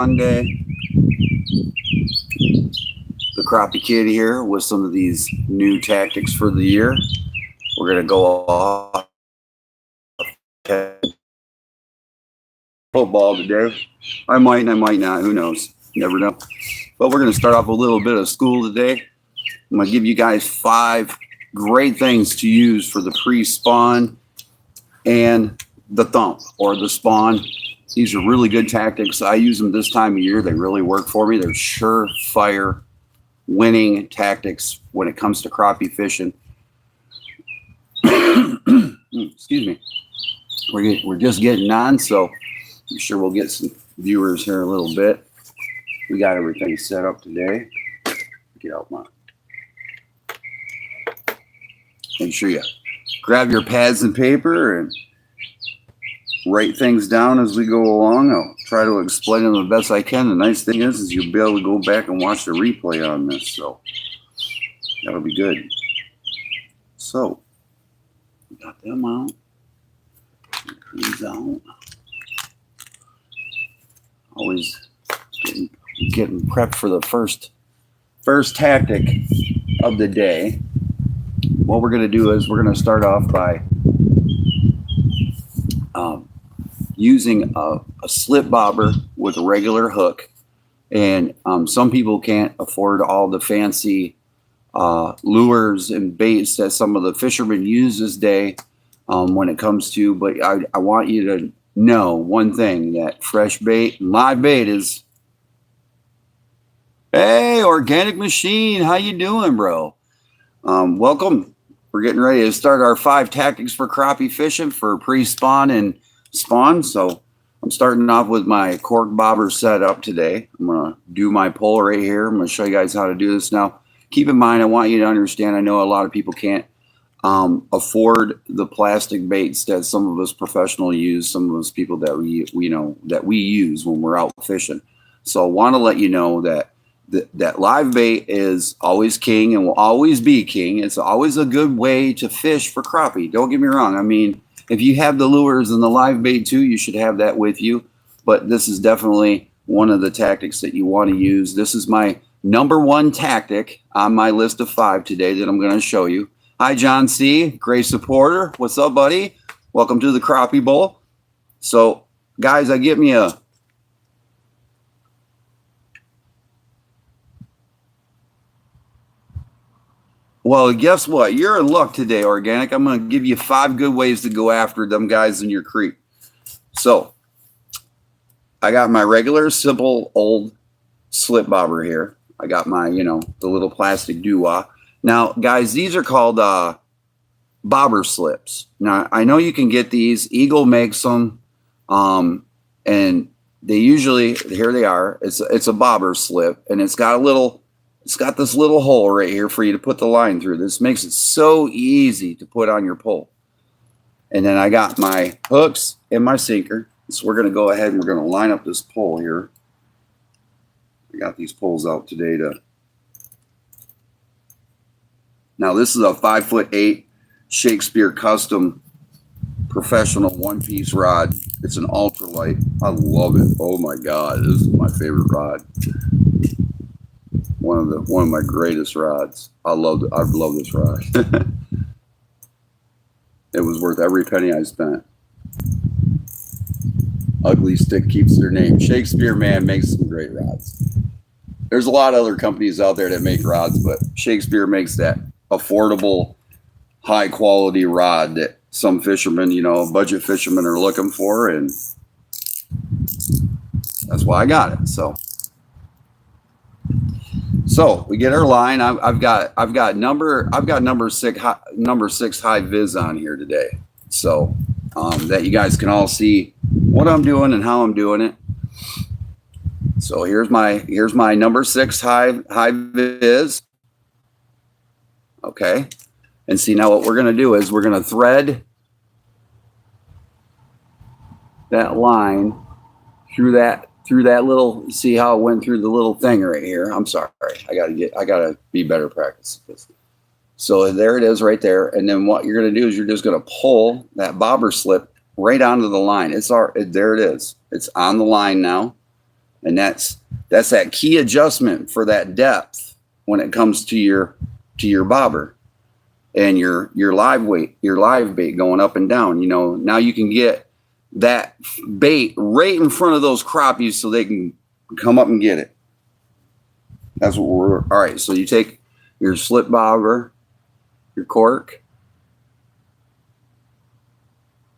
Monday. The Crappie Kidd here with some of these new tactics for the year. We're going to go off football today. I might and I might not. Who knows? Never know. But we're going to start off a little bit of school today. I'm going to give you guys 5 great things to use for the pre-spawn and the thump or the spawn. These are really good tactics. I use them this time of year. They really work for me. They're surefire winning tactics when it comes to crappie fishing. Excuse me. We're just getting on, so I'm sure we'll get some viewers here in a little bit. We got everything set up today. Get out my. Make sure you grab your pads and paper and write things down as we go along. I'll try to explain them the best I can. The nice thing is you'll be able to go back and watch the replay on this, so that'll be good. So, we got them out. These out. Always getting prepped for the first tactic of the day. What we're going to do is we're going to start off by using a slip bobber with a regular hook. And some people can't afford all the fancy lures and baits that some of the fishermen use this day when it comes to, but I want you to know one thing, that fresh bait, live bait is, hey, Organic Machine, how you doing, bro? Welcome. We're getting ready to start our 5 tactics for crappie fishing for pre-spawn and spawn. So I'm starting off with my cork bobber setup today. I'm going to do my pole right here. I'm going to show you guys how to do this. Now, keep in mind, I want you to understand, I know a lot of people can't afford the plastic baits that some of us professionals use, some of us people that we use when we're out fishing. So I want to let you know that that live bait is always king and will always be king. It's always a good way to fish for crappie. Don't get me wrong. I mean, if you have the lures and the live bait too, you should have that with you. But this is definitely one of the tactics that you want to use. This is my number 1 tactic on my list of 5 today that I'm going to show you. Hi, John C., great supporter. What's up, buddy? Welcome to the Crappie Bowl. So, guys, give me a... Well, guess what? You're in luck today, Organic. I'm going to give you 5 good ways to go after them guys in your creek. So, I got my regular, simple, old slip bobber here. I got my, the little plastic doo-wah. Now, guys, these are called bobber slips. Now, I know you can get these. Eagle makes them, and they usually, here they are. It's a bobber slip, and it's got this little hole right here for you to put the line through. This makes it so easy to put on your pole. And then I got my hooks and my sinker. So we're going to go ahead and we're going to line up this pole here. I got these poles out today Now this is a 5'8" Shakespeare custom professional 1-piece rod. It's an ultralight. I love it. Oh my God, this is my favorite rod. One of my greatest rods. I love this rod. It was worth every penny I spent. Ugly stick keeps their name. Shakespeare, man, makes some great rods. There's a lot of other companies out there that make rods, but Shakespeare makes that affordable, high quality rod that some fishermen, budget fishermen are looking for, and that's why I got it. So we get our line. I've got number 6 high vis on here today, so that you guys can all see what I'm doing and how I'm doing it. So here's my number 6 high vis. Okay, and see, now what we're going to do is we're going to thread that line through that little, see how it went through the little thing right here. I'm sorry. I gotta be better practice. So there it is right there. And then what you're going to do is you're just going to pull that bobber slip right onto the line. There it is. It's on the line now. And that's that key adjustment for that depth when it comes to your bobber and your live bait going up and down. You know, now you can get that bait right in front of those crappies so they can come up and get it. That's what we're, all right. So you take your slip bobber, your cork,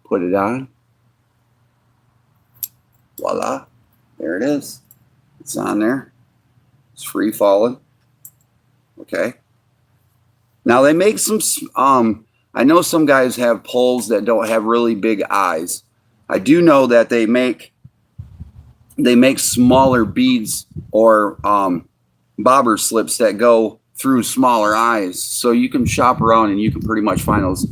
put it on. Voila. There it is. It's on there. It's free falling. Okay. Now they make some, I know some guys have poles that don't have really big eyes. I do know that they make smaller beads or bobber slips that go through smaller eyes. So you can shop around and you can pretty much find those.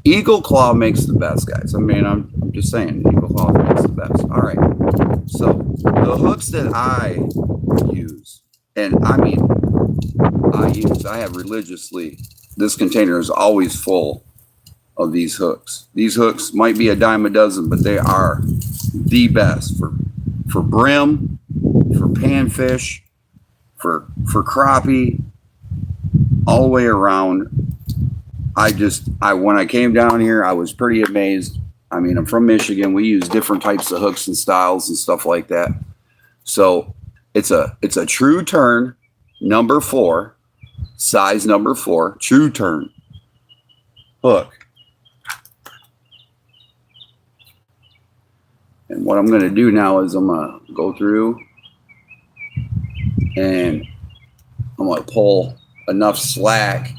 Eagle Claw makes the best, guys. I mean, I'm just saying, Eagle Claw makes the best. All right. So the hooks that I use, and I mean, I have religiously, this container is always full of these hooks. These hooks might be a dime a dozen, but they are the best for brim, for panfish, for crappie, all the way around. When I came down here, I was pretty amazed. I mean, I'm from Michigan. We use different types of hooks and styles and stuff like that. So it's a true turn, number 4, size number 4, true turn hook. And what I'm going to do now is I'm going to go through and I'm going to pull enough slack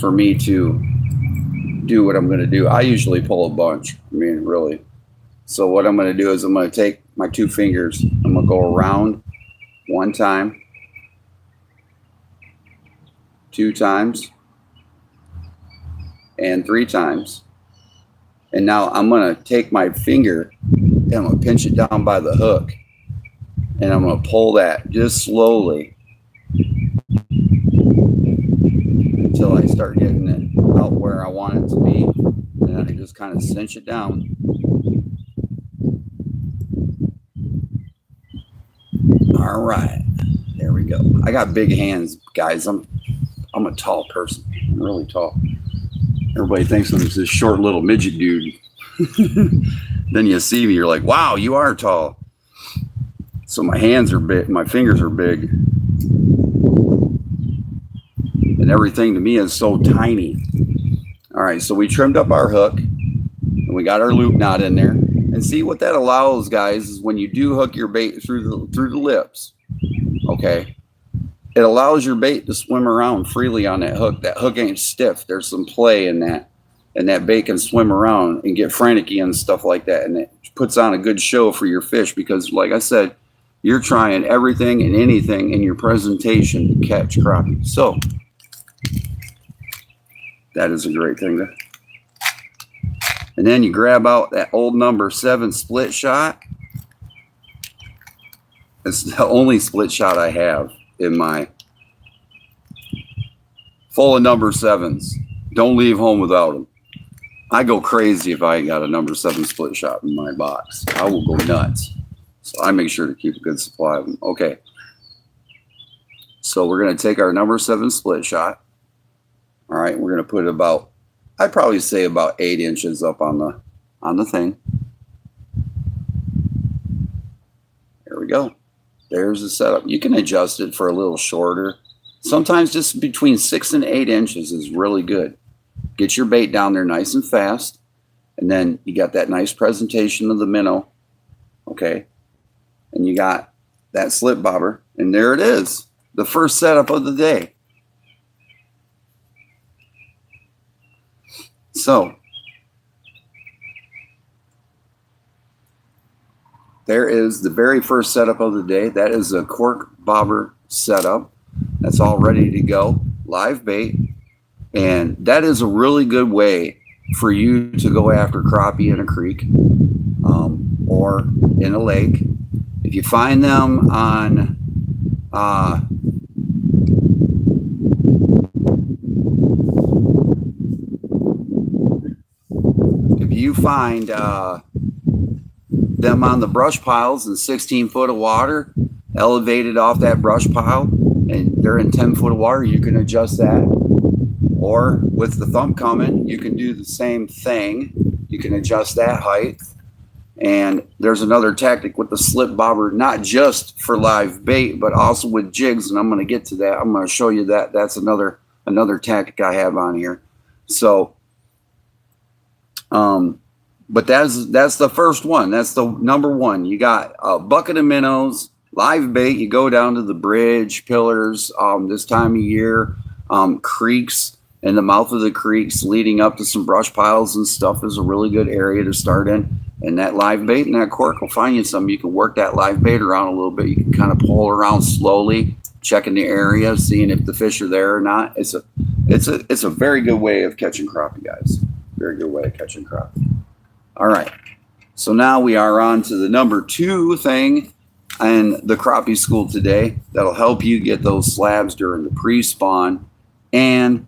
for me to do what I'm going to do. I usually pull a bunch. I mean, really. So what I'm going to do is I'm going to take my 2 fingers. I'm going to go around 1 time, 2 times, and 3 times. And now I'm going to take my finger and I'm going to pinch it down by the hook. And I'm going to pull that just slowly until I start getting it out where I want it to be. And then I just kind of cinch it down. All right, there we go. I got big hands, guys. I'm a tall person. I'm really tall. Everybody thinks I'm this short little midget dude. Then you see me, you're like, wow, you are tall. So my hands are big, my fingers are big. And everything to me is so tiny. All right, so we trimmed up our hook and we got our loop knot in there. And see what that allows, guys, is when you do hook your bait through the lips, okay, it allows your bait to swim around freely on that hook. That hook ain't stiff. There's some play in that. And that bait can swim around and get frantic and stuff like that. And it puts on a good show for your fish because, like I said, you're trying everything and anything in your presentation to catch crappie. So that is a great thing to. And then you grab out that old number 7 split shot. It's the only split shot I have in my full of number 7s. Don't leave home without them. I go crazy if I ain't got a number 7 split shot in my box. I will go nuts. So I make sure to keep a good supply of them. Okay. So we're going to take our number 7 split shot. All right. We're going to put about, I'd probably say about 8 inches up on the thing. There we go. There's the setup. You can adjust it for a little shorter. Sometimes just between 6 and 8 inches is really good. Get your bait down there nice and fast. And then you got that nice presentation of the minnow. Okay. And you got that slip bobber. And there it is. The first setup of the day. So there is the very first setup of the day. That is a cork bobber setup. That's all ready to go. Live bait. And that is a really good way for you to go after crappie in a creek or in a lake. If you find them on you find them on the brush piles in 16 foot of water, elevated off that brush pile and they're in 10 foot of water, you can adjust that. Or with the thump coming, you can do the same thing. You can adjust that height. And there's another tactic with the slip bobber, not just for live bait, but also with jigs. And I'm going to get to that. I'm going to show you that. That's another tactic I have on here. So, but that's the first one. That's the number one. You got a bucket of minnows, live bait. You go down to the bridge, pillars, this time of year, creeks. In the mouth of the creeks leading up to some brush piles and stuff is a really good area to start in. And that live bait and that cork will find you some. You can work that live bait around a little bit. You can kind of pull around slowly, checking the area, seeing if the fish are there or not. It's a very good way of catching crappie, guys. Very good way of catching crappie. All right. So now we are on to the number 2 thing in the crappie school today that'll help you get those slabs during the pre-spawn and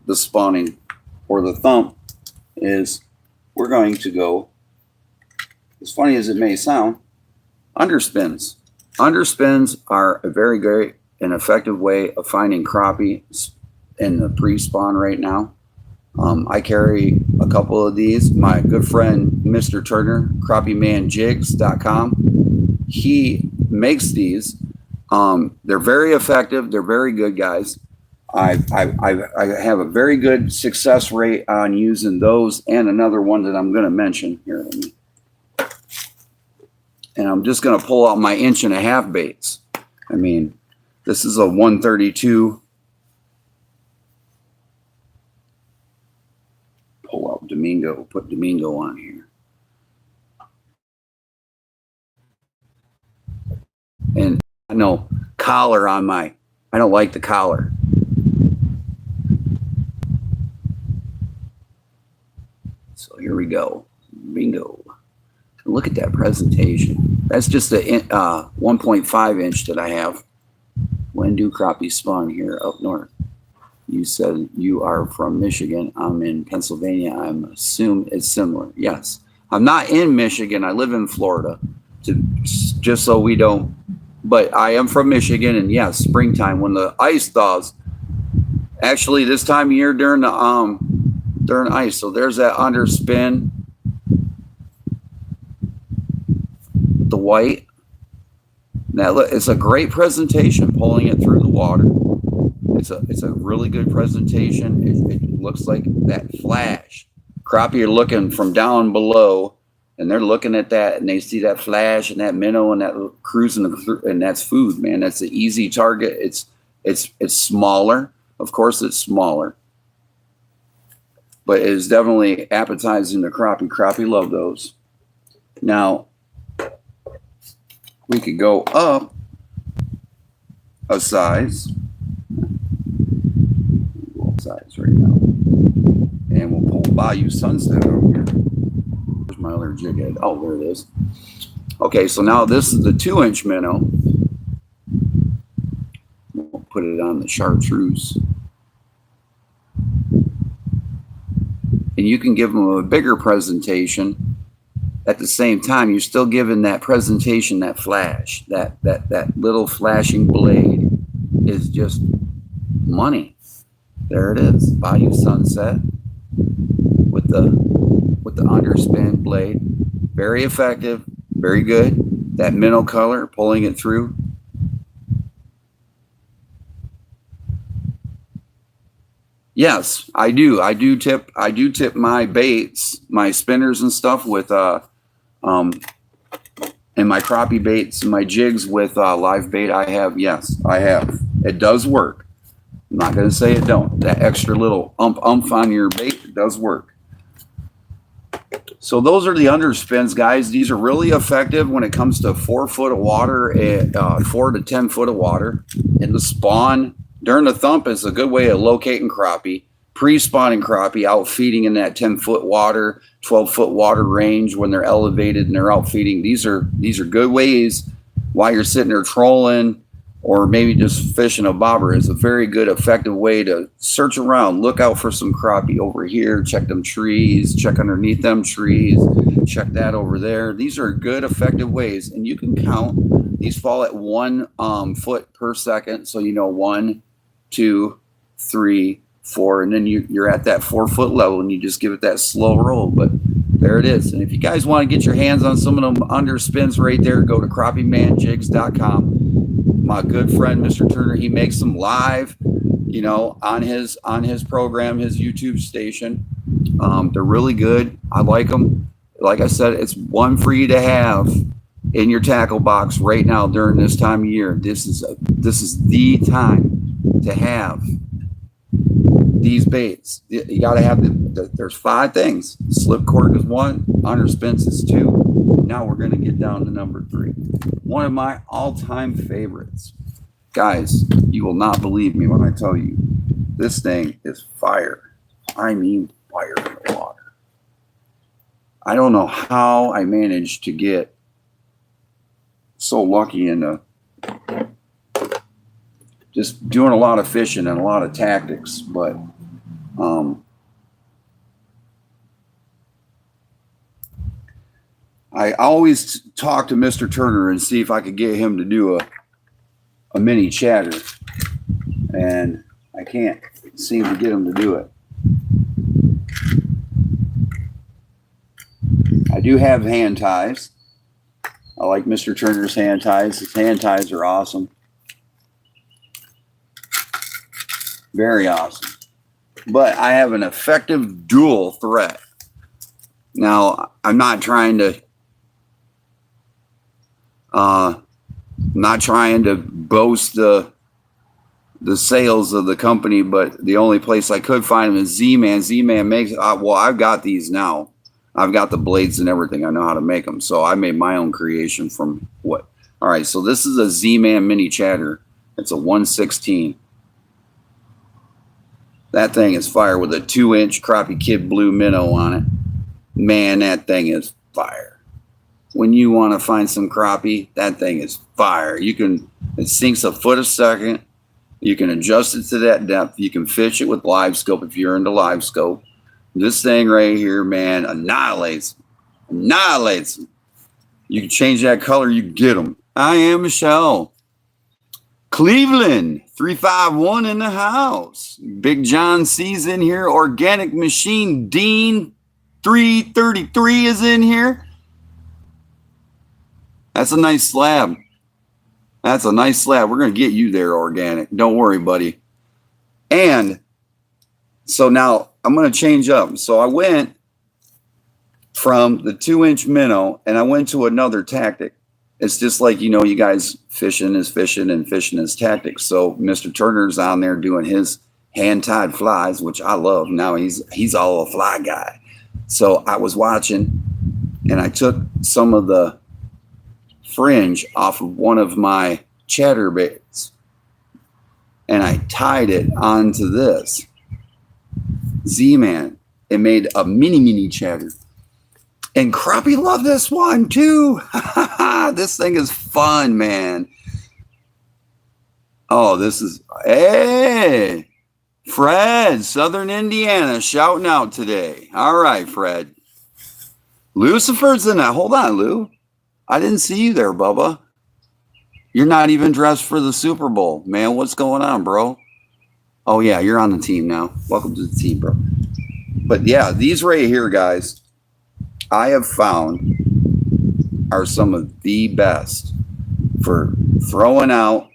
the spawning or the thump. Is we're going to go, as funny as it may sound, underspins. Underspins are a very great and effective way of finding crappie in the pre-spawn right now. I carry a couple of these. My good friend Mr. Turner, crappiemanjigs.com, he makes these. They're very effective. They're very good, guys. I have a very good success rate on using those, and another one that I'm going to mention here. And I'm just going to pull out my 1.5 baits. I mean, this is a 132. Pull out Domingo, put Domingo on here. And I know collar on my, I don't like the collar. So here we go. Bingo. Look at that presentation. That's just a 1.5 inch that I have. When do crappie spawn here up north? You said you are from Michigan. I'm in Pennsylvania. I'm assume it's similar. Yes. I'm not in Michigan. I live in Florida. Just so we don't. But I am from Michigan, and yes, springtime when the ice thaws. Actually, this time of year during ice. So there's that underspin. The white. Now it's a great presentation, pulling it through the water. It's a really good presentation. It looks like that flash. Crappie are looking from down below, and they're looking at that, and they see that flash and that minnow and that cruising, and that's food, man. That's an easy target. It's smaller. Of course, it's smaller, but it is definitely appetizing to crappie. Crappie love those. Now, we could go up a size. Size right now. And we'll pull Bayou Sunset over here. There's my other jig head. Oh, there it is. Okay, so now this is the 2-inch minnow. We'll put it on the chartreuse. And you can give them a bigger presentation. At the same time, you're still giving that presentation, that flash, that little flashing blade is just money. There it is, Bayou Sunset with the underspin blade. Very effective, very good. That minnow color, pulling it through. Yes, I do. I do tip my baits, my spinners and stuff with and my crappie baits and my jigs with live bait. I have. It does work. I'm not going to say it don't. That extra little umph on your bait does work. So those are the underspins, guys. These are really effective when it comes to 4 foot of water, 4 to 10 foot of water. In the spawn, during the thump is a good way of locating crappie. Pre-spawning crappie, out feeding in that 10 foot water, 12 foot water range when they're elevated and they're out feeding. These are good ways while you're sitting there trolling, or maybe just fishing a bobber. Is a very good, effective way to search around, look out for some crappie over here, check them trees, check underneath them trees, check that over there. These are good, effective ways, and you can count These fall at 1 foot per second. So, 1, 2, 3, 4, and then you're at that 4 foot level, and you just give it that slow roll. But there it is. And if you guys want to get your hands on some of them underspins right there, go to crappiemanjigs.com. My good friend Mr. Turner, he makes them live, on his program, his YouTube station. They're really good. I like them. Like I said, it's one for you to have in your tackle box right now during this time of year. This is the time to have these baits. You got to have there's 5 things. Slip cork is 1, underspins is 2. Now we're going to get down to number 3. One of my all-time favorites. Guys, you will not believe me when I tell you this thing is fire. I mean fire in the water. I don't know how I managed to get so lucky into just doing a lot of fishing and a lot of tactics, but I always talk to Mr. Turner and see if I could get him to do a mini chatter, and I can't seem to get him to do it. I do have hand ties. I like Mr. Turner's hand ties. His hand ties are awesome. Very awesome. But I have an effective dual threat. Now, I'm not trying to boast the sales of the company, but the only place I could find them is Z-Man. Z-Man makes, well, I've got these now. I've got the blades and everything. I know how to make them. So I made my own creation from what? All right, so this is a Z-Man mini chatter. It's a 1/16. That thing is fire with a 2-inch Crappie Kidd blue minnow on it. Man, that thing is fire. When you want to find some crappie, that thing is fire. It sinks a foot a second. You can adjust it to that depth. You can fish it with live scope if you're into live scope. This thing right here, man, annihilates them. You can change that color, you get them. I am Michelle. Cleveland, 351 in the house. Big John C's in here. Organic Machine Dean, 333 is in here. That's a nice slab. We're going to get you there, Organic. Don't worry, buddy. And so now I'm going to change up. So I went from the 2-inch minnow and I went to another tactic. It's just like, you guys, fishing is fishing and fishing is tactics. So Mr. Turner's on there doing his hand-tied flies, which I love. Now he's all a fly guy. So I was watching and I took some of the fringe off of one of my chatterbaits and I tied it onto this Z-Man. It made a mini chatter. And crappie love this one too. This thing is fun, man. Oh, hey, Fred, Southern Indiana, shouting out today. All right, Fred. Lucifer's in that. Hold on, Lou. I didn't see you there, Bubba. You're not even dressed for the Super Bowl. Man, what's going on, bro? Oh, yeah, you're on the team now. Welcome to the team, bro. But, yeah, these right here, guys, I have found are some of the best for throwing out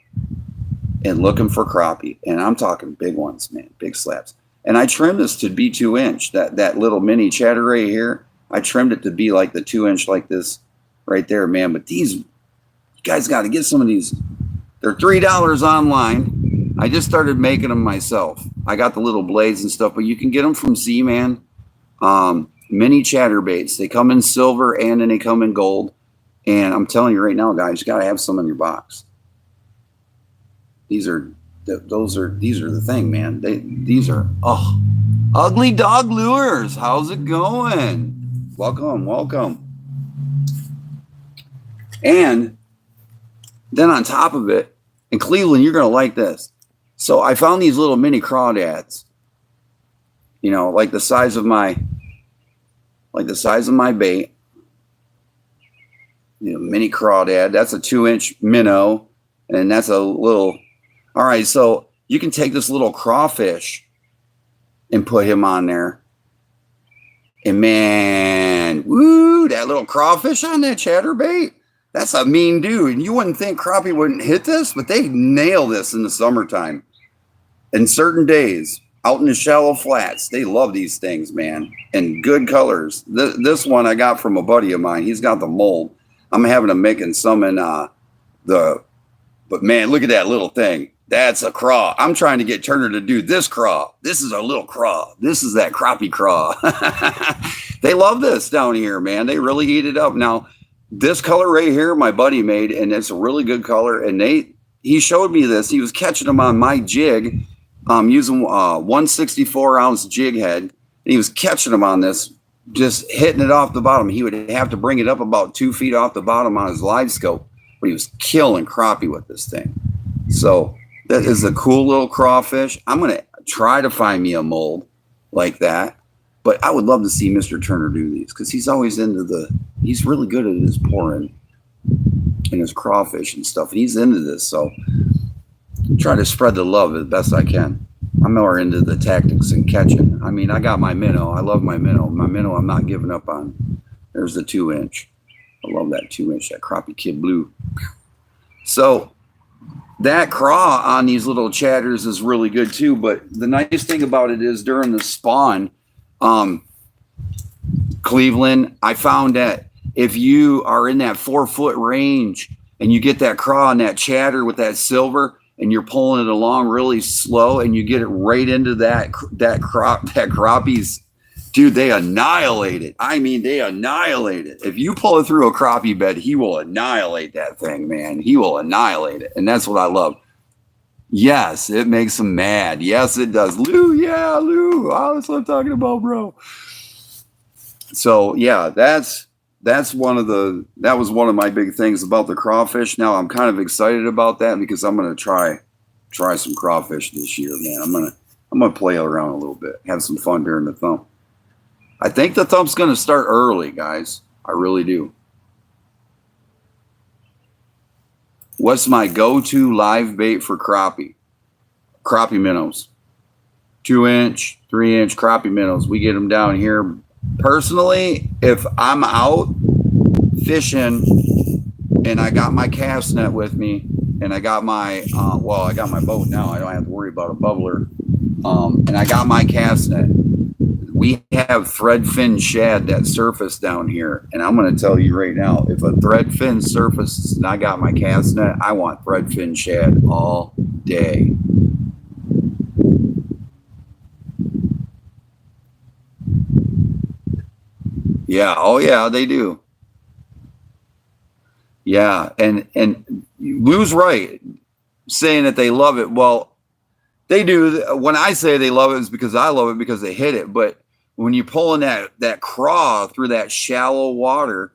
and looking for crappie. And I'm talking big ones, man, big slabs. And I trimmed this to be 2-inch. That little mini chatter right here, I trimmed it to be like the 2-inch like this right there, man. But these, you guys got to get some of these. They're $3 online. I just started making them myself. I got the little blades and stuff, but you can get them from Z-Man. Mini chatterbaits. They come in silver and then they come in gold. And I'm telling you right now, guys, you got to have some in your box. These are the thing, man. These are ugly dog lures. How's it going? Welcome. And then on top of it, in Cleveland, you're gonna like this. So I found these little mini crawdads. Like the size of my bait. mini crawdad. That's a 2-inch minnow, and that's a little. All right, so you can take this little crawfish and put him on there. And man, woo, that little crawfish on that chatterbait, that's a mean dude. And you wouldn't think crappie wouldn't hit this, but they nail this in the summertime. In certain days, out in the shallow flats, they love these things, man. And good colors. This one I got from a buddy of mine. He's got the mold. I'm having him making some in but man, look at that little thing. That's a craw. I'm trying to get Turner to do this craw. This is a little craw. This is that crappie craw. They love this down here, man. They really eat it up. Now, this color right here, my buddy made, and it's a really good color. And he showed me this. He was catching them on my jig, using 164 ounce jig head. And he was catching them on this, just hitting it off the bottom. He would have to bring it up about 2 feet off the bottom on his live scope, but he was killing crappie with this thing. So that is a cool little crawfish. I'm going to try to find me a mold like that. But I would love to see Mr. Turner do these because he's always he's really good at his pouring and his crawfish and stuff. And he's into this. So try to spread the love as best I can. I'm more into the tactics and catching. I mean, I got my minnow. I love my minnow. My minnow I'm not giving up on. There's the 2-inch. I love that 2-inch, that Crappie Kidd blue. So that craw on these little chatters is really good too. But the nice thing about it is during the spawn, Cleveland, I found that if you are in that 4-foot range and you get that craw and that chatter with that silver and you're pulling it along really slow and you get it right into that crappie's, dude, they annihilate it. I mean, they annihilate it. If you pull it through a crappie bed, he will annihilate that thing, man. He will annihilate it. And that's what I love. Yes, it makes him mad. Yes, it does. Lou, yeah, Lou. Oh, that's what I'm talking about, bro. So yeah, that was one of my big things about the crawfish. Now I'm kind of excited about that because I'm gonna try some crawfish this year, man. I'm gonna play around a little bit, have some fun during the thump. I think the thump's gonna start early, guys. I really do. What's my go-to live bait for crappie? Crappie minnows. 2-inch, 3-inch crappie minnows. We get them down here. Personally, if I'm out fishing and I got my cast net with me and I got my, I got my boat now. I don't have to worry about a bubbler. And I got my cast net. We have thread fin shad that surface down here. And I'm going to tell you right now, if a thread fin surfaces and I got my cast net, I want thread fin shad all day. Yeah. Oh yeah, they do. Yeah. And Lou's right saying that they love it. Well, they do. When I say they love it, it's because I love it because they hit it. But when you're pulling that craw through that shallow water,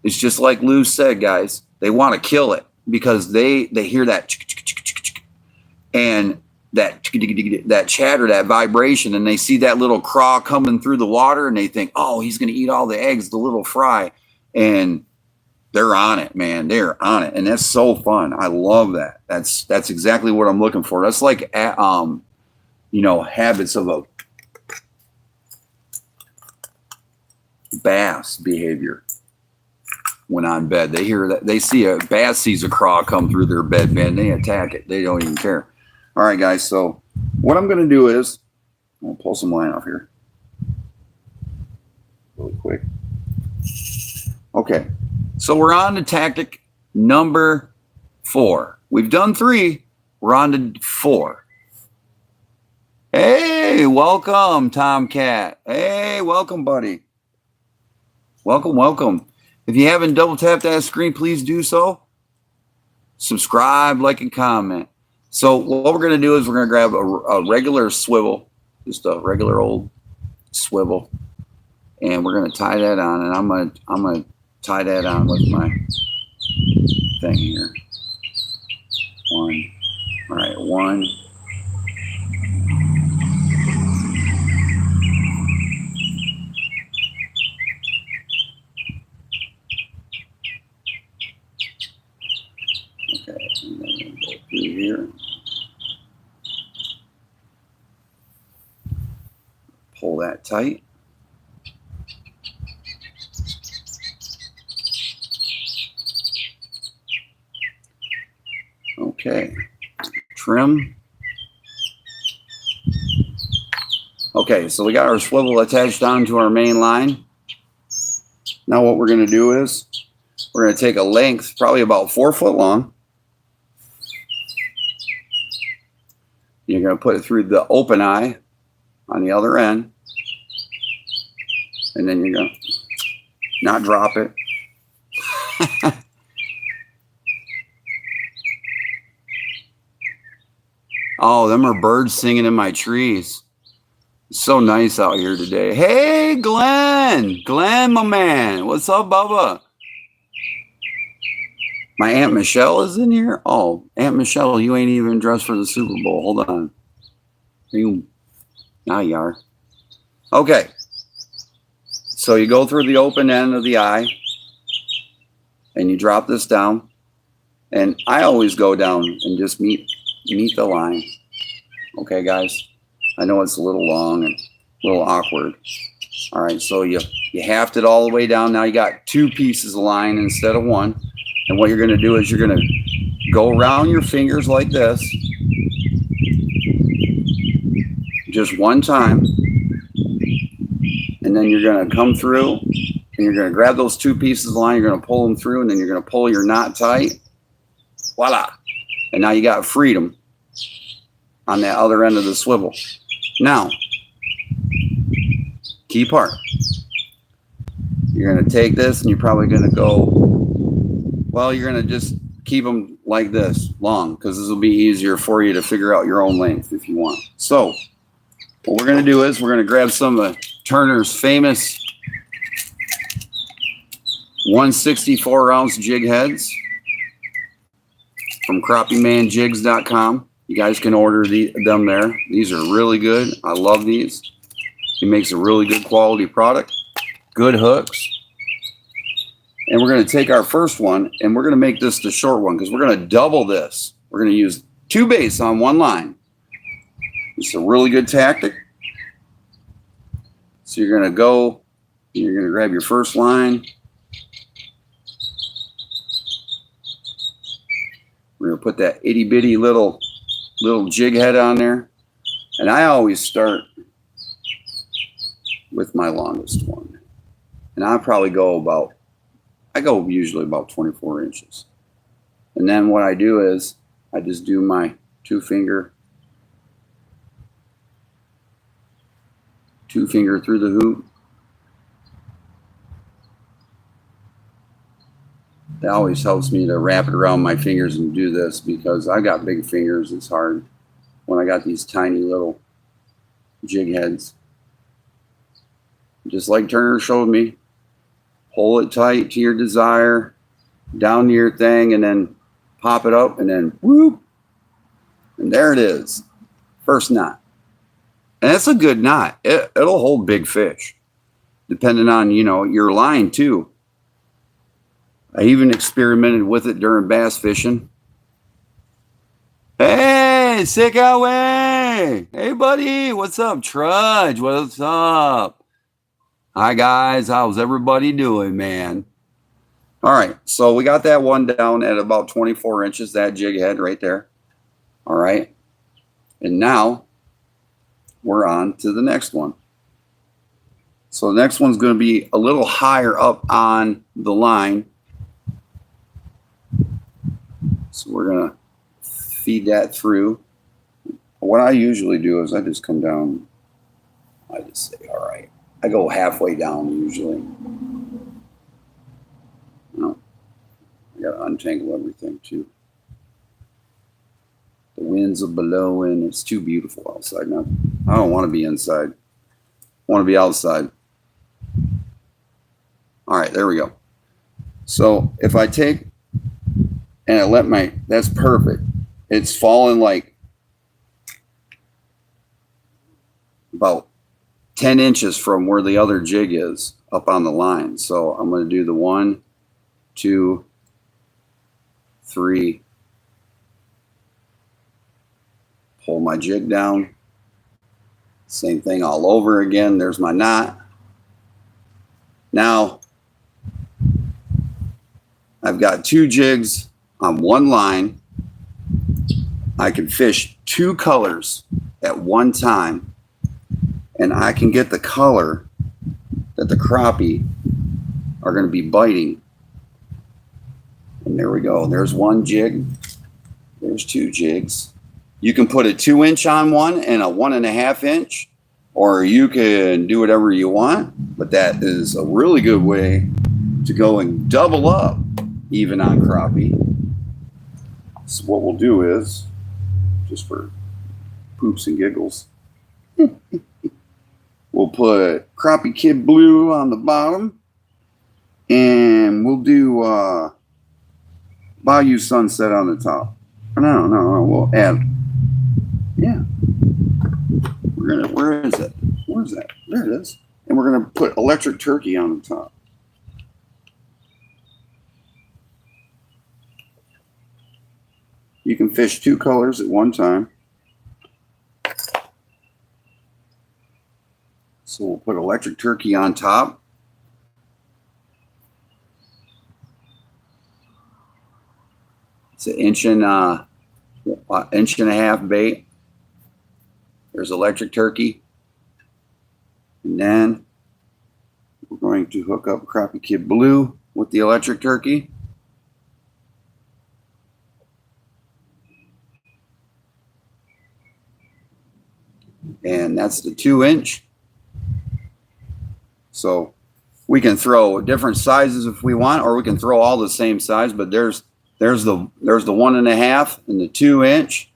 it's just like Lou said, guys. They want to kill it because they hear that and that chatter, that vibration, and they see that little craw coming through the water, and they think, "Oh, he's going to eat all the eggs, the little fry," and they're on it, man. They're on it, and that's so fun. I love that. That's exactly what I'm looking for. That's like habits of a bass behavior. When on bed, they hear that, they see a bass sees a craw come through their bed, man. They attack it. They don't even care. All right, guys. So what I'm going to do is I'll pull some line off here really quick. Okay. So we're on to tactic number 4. We've done 3. We're on to 4. Hey, welcome, Tomcat. Hey, welcome, buddy. Welcome, welcome. If you haven't double tapped that screen, please do so. Subscribe, like, and comment. So what we're going to do is we're going to grab a regular swivel, just a regular old swivel, and we're going to tie that on. And I'm going to tie that on with my thing here. 1. All right, 1. here. Pull that tight. Okay, trim. Okay, so we got our swivel attached onto our main line. Now what we're going to do is we're going to take a length, probably about 4 foot long. You're going to put it through the open eye on the other end. And then you're going to not drop it. Oh, them are birds singing in my trees. It's so nice out here today. Hey, Glenn. Glenn, my man. What's up, Bubba? My Aunt Michelle is in here? Oh, Aunt Michelle, you ain't even dressed for the Super Bowl. Hold on. Now you are. Okay. So you go through the open end of the eye. And you drop this down. And I always go down and just meet the line. Okay, guys? I know it's a little long and a little awkward. All right, so you hafted it all the way down. Now you got 2 pieces of line instead of 1. And what you're going to do is you're going to go around your fingers like this. Just one time. And then you're going to come through and you're going to grab those 2 pieces of line. You're going to pull them through and then you're going to pull your knot tight. Voila. And now you got freedom on that other end of the swivel. Now, key part. You're going to take this and you're probably going to go, well, you're going to just keep them like this long because this will be easier for you to figure out your own length if you want. So what we're going to do is we're going to grab some of Turner's famous 164 ounce jig heads from CrappieManJigs.com. You guys can order them there. These are really good. I love these. He makes a really good quality product. Good hooks. And we're going to take our first one and we're going to make this the short one because we're going to double this. We're going to use 2 baits on 1 line. It's a really good tactic. So you're going to go, you're going to grab your first line. We're going to put that itty bitty little jig head on there. And I always start with my longest one. And I probably go usually about 24 inches. And then what I do is I just do my 2 finger through the hoop. That always helps me to wrap it around my fingers and do this because I got big fingers. It's hard when I got these tiny little jig heads. Just like Turner showed me, pull it tight to your desire, down to your thing, and then pop it up, and then whoop, and there it is. First knot. And that's a good knot. It'll hold big fish, depending on, your line too. I even experimented with it during bass fishing. Hey, sick away. Hey, buddy. What's up, Trudge? What's up? Hi, guys. How's everybody doing, man? All right. So we got that one down at about 24 inches, that jig head right there. All right. And now we're on to the next one. So the next one's going to be a little higher up on the line. So we're going to feed that through. What I usually do is I just come down. I just say, all right. I go halfway down usually. No, I got to untangle everything too. The winds are blowing. It's too beautiful outside now. I don't want to be inside. I want to be outside. All right, there we go. So if I take and I let that's perfect. It's falling like about 10 inches from where the other jig is up on the line. So I'm going to do the 1, 2, 3, Pull my jig down. Same thing all over again. There's my knot. Now, I've got 2 jigs on one line. I can fish 2 colors at one time, and I can get the color that the crappie are going to be biting. And there we go. There's 1 jig. There's 2 jigs. You can put a 2-inch on one and a 1.5 inch, or you can do whatever you want, but that is a really good way to go and double up even on crappie. So what we'll do is, just for poops and giggles, we'll put Crappie Kidd Blue on the bottom, and we'll do Bayou Sunset on the top. No, we'll add, yeah. We're gonna, where is it? Where's that? There it is. And we're gonna put Electric Turkey on the top. You can fish 2 colors at one time. So we'll put Electric Turkey on top. It's an inch and a half bait. There's Electric Turkey. And then we're going to hook up Crappie Kidd Blue with the Electric Turkey. And that's the 2-inch. So we can throw different sizes if we want, or we can throw all the same size, but there's the 1.5 and the 2-inch.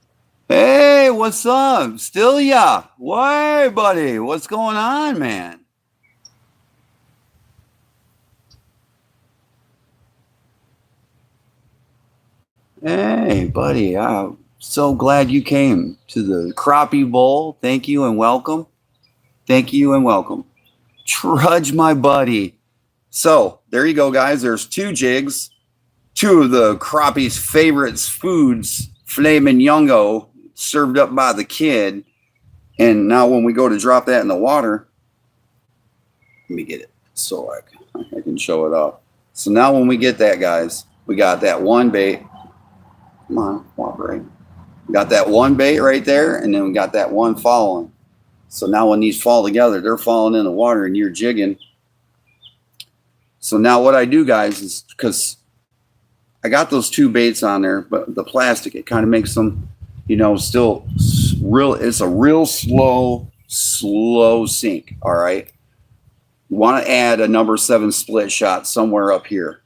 Hey, what's up? Still ya? Why, buddy? What's going on, man? Hey, buddy. I'm so glad you came to the Crappie Bowl. Thank you and welcome. Thank you and welcome. Trudge, my buddy. So there you go, guys. There's 2 jigs. 2 of the crappie's favorites foods, filet mignon, served up by the kid. And now when we go to drop that in the water, let me get it so I can show it off. So now when we get that, guys, we got that 1 bait. Come on, cooperate. We got that 1 bait right there, and then we got that 1 following. So now when these fall together, they're falling in the water and you're jigging. So now what I do, guys, is because I got those 2 baits on there, but the plastic, it kind of makes them, you know, still real. It's a real slow sink. All right. You want to add a number 7 split shot somewhere up here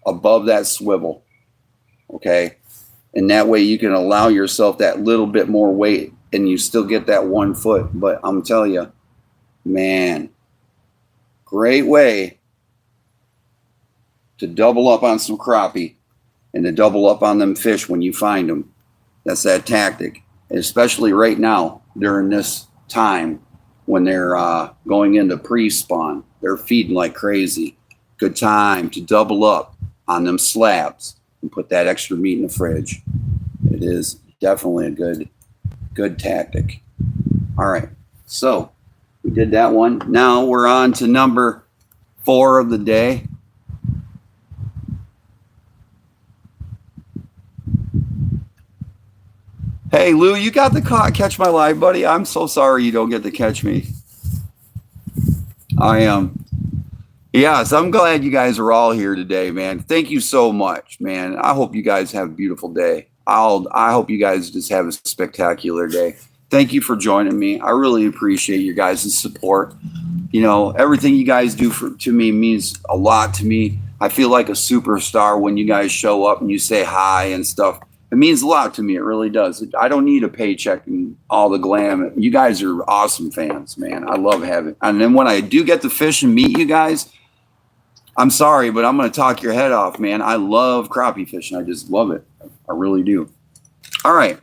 above that swivel. Okay. And that way you can allow yourself that little bit more weight and you still get that 1 foot. But I'm telling you, man, great way to double up on some crappie and to double up on them fish when you find them. That's that tactic, especially right now during this time when they're going into pre-spawn. They're feeding like crazy. Good time to double up on them slabs and put that extra meat in the fridge. It is definitely a good tactic. All right, so we did that one. Now we're on to number 4 of the day. Hey, Lou, you got the catch my live, buddy. I'm so sorry you don't get to catch me. I am. Yes, I'm glad you guys are all here today, man. Thank you so much, man. I hope you guys have a beautiful day. I hope you guys just have a spectacular day. Thank you for joining me. I really appreciate your guys' support. You know, everything you guys do to me means a lot to me. I feel like a superstar when you guys show up and you say hi and stuff. It means a lot to me. It really does. I don't need a paycheck and all the glam. You guys are awesome fans, man. I love having. And then when I do get to fish and meet you guys, I'm sorry, but I'm going to talk your head off, man. I love crappie fishing. I just love it. I really do. All right.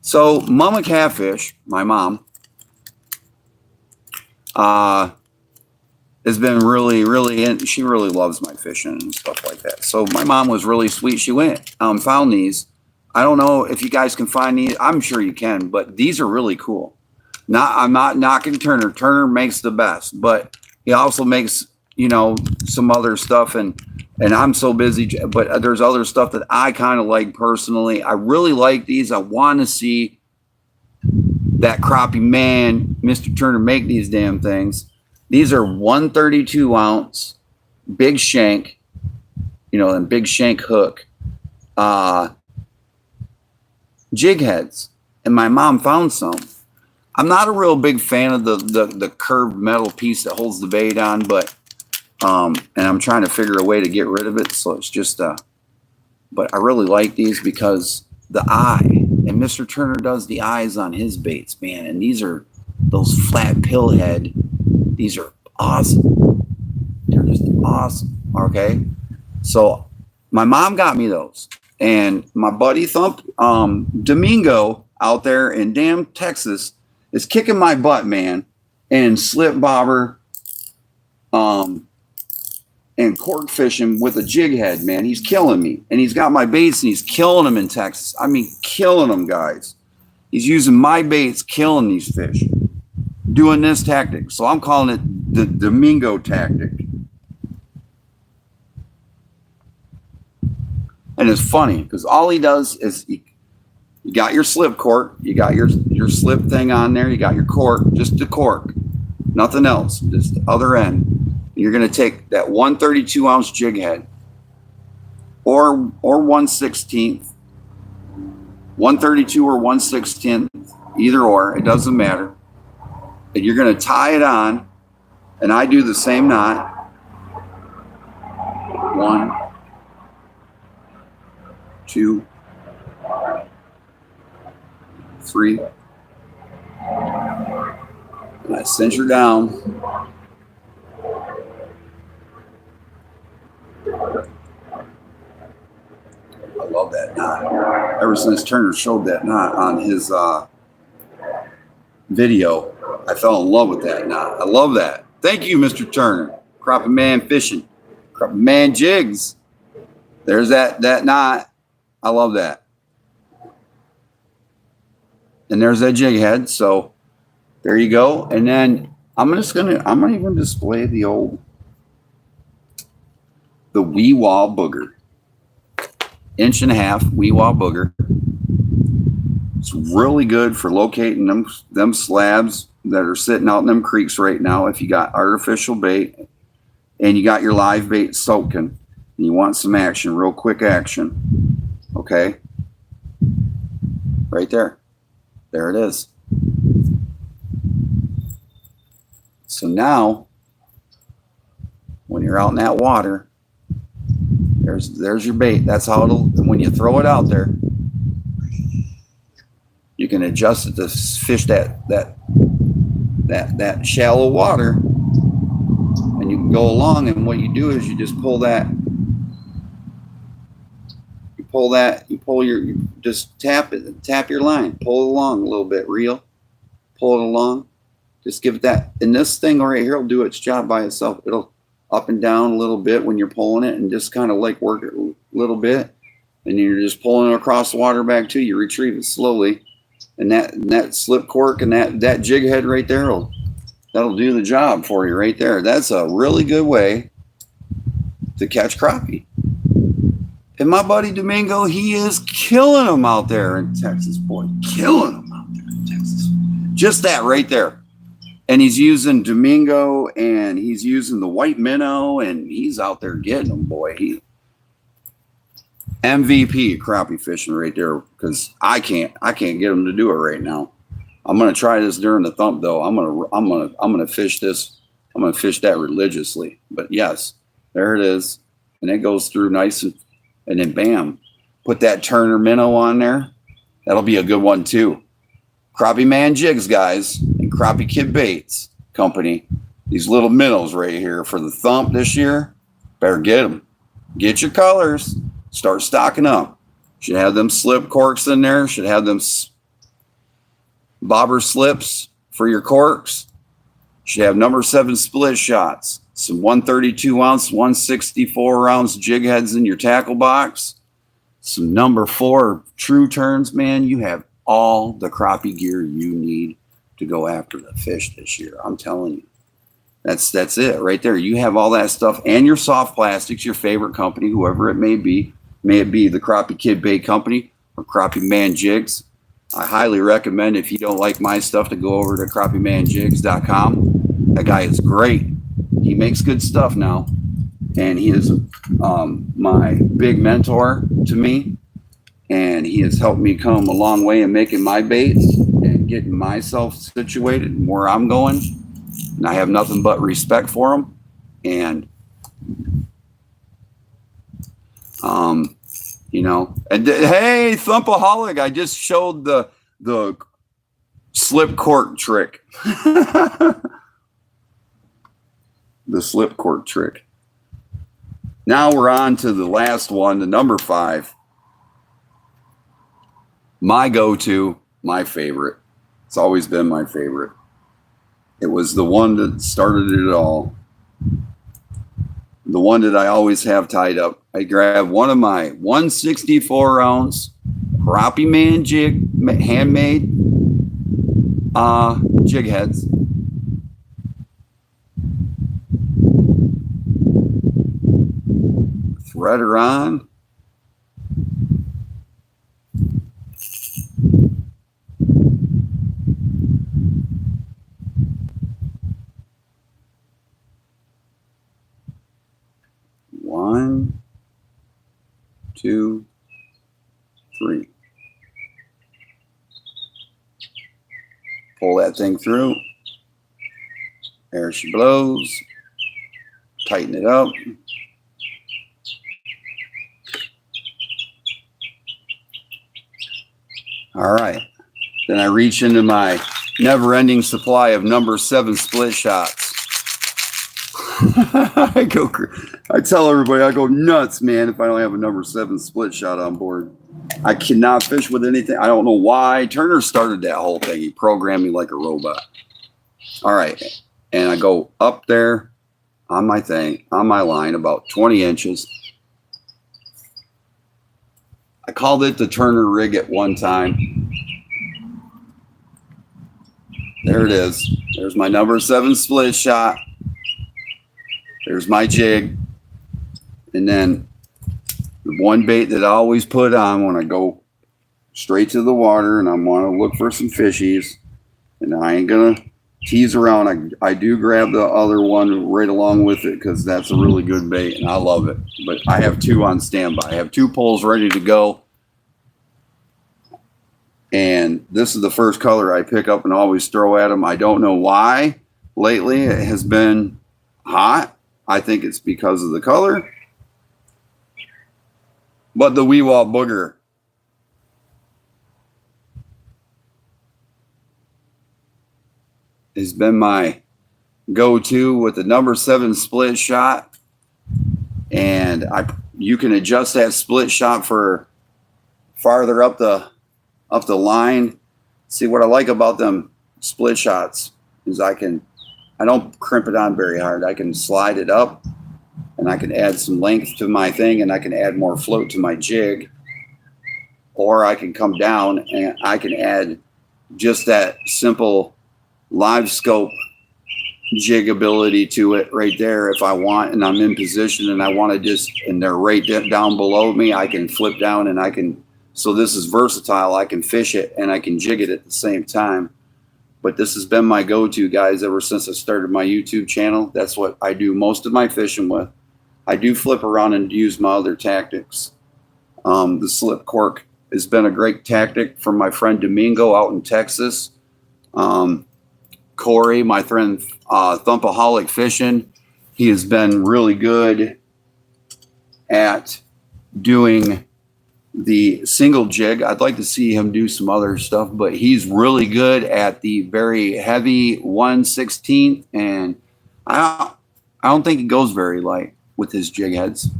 So Mama Catfish, my mom, has been really she really loves my fishing and stuff like that. So my mom was really sweet. She went found these I don't know if you guys can find these. I'm sure you can, but these are really cool. I'm not knocking Turner. Turner makes the best, but he also makes, you know, some other stuff, and I'm so busy, but there's other stuff that I kind of like personally. I really like these. I want to see that crappie man, Mr. Turner, make these damn things. These are 132 ounce big shank, you know, and big shank hook jig heads, and my mom found some. I'm not a real big fan of the curved metal piece that holds the bait on, but and I'm trying to figure a way to get rid of it. So it's just but I really like these because the eye, and Mr. Turner does the eyes on his baits, man. And these are those flat pill head. These are awesome. They're just awesome. Okay, so my mom got me those, and my buddy Thump, Domingo out there in damn Texas, is kicking my butt, man, and slip bobber, and cork fishing with a jig head, man. He's killing me, and he's got my baits, and he's killing them in Texas. I mean, killing them, guys. He's using my baits, killing these fish, doing this tactic. So I'm calling it the Domingo tactic. And it's funny because all he does is you got your slip cork, you got your slip thing on there, you got your cork, just the cork, nothing else, just the other end. You're going to take that 132 ounce jig head or 1/16th, 132 or 1/16th, either or, it doesn't matter. And you're going to tie it on, and I do the same knot. 1, 2, 3, and I cinch her down. I love that knot. Ever since Turner showed that knot on his video, I fell in love with that knot. I love that. Thank you, Mr. Turner. Crappie Man Fishing. Crappie Man Jigs. There's that knot. I love that. And there's that jig head. So there you go. And then I'm gonna even display the Weewah booger. 1.5 Weewah booger. It's really good for locating them slabs that are sitting out in them creeks right now. If you got artificial bait and you got your live bait soaking and you want some action, real quick action, okay? Right there. There it is. So now, when you're out in that water, there's your bait. That's how when you throw it out there, you can adjust it to fish that shallow water, and you can go along. And what you do is you just just tap your line, pull it along a little bit, pull it along, just give it that. And this thing right here will do its job by itself. It'll up and down a little bit when you're pulling it, and just kind of like work it a little bit, and you're just pulling it across the water back too. You retrieve it slowly, and that slip cork and that jig head right there that'll do the job for you right there. That's a really good way to catch crappie. And my buddy Domingo, he is killing them out there in Texas, boy, killing them out there in Texas. Just that right there. And he's using Domingo, and he's using the white minnow, and he's out there getting them, boy. He MVP crappie fishing right there, because I can't get him to do it right now. I'm gonna try this during the Thump though. I'm gonna fish this. I'm gonna fish that religiously. But yes, there it is, and it goes through nice, and then bam, put that Turner minnow on there. That'll be a good one too. Crappie Man Jigs, guys, and Crappie Kidd Baits Company. These little minnows right here for the Thump this year. Better get them. Get your colors. Start stocking up. Should have them slip corks in there. Should have them bobber slips for your corks. Should have number 7 split shots. Some 132 ounce, 164 ounce jig heads in your tackle box. some number 4 true turns, man, you have all the crappie gear you need to go after the fish this year. I'm telling you. That's it right there. You have all that stuff and your soft plastics, your favorite company, whoever it may be. May it be the Crappie Kidd Bait Company or Crappie Man Jigs. I highly recommend, if you don't like my stuff, to go over to crappiemanjigs.com. That guy is great. He makes good stuff now. And he is my big mentor to me. And he has helped me come a long way in making my baits and getting myself situated where I'm going. And I have nothing but respect for him. And, you know, and hey, Thumpaholic, I just showed the slip cork trick. The slip cork trick. Now we're on to the last one, the number 5. My go-to, my favorite. It's always been my favorite. It was the one that started it all. The one that I always have tied up. I grab one of my 164 ounce Crappie Man jig, handmade jig heads. Thread her on. One, 2, 3. Pull that thing through. There she blows. Tighten it up. All right. Then I reach into my never-ending supply of number 7 split shots. I tell everybody I go nuts, man, if I don't have a number 7 split shot on board. I cannot fish with anything. I don't know why. Turner started that whole thing. He programmed me like a robot. All right. And I go up there on my thing, on my line, about 20 inches. I called it the Turner rig at one time. There it is. There's my number 7 split shot. There's my jig. And then the one bait that I always put on when I go straight to the water and I want to look for some fishies, and I ain't going to tease around. I do grab the other one right along with it because that's a really good bait and I love it. But I have 2 on standby. I have 2 poles ready to go. And this is the first color I pick up and always throw at them. I don't know why. Lately it has been hot. I think it's because of the color. But the Weewalt Booger has been my go-to with the number 7 split shot. And you can adjust that split shot for farther up the line. See, what I like about them split shots is I don't crimp it on very hard. I can slide it up and I can add some length to my thing and I can add more float to my jig. Or I can come down and I can add just that simple live scope jig ability to it right there if I want, and I'm in position and I want to just, and they're right down below me, I can flip down and I can, so this is versatile. I can fish it and I can jig it at the same time. But this has been my go-to, guys, ever since I started my YouTube channel. That's what I do most of my fishing with. I do flip around and use my other tactics. The slip cork has been a great tactic from my friend Domingo out in Texas. Corey, my friend Thumpaholic Fishing, he has been really good at doing the single jig. I'd like to see him do some other stuff, but he's really good at the very heavy 1/16, and I don't think he goes very light with his jig heads.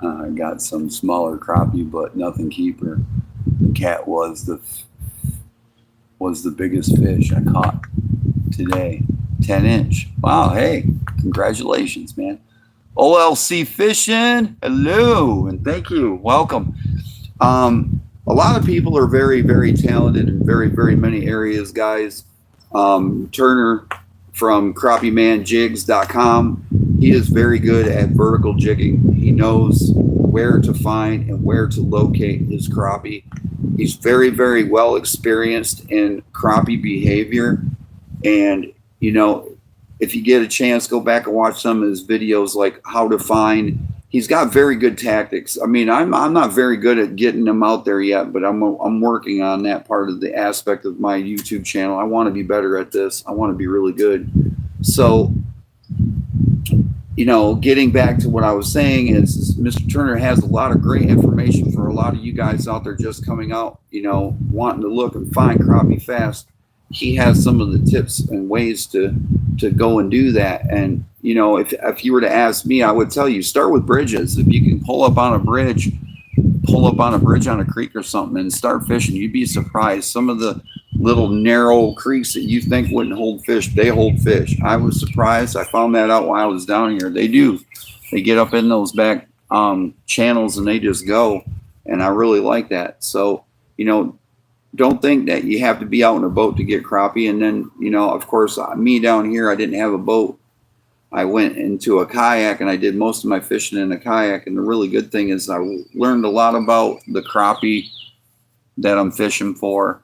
I got some smaller crappie, but nothing keeper. The cat was the biggest fish I caught today. 10-inch. Wow, hey, Congratulations, man. OLC Fishing, hello, and thank you. Welcome. A lot of people are very, very talented in very, very many areas, guys. Turner from CrappieManJigs.com. He is very good at vertical jigging. He knows where to find and where to locate his crappie. He's very, very well experienced in crappie behavior. And, you know, if you get a chance, go back and watch some of his videos, like how to find. He's got very good tactics. I mean, I'm not very good at getting them out there yet, but I'm working on that part of the aspect of my YouTube channel. I want to be better at this. I want to be really good. So, you know, getting back to what I was saying is Mr. Turner has a lot of great information for a lot of you guys out there just coming out, you know, wanting to look and find crappie fast. He has some of the tips and ways to go and do that. And, you know, if you were to ask me, I would tell you, start with bridges. If you can pull up on a bridge on a creek or something and start fishing, you'd be surprised. Some of the little narrow creeks that you think wouldn't hold fish, they hold fish. I was surprised. I found that out while I was down here. They do. They get up in those back channels and they just go. And I really like that. So, you know, don't think that you have to be out in a boat to get crappie. And then, you know, of course, me down here, I didn't have a boat. I went into a kayak and I did most of my fishing in a kayak. And the really good thing is I learned a lot about the crappie that I'm fishing for.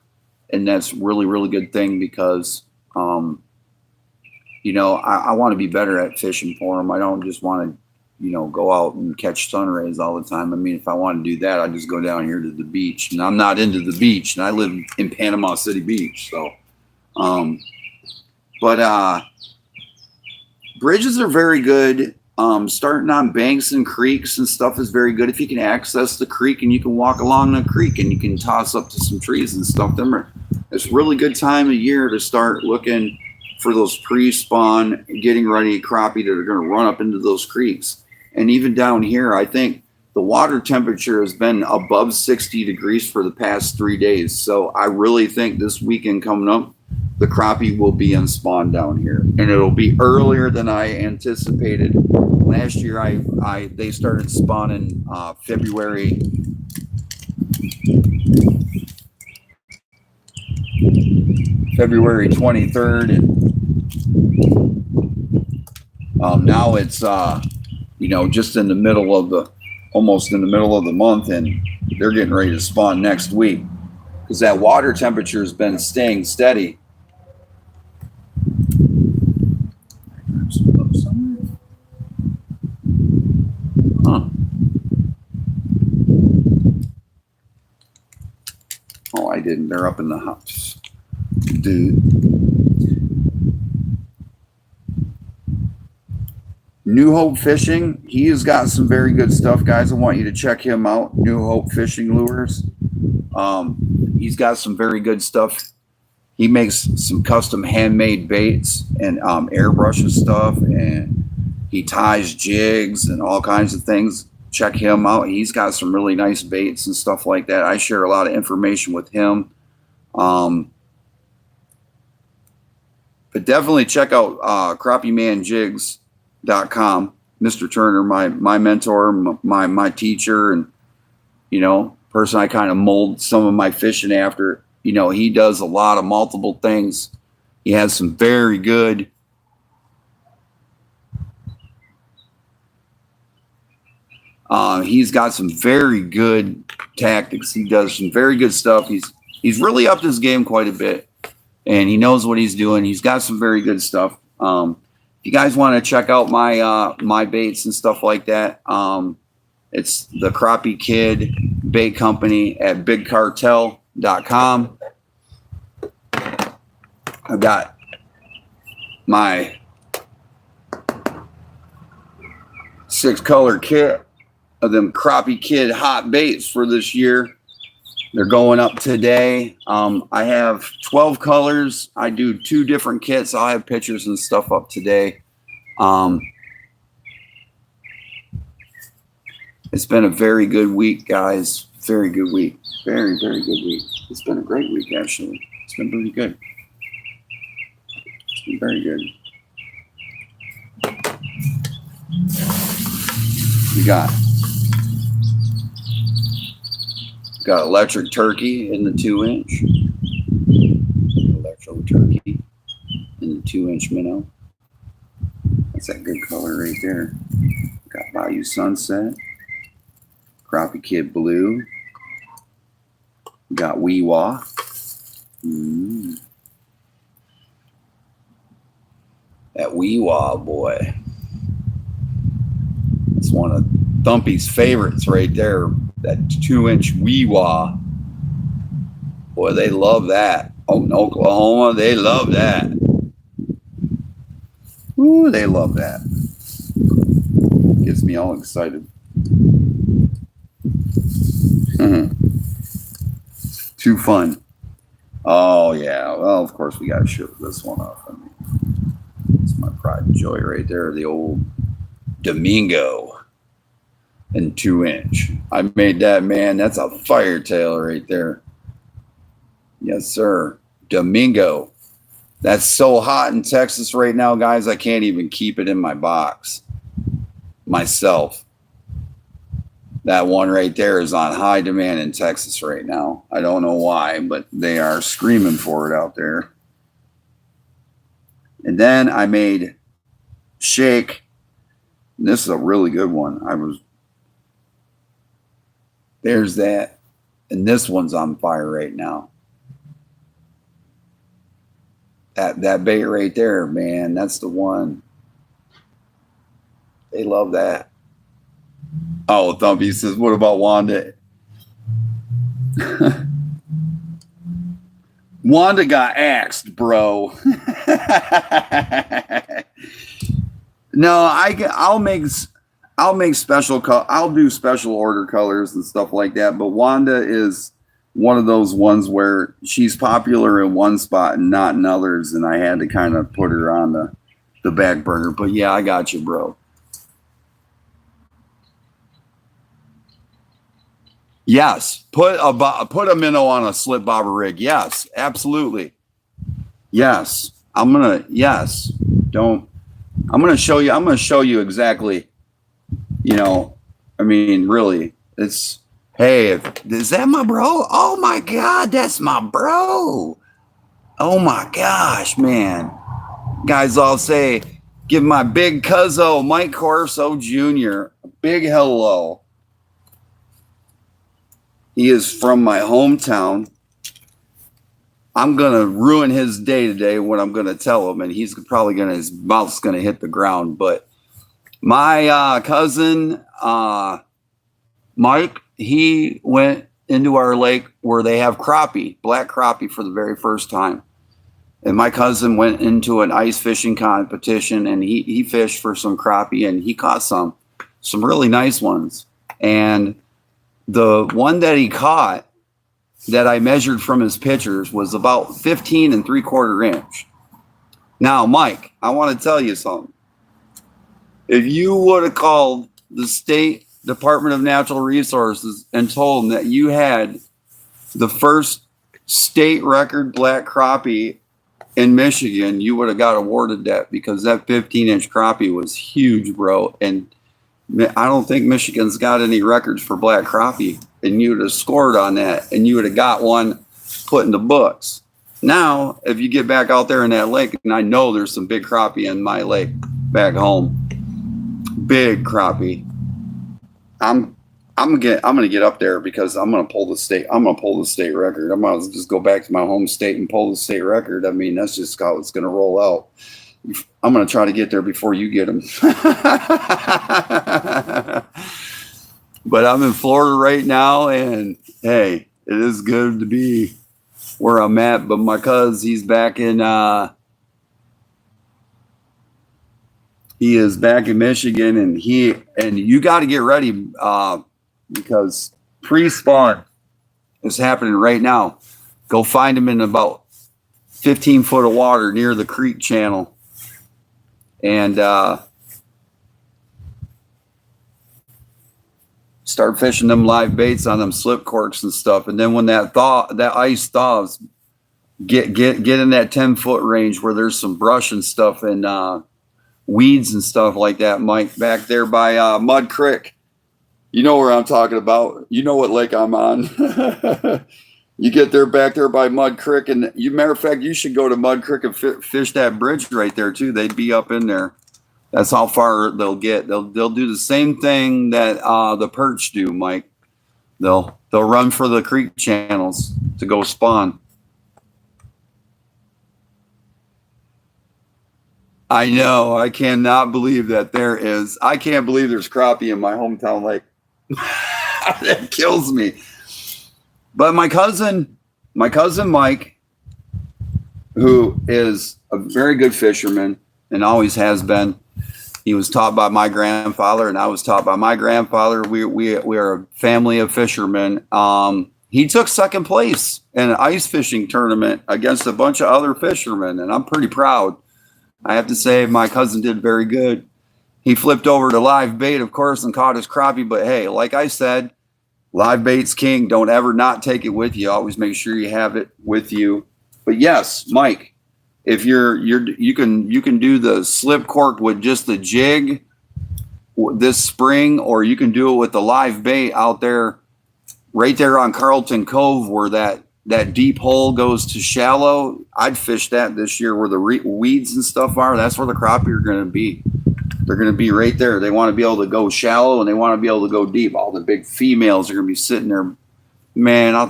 And that's really, really good thing because, you know, I want to be better at fishing for them. I don't just want to, you know, go out and catch sun rays all the time. I mean, if I want to do that, I just go down here to the beach. And I'm not into the beach. And I live in Panama City Beach. So, bridges are very good. Starting on banks and creeks and stuff is very good. If you can access the creek and you can walk along the creek and you can toss up to some trees and stuff, it's a really good time of year to start looking for those pre-spawn, getting ready crappie that are going to run up into those creeks. And even down here, I think the water temperature has been above 60 degrees for the past 3 days. So I really think this weekend coming up, the crappie will be in spawn down here, and it'll be earlier than I anticipated. Last year, they started spawning February 23rd, and now it's you know, just in the middle of almost in the middle of the month, and they're getting ready to spawn next week because that water temperature has been staying steady. Huh. Oh, I didn't. They're up in the house. Dude. New Hope Fishing. He has got some very good stuff, guys. I want you to check him out. New Hope Fishing Lures. He's got some very good stuff. He makes some custom handmade baits and airbrushes stuff, and he ties jigs and all kinds of things. Check him out. He's got some really nice baits and stuff like that. I share a lot of information with him. But definitely check out CrappieManJigs.com. Mr. Turner, my mentor, my teacher, and, you know, person I kind of mold some of my fishing after. You know, he does a lot of multiple things. He has some very good he's got some very good tactics. He does some very good stuff. He's really upped his game quite a bit, and he knows what he's doing. He's got some very good stuff. If you guys want to check out my baits and stuff like that, it's the Crappie Kidd Bait Company at BigCartel.com. I've got my 6-color kit of them Crappie Kidd hot baits for this year. They're going up today. I have 12 colors. I do 2 different kits. I'll have pictures and stuff up today. It's been a very good week, guys. Very good week. Very, very good week. It's been a great week, actually. It's been pretty good. It's been very good. We got electric turkey in the 2-inch. Electro turkey in the 2-inch minnow. That's that good color right there. Got Bayou Sunset. Crappie Kidd Blue. We got Weewa. That Weewa boy. It's one of Thumpy's favorites right there. That 2-inch Weewa. Boy, they love that. Oh, in Oklahoma, they love that. Ooh, they love that. Gets me all excited. Too fun. Oh, yeah. Well, of course, we got to show this one off. I mean, it's my pride and joy right there. The old Domingo in 2-inch. I made that, man. That's a fire tail right there. Yes, sir. Domingo. That's so hot in Texas right now, guys. I can't even keep it in my box myself. That one right there is on high demand in Texas right now. I don't know why, but they are screaming for it out there. And then I made Shake. This is a really good one. There's that. And this one's on fire right now. That bait right there, man, that's the one. They love that. Oh, Thumpy says, what about Wanda? Wanda got axed, bro. No, I'll make special. I'll do special order colors and stuff like that. But Wanda is one of those ones where she's popular in one spot and not in others, and I had to kind of put her on the back burner. But yeah, I got you, bro. Yes, put a minnow on a slip bobber rig. Yes, absolutely. Yes, I'm gonna show you. I'm gonna show you exactly. You know, I mean, really, it's. Hey, is that my bro? Oh my God, that's my bro. Oh my gosh, man. Guys all say, give my big cuzzo, Mike Corso Jr., a big hello. He is from my hometown. I'm going to ruin his day today when I'm going to tell him, and he's probably his mouth's going to hit the ground. But my cousin, Mike, he went into our lake where they have crappie, black crappie for the very first time. And my cousin went into an ice fishing competition, and he fished for some crappie, and he caught some really nice ones. And the one that he caught that I measured from his pictures was about 15 3/4 inch. Now, Mike, I want to tell you something. If you would have called the state Department of Natural Resources and told them that you had the first state record black crappie in Michigan, you would have got awarded that, because that 15-inch crappie was huge, bro. And I don't think Michigan's got any records for black crappie, and you would have scored on that, and you would have got one put in the books. Now, if you get back out there in that lake, and I know there's some big crappie in my lake back home, big crappie. I'm gonna get up there, because I'm gonna pull the state record. I'm gonna just go back to my home state and pull the state record. I mean, that's just how it's gonna roll out. I'm gonna try to get there before you get them. But I'm in Florida right now, and hey, it is good to be where I'm at. But my cuz, he's back in he is back in Michigan, and you got to get ready, because pre-spawn is happening right now. Go find him in about 15 foot of water near the creek channel, and start fishing them live baits on them slip corks and stuff. And then when that ice thaws, get in that 10-foot range where there's some brush and stuff and weeds and stuff like that, Mike, back there by Mud Creek. You know where I'm talking about. You know what lake I'm on. You get there back there by Mud Creek, and matter of fact, you should go to Mud Creek and fish that bridge right there too. They'd be up in there. That's how far they'll get. They'll do the same thing that the perch do, Mike. They'll run for the creek channels to go spawn. I know. I cannot believe that there is. I can't believe there's crappie in my hometown lake. That kills me. But my cousin Mike, who is a very good fisherman and always has been, he was taught by my grandfather, and I was taught by my grandfather. We are a family of fishermen. He took second place in an ice fishing tournament against a bunch of other fishermen, and I'm pretty proud. I have to say my cousin did very good. He flipped over to live bait, of course, and caught his crappie. But hey, like I said, live bait's king. Don't ever not take it with you. Always make sure you have it with you. But yes, Mike, if you can do the slip cork with just the jig this spring, or you can do it with the live bait out there, right there on Carlton Cove, where that deep hole goes to shallow. I'd fish that this year where the weeds and stuff are. That's where the crappie are going to be. They're going to be right there. They want to be able to go shallow, and they want to be able to go deep. All the big females are going to be sitting there. Man, I'll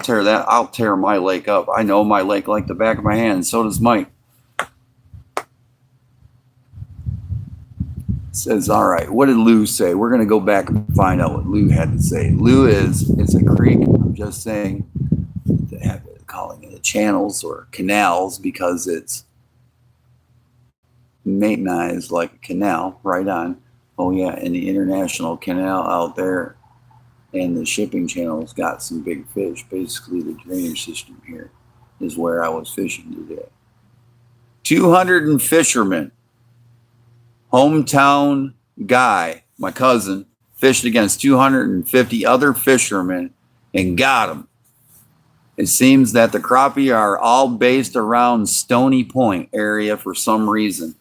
tear my lake up. I know my lake like the back of my hand. So does Mike. Says, all right, what did Lou say? We're going to go back and find out what Lou had to say. Lou it's a creek. I'm just saying, they have it calling it channels or canals because it's maintenance like a canal, right on. Oh yeah, and the international canal out there and the shipping channel's got some big fish. Basically the drainage system here is where I was fishing today. 200 fishermen, hometown guy, my cousin, fished against 250 other fishermen and got them. It seems that the crappie are all based around Stony Point area for some reason.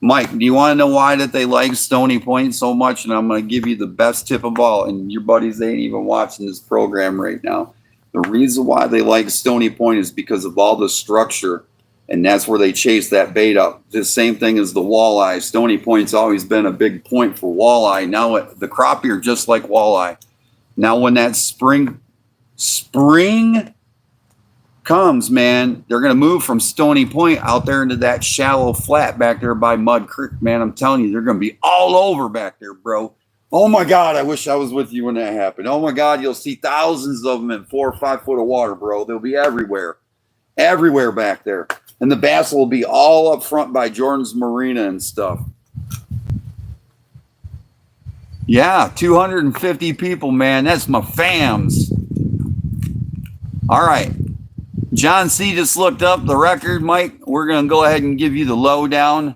Mike, do you want to know why that they like Stony Point so much? And I'm going to give you the best tip of all. And your buddies ain't even watching this program right now. The reason why they like Stony Point is because of all the structure. And that's where they chase that bait up. The same thing as the walleye. Stony Point's always been a big point for walleye. Now the crappie are just like walleye. Now when that spring comes, man, they're going to move from Stony Point out there into that shallow flat back there by Mud Creek, man. I'm telling you, they're going to be all over back there, bro. Oh my God, I wish I was with you when that happened. Oh my God, you'll see thousands of them in 4 or 5 foot of water, bro. They'll be everywhere back there. And the bass will be all up front by Jordan's Marina and stuff. Yeah, 250 people, man. That's my fams. All right. John C. just looked up the record, Mike. We're going to go ahead and give you the lowdown.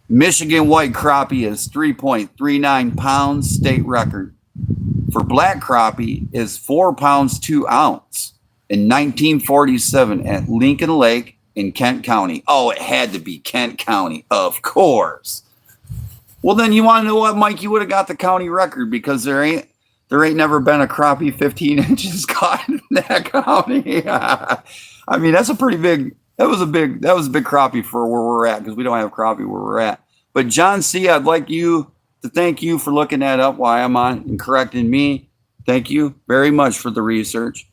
Michigan white crappie is 3.39 pounds, state record. For black crappie is 4 pounds 2 ounce in 1947 at Lincoln Lake in Kent County. Oh, it had to be Kent County, of course. Well, then you want to know what, Mike? You would have got the county record because there ain't never been a crappie 15 inches caught in that county. I mean, that's a pretty big. That was a big crappie for where we're at because we don't have crappie where we're at. But John C., I'd like you to thank you for looking that up while I'm on and correcting me. Thank you very much for the research.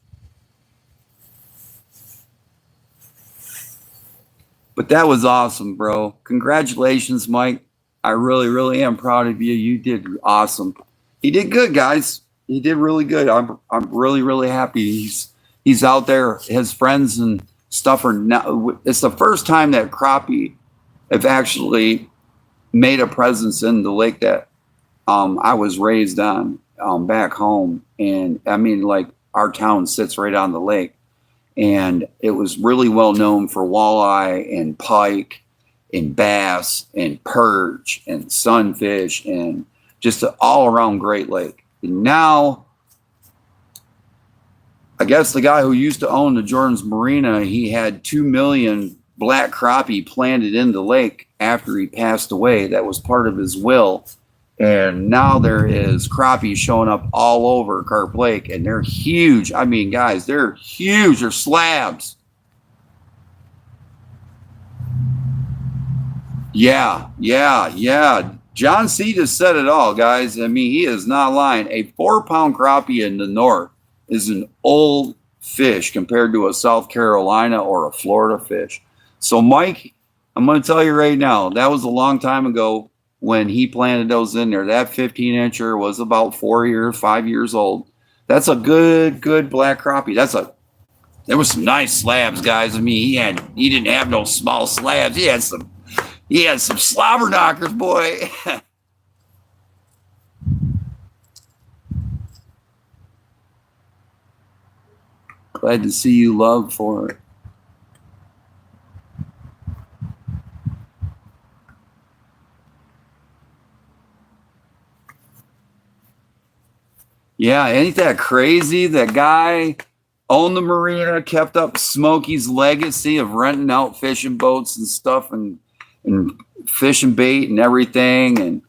But that was awesome, bro. Congratulations, Mike. I really, really am proud of you. You did awesome. He did good, guys. He did really good. I'm really, really happy. He's out there. His friends and stuff are now. It's the first time that crappie have actually made a presence in the lake that I was raised on back home. And I mean, like our town sits right on the lake, and it was really well known for walleye and pike and bass and perch and sunfish and just an all-around great lake. And now, I guess the guy who used to own the Jordan's Marina, he had 2 million black crappie planted in the lake after he passed away. That was part of his will. And now there is crappie showing up all over Carp Lake, and they're huge. I mean, guys, they're huge. They're slabs. Yeah. John C. just said it all, guys. I mean, he is not lying. A 4-pound crappie in the north is an old fish compared to a South Carolina or a Florida fish. So, Mike, I'm going to tell you right now, that was a long time ago when he planted those in there. That 15-incher was about 5 years old. That's a good black crappie. There was some nice slabs, guys. I mean, he didn't have no small slabs. He had some slobber knockers, boy. Glad to see you love for it. Yeah, ain't that crazy? That guy owned the marina, kept up Smokey's legacy of renting out fishing boats and stuff and fishing bait and everything.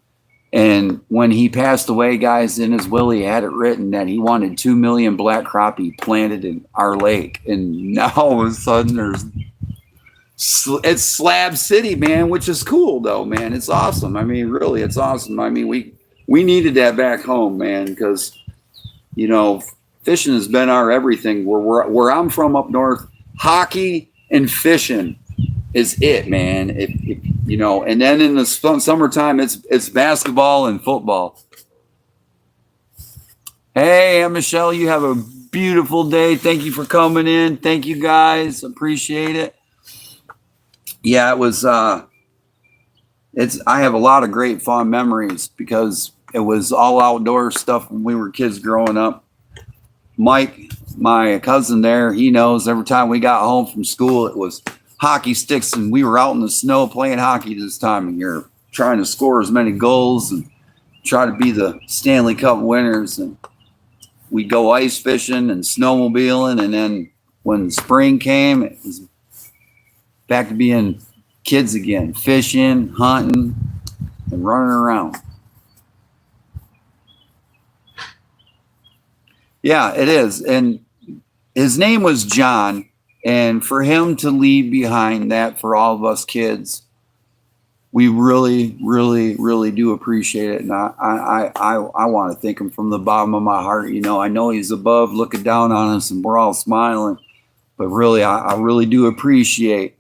And when he passed away, guys, in his will, he had it written that he wanted 2 million black crappie planted in our lake. And now all of a sudden it's Slab City, man, which is cool though, man. It's awesome. I mean, really, it's awesome. I mean, we needed that back home, man, because you know, fishing has been our everything. Where I'm from up north, hockey and fishing is it, man. You know, and then in the summertime, it's basketball and football. Hey, Aunt Michelle, you have a beautiful day. Thank you for coming in. Thank you, guys. Appreciate it. Yeah, it was. I have a lot of great fond memories because it was all outdoor stuff when we were kids growing up. Mike, my cousin there, he knows every time we got home from school, it was hockey sticks, and we were out in the snow playing hockey this time of year, trying to score as many goals and try to be the Stanley Cup winners. And we'd go ice fishing and snowmobiling, and then when spring came, it was back to being kids again, fishing, hunting, and running around. Yeah, it is. And his name was John. And for him to leave behind that for all of us kids, we really, really, really do appreciate it. And I want to thank him from the bottom of my heart. You know, I know he's above looking down on us and we're all smiling. But really, I really do appreciate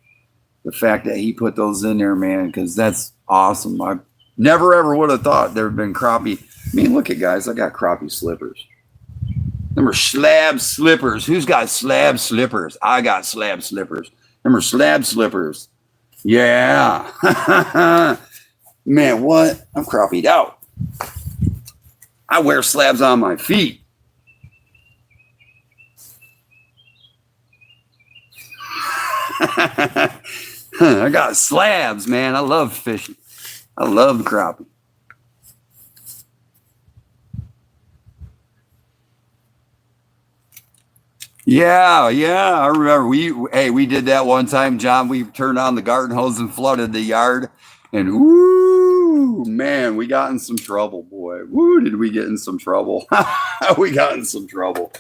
the fact that he put those in there, man, because that's awesome. I never, ever would have thought there had been crappie. I mean, look at guys, I got crappie slippers. Them are slab slippers. Who's got slab slippers? I got slab slippers. Them are slab slippers. Yeah. Man, what? I'm crappied out. I wear slabs on my feet. I got slabs, man. I love fishing. I love crappie. Yeah. I remember we did that one time, John. We turned on the garden hose and flooded the yard, and woo, man, we got in some trouble, boy. Woo, did we get in some trouble? We got in some trouble,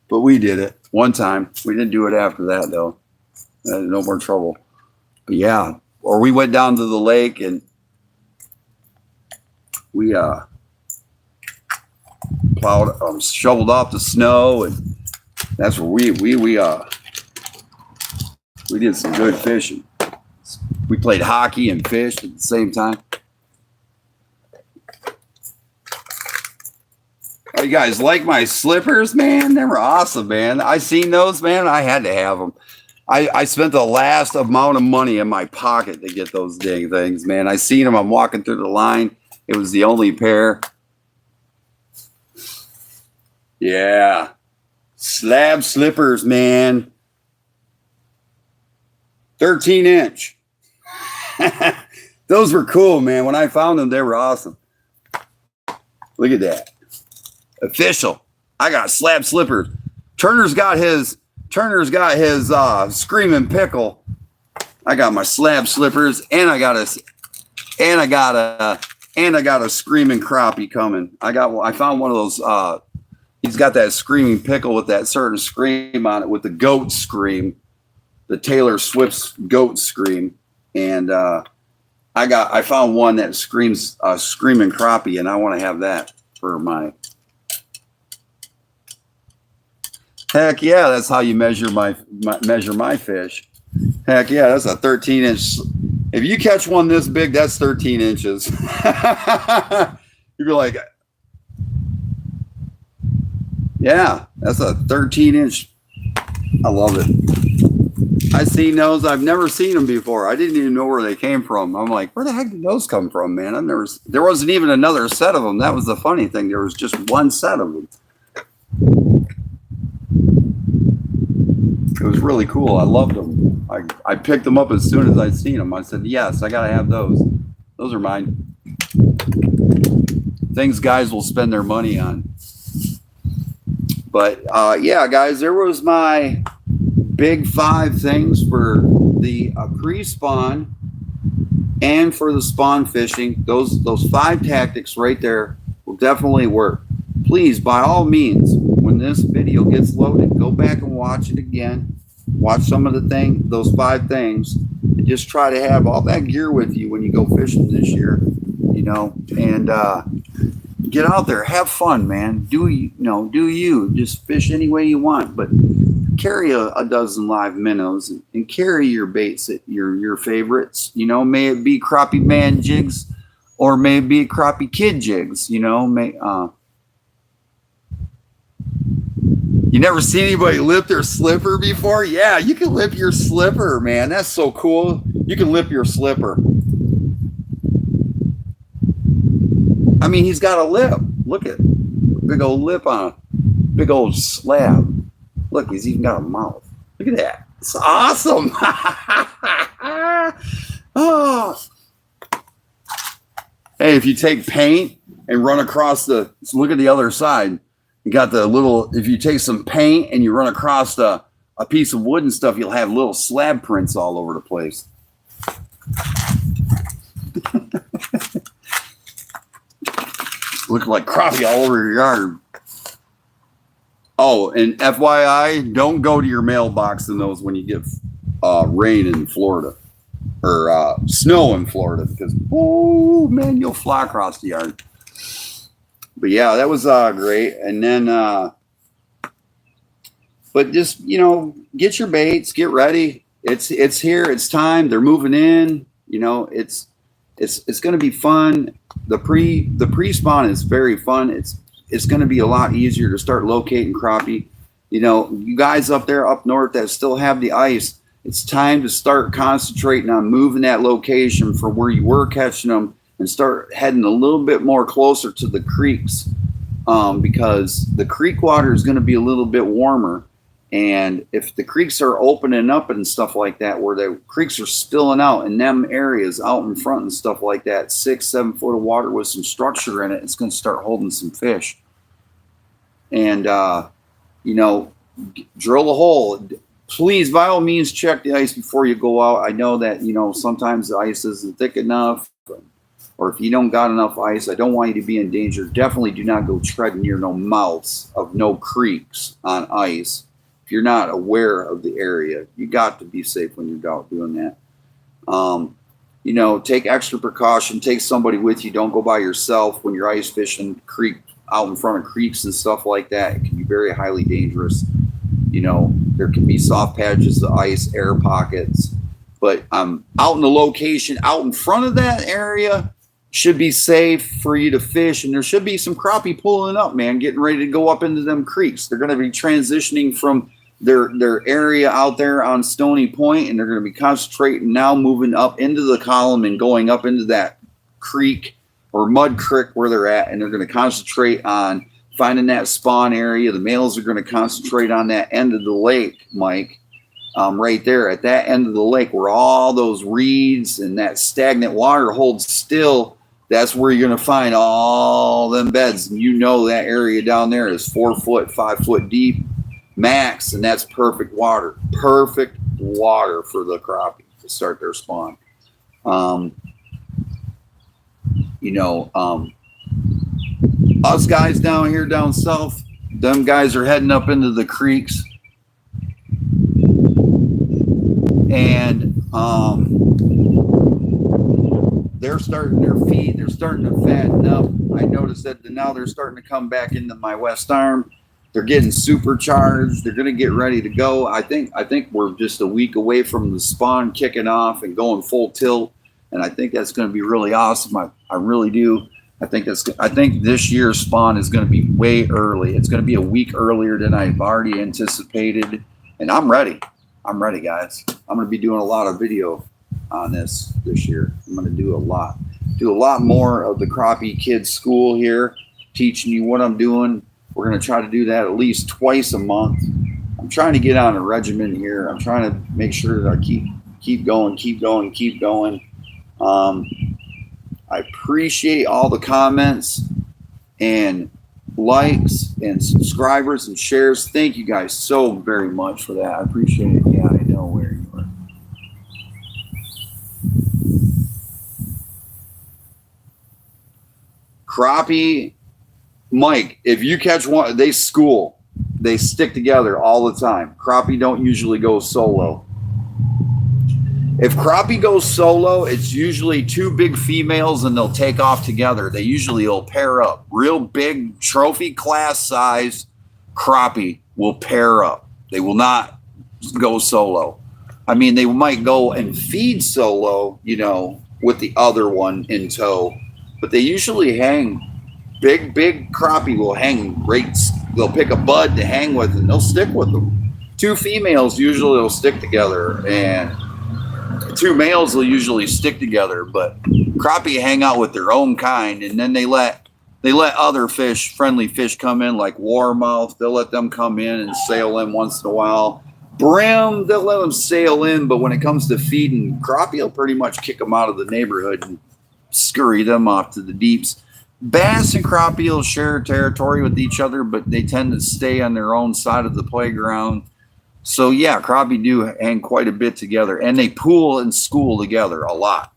but we did it one time. We didn't do it after that though. No more trouble. But yeah, or we went down to the lake and we plowed, shoveled off the snow, and that's where we did some good fishing. We played hockey and fished at the same time. Oh, you guys like my slippers, man? They were awesome, man. I seen those, man. I had to have them. I spent the last amount of money in my pocket to get those dang things, man. I seen them. I'm walking through the line. It was the only pair. Yeah. Slab slippers, man. 13-inch. Those were cool, man. When I found them, they were awesome. Look at that. Official. I got slab slippers. Turner's got his screaming pickle. I got my slab slippers, and I got And I got a screaming crappie coming. I found one of those. He's got that screaming pickle with that certain scream on it, with the goat scream, the Taylor Swift's goat scream. And I found one that screams screaming crappie, and I want to have that for my. Heck yeah, that's how you measure my fish. Heck yeah, that's a 13-inch. If you catch one this big, that's 13 inches. You'd be like, yeah, that's a 13-inch. I love it. I seen those. I've never seen them before. I didn't even know where they came from. I'm like, where the heck did those come from, man? There wasn't even another set of them. That was the funny thing. There was just one set of them. It was really cool. I loved them. I picked them up as soon as I seen them. I said, yes, I got to have those. Those are mine. Things guys will spend their money on. But yeah, guys, there was my big 5 things for the pre-spawn and for the spawn fishing. Those 5 tactics right there will definitely work. Please, by all means, when this video gets loaded, go back and watch it again. Watch some of those 5 things, and just try to have all that gear with you when you go fishing this year, you know, and get out there, have fun, man. Do you just fish any way you want, but carry a dozen live minnows and carry your baits, your favorites, you know, may it be Crappie Man jigs or may it be Crappie Kidd jigs, you know, you never seen anybody lip their slipper before? Yeah, you can lip your slipper, man. That's so cool. You can lip your slipper. I mean, he's got a lip. Look at big old lip on a big old slab. Look, he's even got a mouth. Look at that. It's awesome. Oh. Hey, if you take paint and run across look at the other side. You got the little, if you take some paint and you run across a piece of wood and stuff, you'll have little slab prints all over the place. Look like crappie all over your yard. Oh, and FYI, don't go to your mailbox in those when you get rain in Florida or snow in Florida, because, oh, man, you'll fly across the yard. But yeah, that was great. And then, but just, you know, get your baits, get ready. It's here. It's time. They're moving in. You know, it's going to be fun. The pre-spawn is very fun. It's going to be a lot easier to start locating crappie. You know, you guys up there up north that still have the ice, it's time to start concentrating on moving that location from where you were catching them and start heading a little bit more closer to the creeks, because the creek water is going to be a little bit warmer. And if the creeks are opening up and stuff like that, where the creeks are spilling out in them areas out in front and stuff like that, 6-7 foot of water with some structure in it, it's going to start holding some fish. And, you know, drill a hole. Please, by all means, check the ice before you go out. I know that, you know, sometimes the ice isn't thick enough, or if you don't got enough ice, I don't want you to be in danger. Definitely do not go treading near no mouths of no creeks on ice. If you're not aware of the area, you got to be safe when you're out doing that. You know, take extra precaution. Take somebody with you. Don't go by yourself when you're ice fishing creek out in front of creeks and stuff like that. It can be very highly dangerous. You know, there can be soft patches of ice, air pockets. But out in the location, out in front of that area, should be safe for you to fish, and there should be some crappie pulling up, man, getting ready to go up into them creeks. They're going to be transitioning from their area out there on Stony Point, and they're going to be concentrating now, moving up into the column and going up into that creek or mud creek where they're at, and they're going to concentrate on finding that spawn area. The males are going to concentrate on that end of the lake, Mike, right there at that end of the lake where all those reeds and that stagnant water holds still. That's where you're going to find all them beds. And you know that area down there is 4 foot, 5 foot deep max, and that's perfect water. Perfect water for the crappie to start their spawn. You know, us guys down here down south, them guys are heading up into the creeks, and they're starting their feed. They're starting to fatten up. I noticed that now they're starting to come back into my west arm. They're getting supercharged. They're going to get ready to go. I think we're just a week away from the spawn kicking off and going full tilt, and I think that's going to be really awesome. I really do. I think this year's spawn is going to be way early. It's going to be a week earlier than I've already anticipated, and I'm ready. I'm ready, guys. I'm going to be doing a lot of video on this year. I'm going to do a lot more of the Crappie Kidd School here, teaching you what I'm doing. We're going to try to do that at least twice a month. I'm trying to get on a regimen here. I'm trying to make sure that I keep going. I appreciate all the comments and likes and subscribers and shares. Thank you guys so very much for that. I appreciate it. Yeah, I know where you are. Crappie, Mike, if you catch one, they stick together all the time. Crappie don't usually go solo. If crappie goes solo, it's usually two big females and they'll take off together. They usually will pair up. Real big trophy class size crappie will pair up. They will not go solo. I mean, they might go and feed solo, you know, with the other one in tow, but they usually hang. Big crappie will hang rates. They'll pick a bud to hang with and they'll stick with them. Two females usually will stick together, and two males will usually stick together, but crappie hang out with their own kind, and then they let other fish, friendly fish, come in, like warmouth. They'll let them come in and sail in once in a while. Brim, they'll let them sail in, but when it comes to feeding, crappie will pretty much kick them out of the neighborhood and scurry them off to the deeps. Bass and crappie will share territory with each other, but they tend to stay on their own side of the playground. So yeah, crappie do hang quite a bit together, and they pool and school together a lot.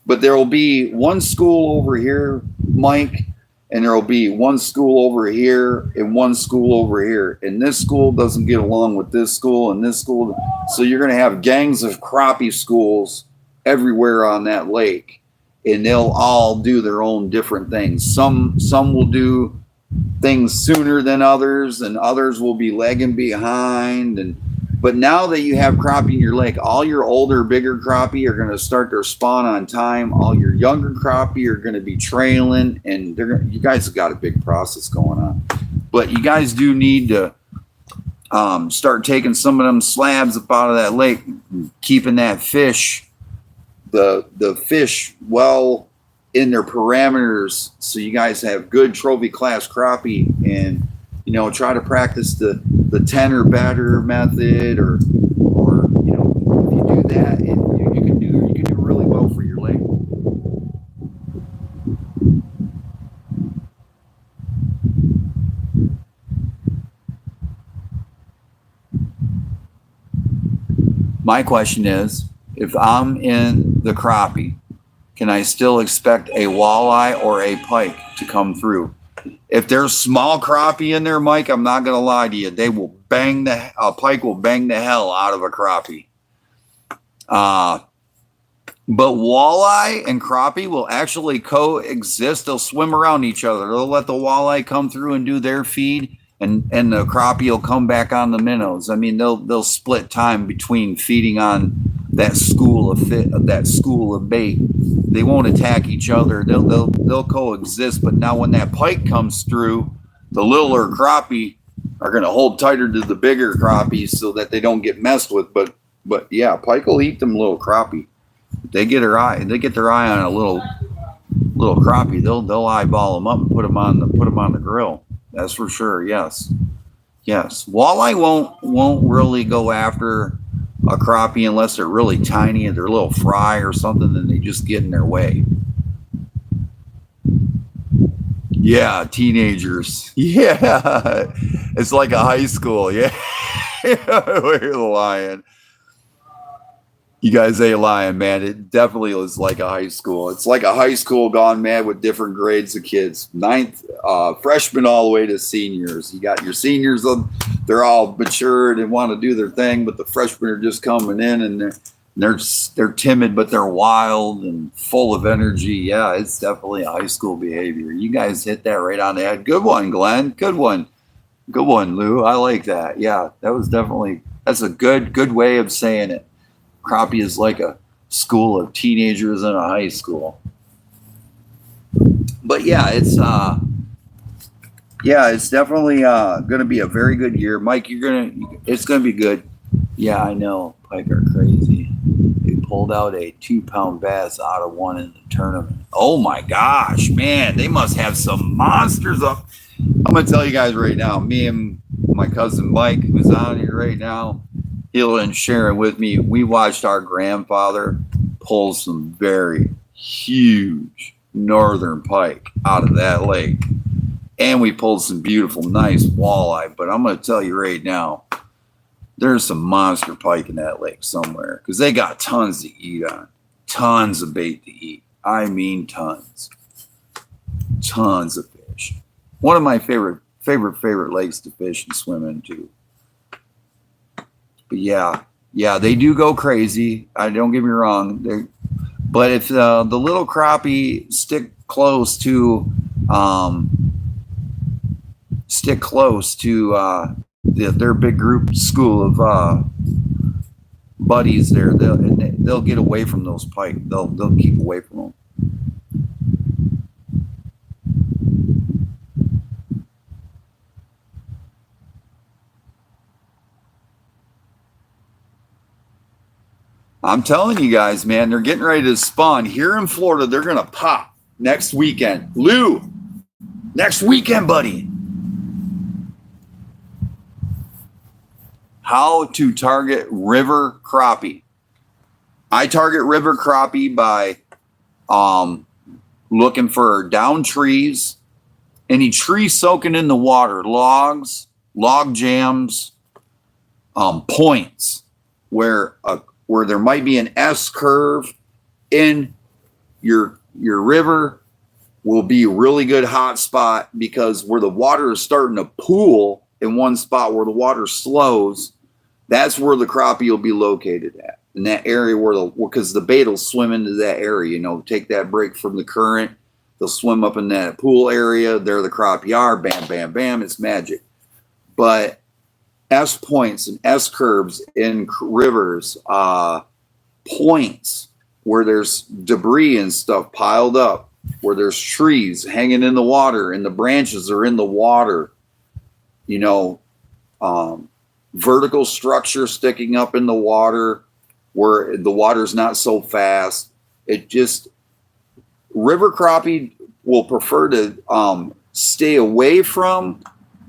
But there will be one school over here, Mike, and there will be one school over here and one school over here. And this school doesn't get along with this school and this school. So you're going to have gangs of crappie schools everywhere on that lake. And they'll all do their own different things. Some will do things sooner than others, and others will be lagging behind. But now that you have crappie in your lake, all your older, bigger crappie are going to start their spawn on time. All your younger crappie are going to be trailing, and you guys have got a big process going on. But you guys do need to start taking some of them slabs up out of that lake, keeping that fish, the fish well in their parameters, so you guys have good trophy class crappie, and you know, try to practice the 10 or better method, or you know, if you do that, you can do really well for your lake. My question is, if I'm in the crappie, can I still expect a walleye or a pike to come through? If there's small crappie in there, Mike, I'm not going to lie to you. They will a pike will bang the hell out of a crappie. But walleye and crappie will actually coexist. They'll swim around each other. They'll let the walleye come through and do their feed, and the crappie will come back on the minnows. I mean, they'll split time between feeding on that school of bait. They won't attack each other. They'll coexist. But now when that pike comes through, the littler crappie are going to hold tighter to the bigger crappies so that they don't get messed with. But yeah, pike will eat them little crappie. They get their eye on a little crappie. They'll eyeball them up and put them on the grill. That's for sure. Yes. Walleye won't really go after a crappie unless they're really tiny and they're a little fry or something, then they just get in their way. Yeah, teenagers. Yeah, it's like a high school. Yeah, you're the lion. You guys ain't lying, man. It definitely was like a high school. It's like a high school gone mad with different grades of kids. Ninth, freshmen all the way to seniors. You got your seniors, they're all matured and want to do their thing, but the freshmen are just coming in and they're timid, but they're wild and full of energy. Yeah, it's definitely a high school behavior. You guys hit that right on the head. Good one, Glenn. Good one. Good one, Lou. I like that. Yeah, that's a good way of saying it. Crappie is like a school of teenagers in a high school. But it's definitely going to be a very good year. Mike, it's going to be good. Yeah, I know. Pike are crazy. They pulled out a 2-pound bass out of one in the tournament. Oh my gosh, man, they must have some monsters up. I'm going to tell you guys right now, me and my cousin Mike, who's on here right now, he'll and sharing with me, we watched our grandfather pull some very huge northern pike out of that lake. And we pulled some beautiful, nice walleye. But I'm going to tell you right now, there's some monster pike in that lake somewhere because they got tons to eat on. Tons of bait to eat. I mean tons. Tons of fish. One of my favorite lakes to fish and swim into. But yeah, they do go crazy. Don't get me wrong. But if the little crappie stick close to their big group school of buddies there, they'll get away from those pike. They'll keep away from them. I'm telling you guys, man, they're getting ready to spawn here in Florida. They're gonna pop next weekend. Lou, next weekend, buddy. How to target river crappie. I target river crappie by looking for down trees, any tree soaking in the water, logs, log jams, points where there might be an S curve in your river will be a really good hot spot because where the water is starting to pool in one spot where the water slows, that's where the crappie will be located at. In that area because the bait will swim into that area, take that break from the current. They'll swim up in that pool area. There the crappie are. Bam, bam, bam. It's magic. But S points and S curves in rivers, points where there's debris and stuff piled up, where there's trees hanging in the water and the branches are in the water, vertical structure sticking up in the water where the water's not so fast. River crappie will prefer to stay away from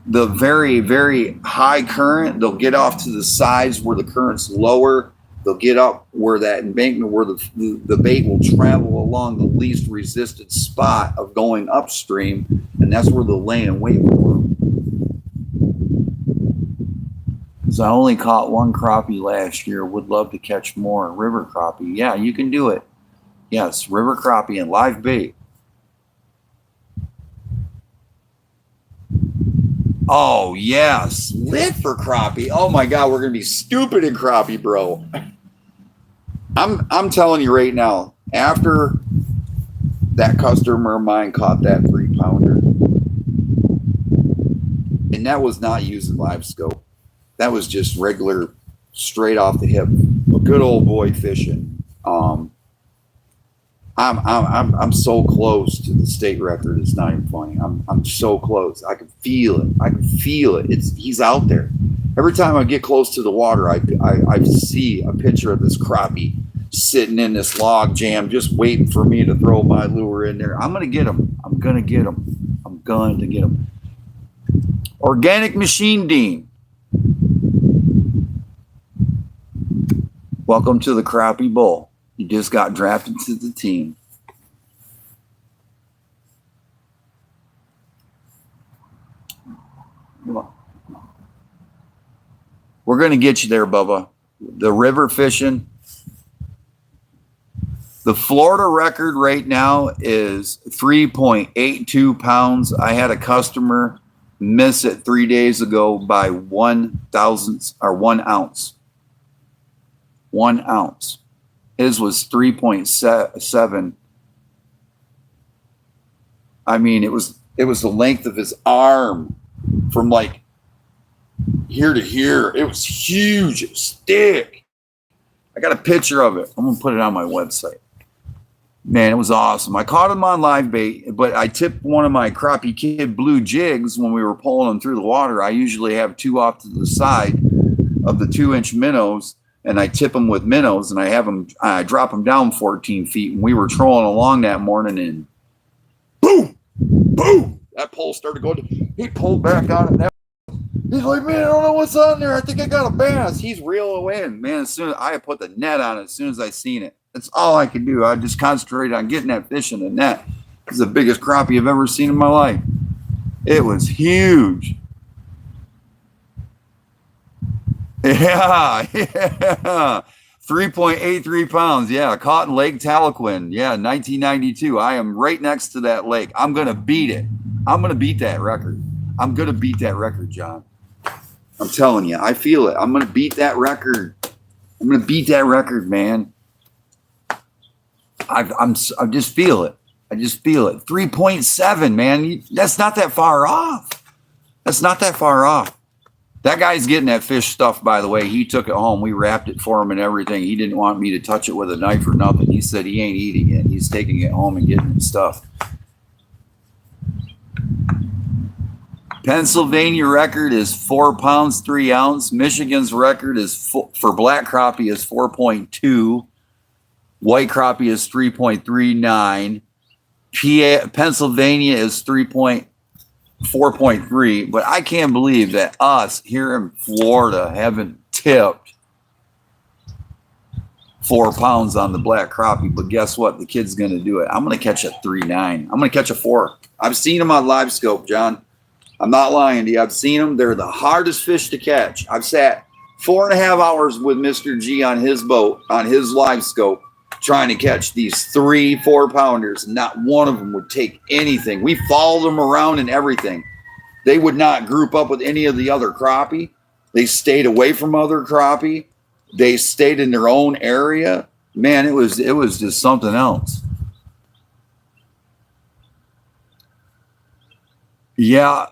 the very, very high current. They'll get off to the sides where the current's lower. They'll get up where that embankment, where the bait will travel along the least resisted spot of going upstream, and that's where they'll lay in wait for them. Because I only caught one crappie last year. Would love to catch more river crappie. Yeah, you can do it. Yes, river crappie and live bait. Oh, yes. Lit for crappie. Oh, my God. We're going to be stupid in crappie, bro. I'm telling you right now, after that customer of mine caught that 3-pounder, and that was not using live scope. That was just regular, straight off the hip. A good old boy fishing. I'm so close to the state record. It's not even funny. I'm so close. I can feel it. He's out there. Every time I get close to the water, I see a picture of this crappie sitting in this log jam, just waiting for me to throw my lure in there. I'm gonna get him. I'm going to get him. Organic Machine Dean. Welcome to the Crappie Bowl. You just got drafted to the team. We're going to get you there, Bubba. The river fishing, The Florida record right now is 3.82 pounds. I had a customer miss it 3 days ago by 1,000 or 1 ounce. 1 ounce. His was 3.7. I mean, it was the length of his arm from like here to here. It was huge. It was thick. I got a picture of it. I'm gonna put it on my website. Man, it was awesome. I caught him on live bait, but I tipped one of my Crappie Kidd blue jigs when we were pulling them through the water. I usually have 2 off to the side of the 2-inch minnows, and I tip them with minnows, and I drop them down 14 feet. And we were trolling along that morning, and boom, boom, that pole started going. He pulled back on it. He's like, man, I don't know what's on there. I think I got a bass. He's reeling in, man. As soon as I put the net on it, as soon as I seen it, that's all I could do. I just concentrated on getting that fish in the net. It's the biggest crappie I've ever seen in my life. It was huge. Yeah. 3.83 pounds. Yeah, caught in Lake Tahlequin. Yeah, 1992. I am right next to that lake. I'm going to beat it. I'm going to beat that record. I'm going to beat that record, John. I'm telling you, I feel it. I'm going to beat that record. I'm going to beat that record, man. I just feel it. I just feel it. 3.7, man. That's not that far off. That's not that far off. That guy's getting that fish stuffed, by the way. He took it home. We wrapped it for him and everything. He didn't want me to touch it with a knife or nothing. He said he ain't eating it. He's taking it home and getting it stuffed. Pennsylvania record is 4 pounds, 3 ounce. Michigan's record is for black crappie is 4.2. White crappie is 3.39. Pennsylvania is 4.3. But I can't believe that us here in Florida haven't tipped 4 pounds on the black crappie. But guess what? The kid's going to do it. I'm going to catch a 3.9. I'm going to catch a 4. I've seen them on live scope, John. I'm not lying to you. I've seen them. They're the hardest fish to catch. I've sat 4.5 hours with Mr. G on his boat, on his live scope, trying to catch these 3-4 pounders. Not one of them would take anything. We followed them around and everything. They would not group up with any of the other crappie. They stayed away from other crappie. They stayed in their own area. Man, it was just something else. Yeah,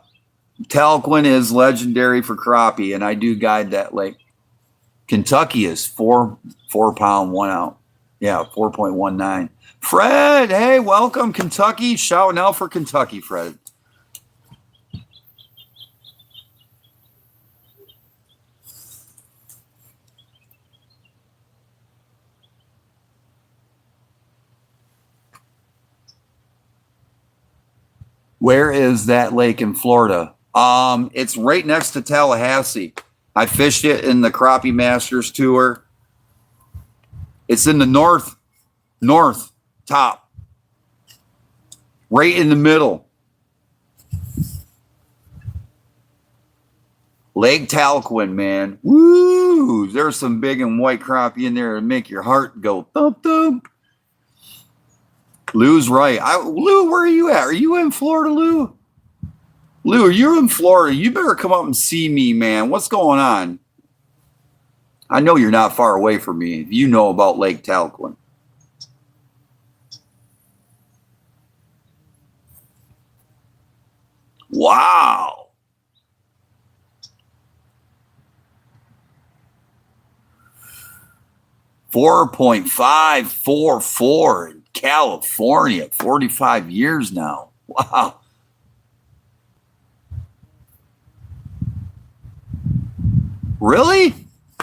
Tahlequin is legendary for crappie, and I do guide that lake. Kentucky is 4 pound, 1 ounce. Yeah, 4.19. Fred, hey, welcome, Kentucky. Shouting out for Kentucky, Fred. Where is that lake in Florida? It's right next to Tallahassee. I fished it in the Crappie Masters Tour. It's in the north top, right in the middle. Lake Tahlequin, man. Woo! There's some big and white crappie in there to make your heart go thump thump. Lou's right. Lou, where are you at? Are you in Florida, Lou? Lou, are you in Florida? You better come up and see me, man. What's going on? I know you're not far away from me. You know about Lake Tahlequin. Wow. $4.544 in California, 45 years now. Wow. Really?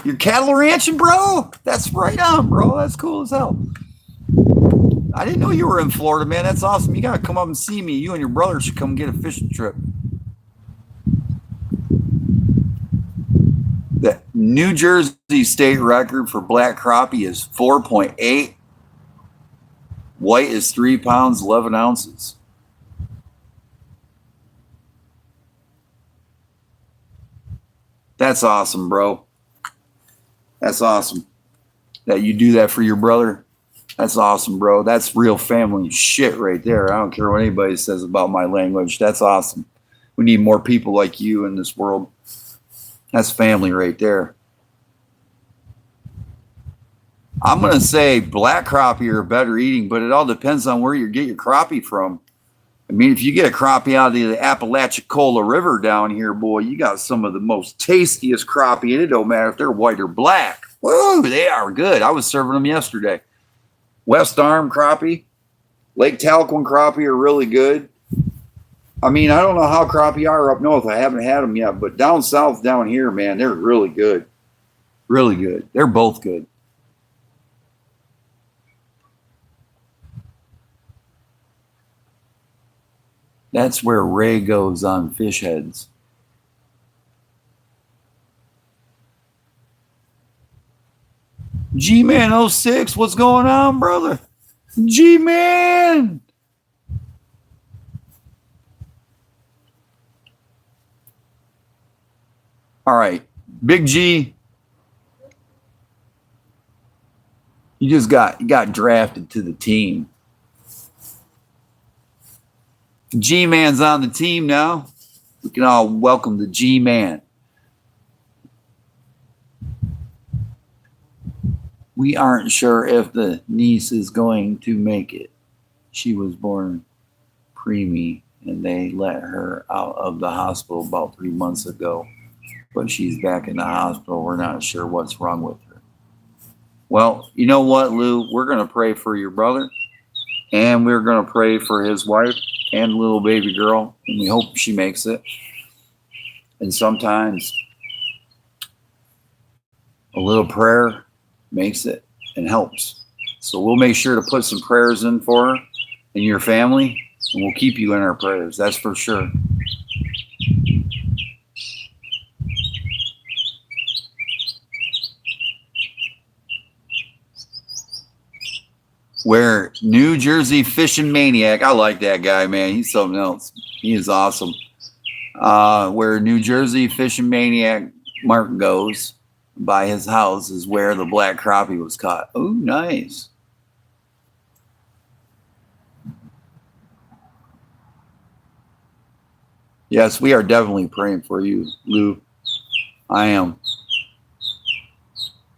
You're cattle ranching, bro? That's right on, bro. That's cool as hell. I didn't know you were in Florida, man. That's awesome. You got to come up and see me. You and your brother should come get a fishing trip. The New Jersey state record for black crappie is 4.8. White is 3 pounds, 11 ounces. That's awesome, bro. That's awesome that you do that for your brother. That's awesome, bro. That's real family shit right there. I don't care what anybody says about my language. That's awesome. We need more people like you in this world. That's family right there. I'm going to say black crappie are better eating, but it all depends on where you get your crappie from. I mean, if you get a crappie out of the Apalachicola River down here, boy, you got some of the most tastiest crappie, and it don't matter if they're white or black. Woo, they are good. I was serving them yesterday. West Arm crappie, Lake Talquin crappie are really good. I mean, I don't know how crappie are up north. I haven't had them yet, but down south, down here, man, they're really good. Really good. They're both good. That's where Ray goes on fish heads. G-Man 06, what's going on, brother? G-Man! All right, Big G, you got drafted to the team. G-Man's on the team now. We can all welcome the G-Man. We aren't sure if the niece is going to make it. She was born preemie, and they let her out of the hospital about 3 months ago. But she's back in the hospital. We're not sure what's wrong with her. Well, you know what, Lou? We're going to pray for your brother, and we're going to pray for his wife and little baby girl, and we hope she makes it. And sometimes a little prayer makes it and helps. So we'll make sure to put some prayers in for her and your family, and we'll keep you in our prayers. That's for sure. Where New Jersey Fishing Maniac, I like that guy, man. He's something else. He is awesome. Where New Jersey Fishing Maniac Mark goes by his house is where the black crappie was caught. Oh, nice. Yes, we are definitely praying for you, Lou. I am.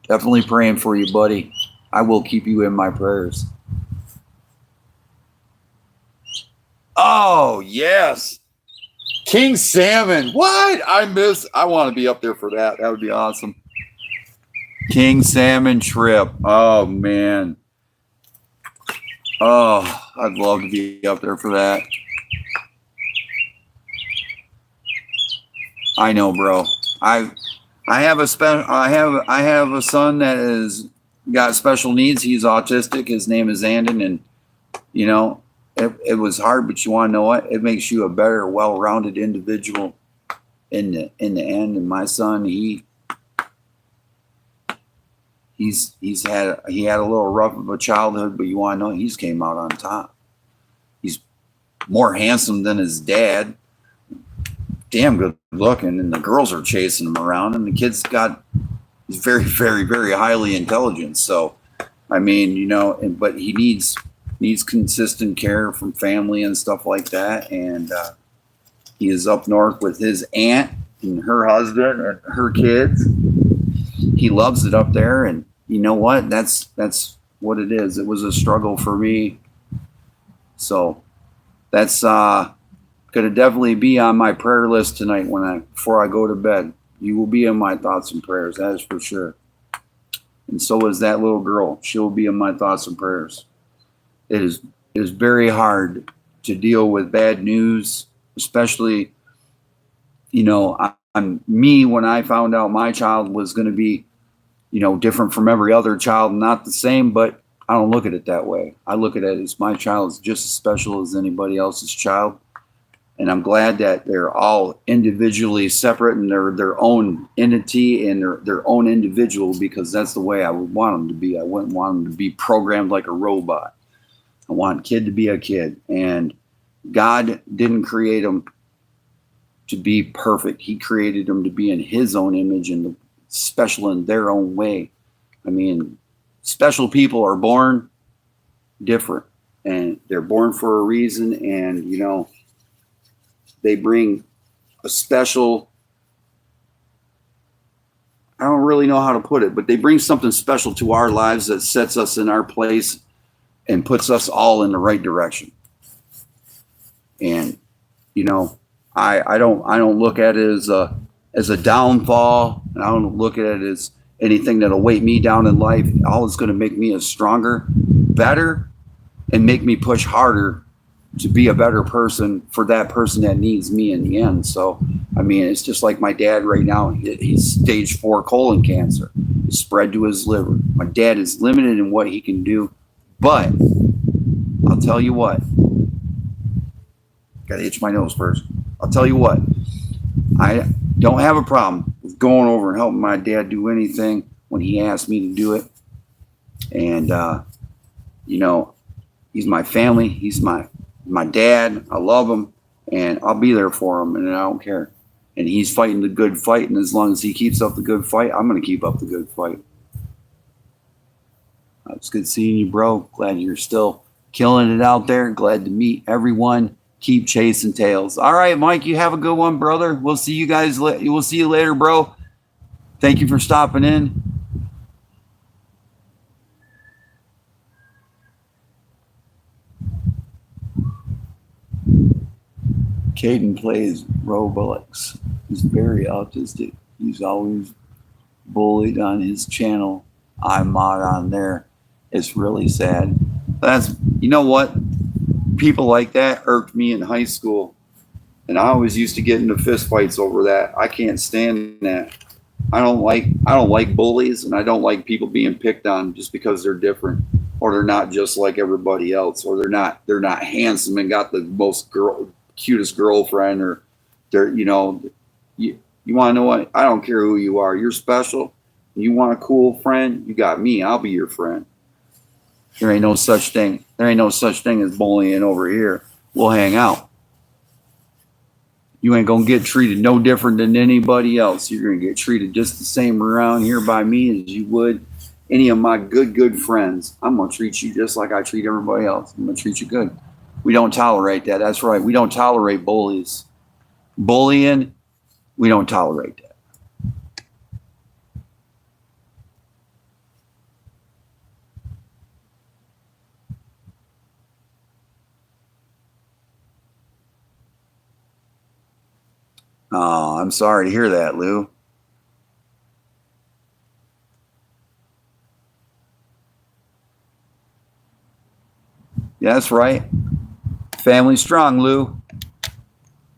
Definitely praying for you, buddy. I will keep you in my prayers. Oh, yes. King Salmon. What? I want to be up there for that. That would be awesome. King Salmon trip. Oh, man. Oh, I'd love to be up there for that. I know, bro. I have a son that is got special needs. He's autistic. His name is Andon, and you know, it was hard, but you want to know what? It makes you a better, well-rounded individual in the end. And my son, he had a little rough of a childhood, but you want to know, he's came out on top. He's more handsome than his dad. Damn good looking, and the girls are chasing him around, and the kid's he's very, very, very highly intelligent. So, I mean, you know, but he needs consistent care from family and stuff like that. And he is up north with his aunt and her husband and her kids. He loves it up there, and you know what? That's what it is. It was a struggle for me. So that's going to definitely be on my prayer list tonight before I go to bed. You will be in my thoughts and prayers, that is for sure. And so is that little girl. She'll be in my thoughts and prayers. It is very hard to deal with bad news, especially, you know, when I found out my child was going to be, you know, different from every other child, not the same, but I don't look at it that way. I look at it as my child is just as special as anybody else's child. And I'm glad that they're all individually separate and they're their own entity and they're their own individual, because that's the way I would want them to be. I wouldn't want them to be programmed like a robot. I want a kid to be a kid. And God didn't create them to be perfect. He created them to be in his own image and special in their own way. I mean, special people are born different, and they're born for a reason. And you know, they bring a special, I don't really know how to put it, but they bring something special to our lives that sets us in our place and puts us all in the right direction. And you know, I don't look at it as a downfall, and I don't look at it as anything that'll weight me down in life. All it's going to make me a stronger, better, and make me push harder to be a better person for that person that needs me in the end. So, I mean, it's just like my dad right now. He's stage 4 colon cancer. It's spread to his liver. My dad is limited in what he can do, but I'll tell you what. Got to itch my nose first. I'll tell you what. I don't have a problem with going over and helping my dad do anything when he asks me to do it. And, you know, he's my family. He's my dad. I love him, and I'll be there for him, and I don't care. And he's fighting the good fight, and as long as he keeps up the good fight, I'm going to keep up the good fight. It's good seeing you, bro. Glad you're still killing it out there. Glad to meet everyone. Keep chasing tails. All right, Mike, you have a good one, brother. We'll see you guys. We'll see you later, bro. Thank you for stopping in. Caden plays Roblox. He's very autistic. He's always bullied on his channel. I'm mod on there. It's really sad. You know what? People like that irked me in high school, and I always used to get into fist fights over that. I can't stand that. I don't like bullies, and I don't like people being picked on just because they're different, or they're not just like everybody else, or they're not handsome and got the most cutest girlfriend, or they're, you know, you want to know what? I don't care who you are. You're special. You want a cool friend? You got me. I'll be your friend. There ain't no such thing. There ain't no such thing as bullying over here. We'll hang out. You ain't going to get treated no different than anybody else. You're going to get treated just the same around here by me as you would any of my good friends. I'm going to treat you just like I treat everybody else. I'm going to treat you good. We don't tolerate that. That's right. We don't tolerate bullies. Bullying, we don't tolerate that. Oh, I'm sorry to hear that, Lou. Yeah, that's right. Family strong, Lou.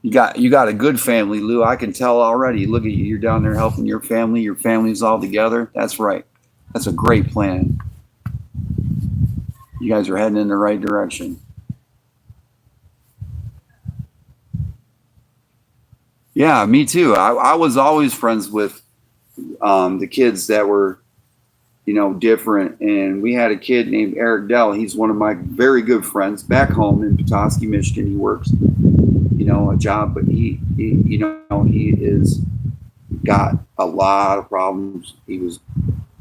You got a good family, Lou. I can tell already. Look at you. You're down there helping your family. Your family's all together. That's right. That's a great plan. You guys are heading in the right direction. Yeah, me too. I was always friends with the kids that were, you know, different. And we had a kid named Eric Dell. He's one of my very good friends back home in Petoskey, Michigan. He works, you know, a job, but he you know, he is got a lot of problems. He was,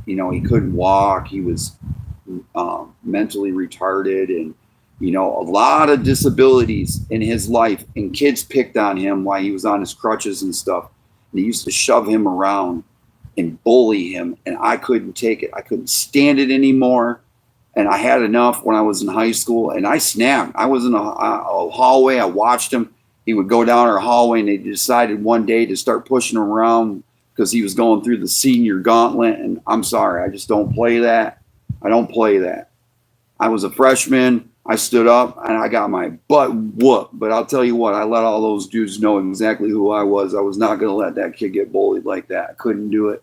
you know, he couldn't walk. He was mentally retarded, and you know, a lot of disabilities in his life, and kids picked on him while he was on his crutches and stuff. And they used to shove him around and bully him, and I couldn't take it. I couldn't stand it anymore. And I had enough when I was in high school, and I snapped. I was in a hallway. I watched him. He would go down our hallway, and they decided one day to start pushing him around because he was going through the senior gauntlet. And I'm sorry, I just don't play that. I don't play that. I was a freshman. I stood up and I got my butt whooped. But I'll tell you what, I let all those dudes know exactly who I was. I was not going to let that kid get bullied like that. I couldn't do it.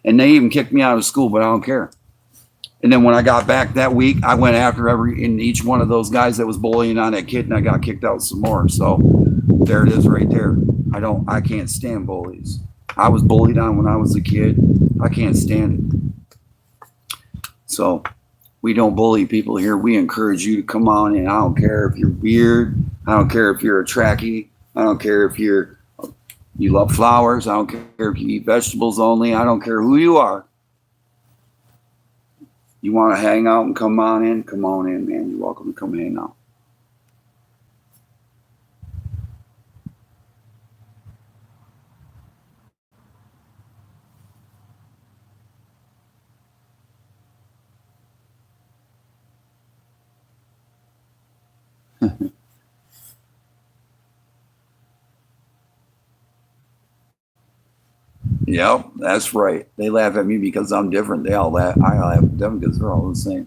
And they even kicked me out of school, but I don't care. And then when I got back that week, I went after each one of those guys that was bullying on that kid, and I got kicked out some more. So there it is right there. I can't stand bullies. I was bullied on when I was a kid. I can't stand it. So we don't bully people here. We encourage you to come on in. I don't care if you're weird. I don't care if you're a Trekkie. I don't care if you love flowers. I don't care if you eat vegetables only. I don't care who you are. You want to hang out and come on in? Come on in, man. You're welcome to come hang out. Yep, that's right. They laugh at me because I'm different. They all laugh. I laugh at them because they're all the same.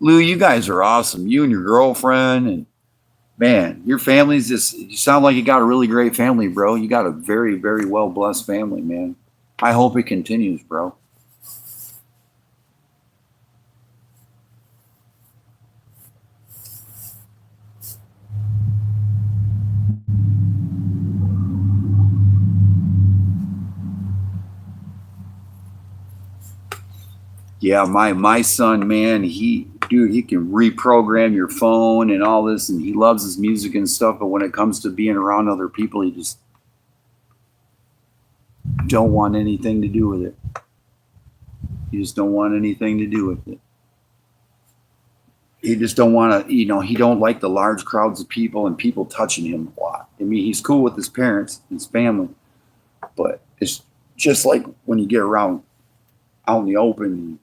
Lou, you guys are awesome. You and your girlfriend, and man, your family's just, you sound like you got a really great family, bro. You got a very, very well blessed family, man. I hope it continues, bro. Yeah, my son, man, he can reprogram your phone and all this, and he loves his music and stuff. But when it comes to being around other people, he just don't want anything to do with it. He just don't want anything to do with it. He just don't want to, he don't like the large crowds of people and people touching him a lot. I mean, he's cool with his parents, his family, but it's just like when you get around out in the open,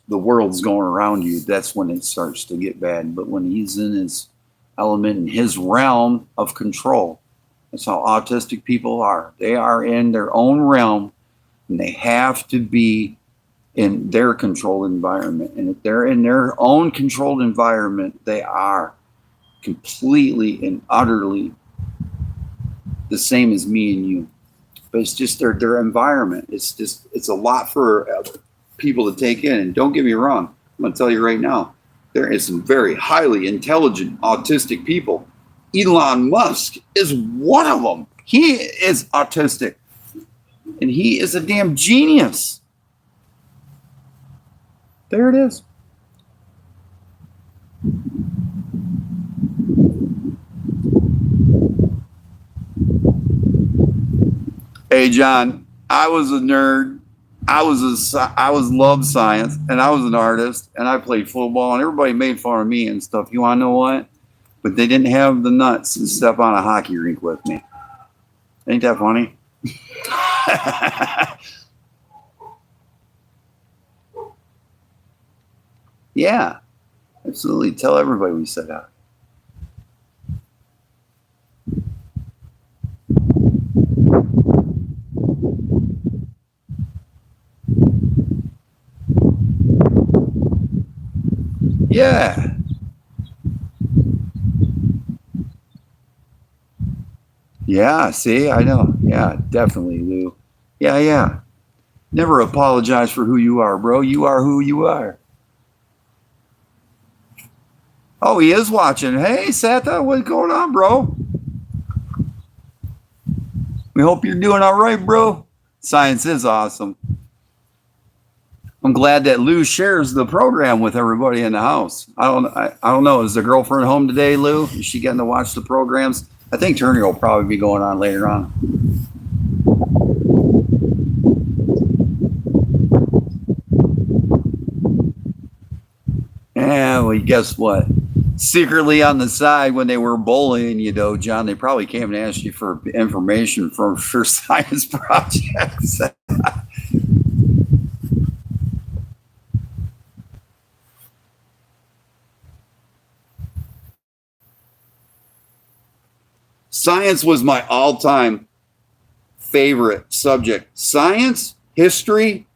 the world's going around you. That's when it starts to get bad. But when he's in his element, in his realm of control, that's how autistic people are. They are in their own realm, and they have to be in their controlled environment. And if they're in their own controlled environment, they are completely and utterly the same as me and you. But it's just their environment. It's a lot for people to take in. And don't get me wrong, I'm going to tell you right now, there is some very highly intelligent autistic people. Elon Musk is one of them. He is autistic, and he is a damn genius. There it is. Hey, John, I was a nerd. I was loved science, and I was an artist, and I played football, and everybody made fun of me and stuff. You want to know what? But they didn't have the nuts to step on a hockey rink with me. Ain't that funny? Yeah, absolutely. Tell everybody we said that. Yeah. Yeah, see, I know. Yeah, definitely, Lou. Yeah, yeah. Never apologize for who you are, bro. You are who you are. Oh, he is watching. Hey, Santa, what's going on, bro? We hope you're doing all right, bro. Science is awesome. I'm glad that Lou shares the program with everybody in the house. I don't know. Is the girlfriend home today, Lou? Is she getting to watch the programs? I think Turner will probably be going on later on. Yeah, well, guess what? Secretly on the side, when they were bullying you, though, John, they probably came and asked you for information for science projects. Science was my all-time favorite subject. Science, history,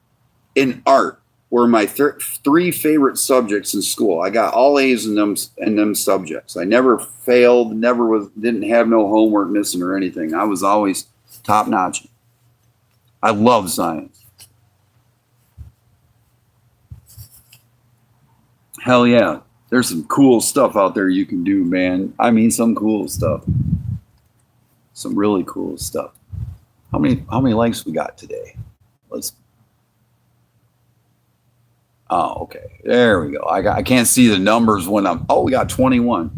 and art were my three favorite subjects in school. I got all A's in them subjects. I never failed, didn't have no homework missing or anything. I was always top notch. I love science. Hell yeah. There's some cool stuff out there you can do, man. I mean, some cool stuff. Some really cool stuff. How many likes we got today? Let's Oh, okay. There we go. I can't see the numbers when I'm. Oh, we got 21.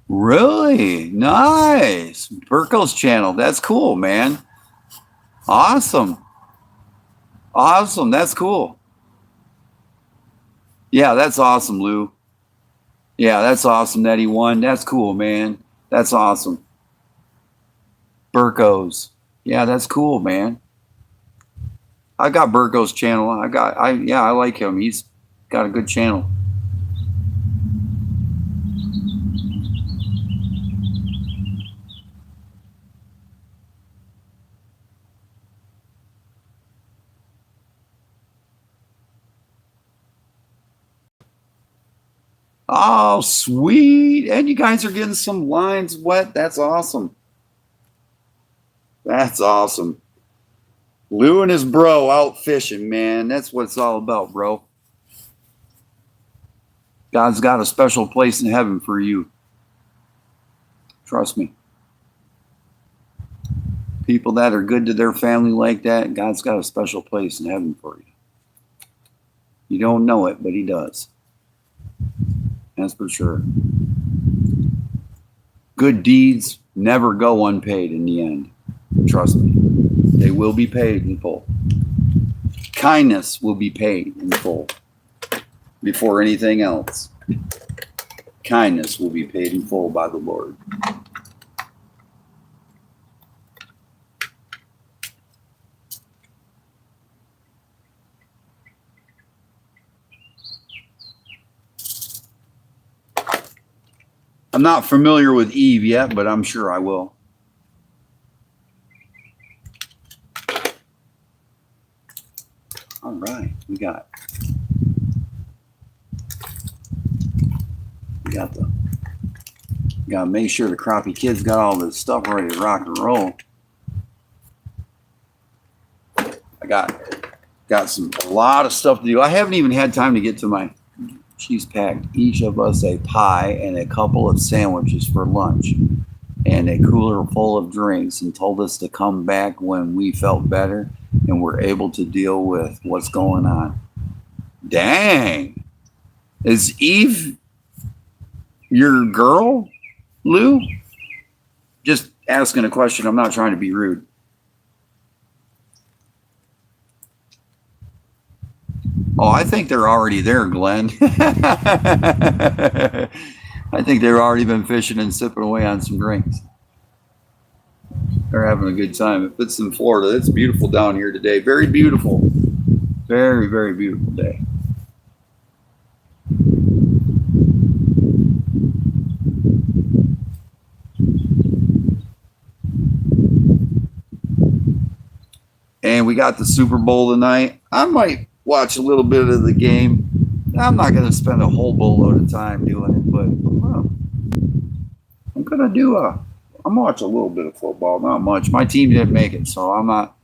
Really nice. Burko's channel. That's cool, man. Awesome. Awesome. That's cool. Yeah, that's awesome, Lou. Yeah, that's awesome that he won. That's cool, man. That's awesome. Burko's. Yeah, that's cool, man. I got Burko's channel. I like him. He's got a good channel. Oh, sweet. And you guys are getting some lines wet. That's awesome. That's awesome. Lou and his bro out fishing, man. That's what it's all about, bro. God's got a special place in heaven for you. Trust me. People that are good to their family like that, God's got a special place in heaven for you. You don't know it, but he does. That's for sure. Good deeds never go unpaid in the end. Trust me. They will be paid in full. Kindness will be paid in full before anything else. Kindness will be paid in full by the Lord. I'm not familiar with Eve yet, but I'm sure I will. All right, we got gotta make sure the Crappie Kids got all this stuff ready to rock and roll. I got a lot of stuff to do. I haven't even had time to get to my. She's packed each of us a pie and a couple of sandwiches for lunch and a cooler full of drinks, and told us to come back when we felt better and were able to deal with what's going on. Dang. Is Eve your girl, Lou? Just asking a question. I'm not trying to be rude. Oh, I think they're already there, Glenn. I think they've already been fishing and sipping away on some drinks. They're having a good time. If it's in Florida, it's beautiful down here today. Very beautiful. Very, very beautiful day. And we got the Super Bowl tonight. I might watch a little bit of the game. I'm not going to spend a whole boatload of time doing it, but I'm going to watch a little bit of football, not much. My team didn't make it, so I'm not.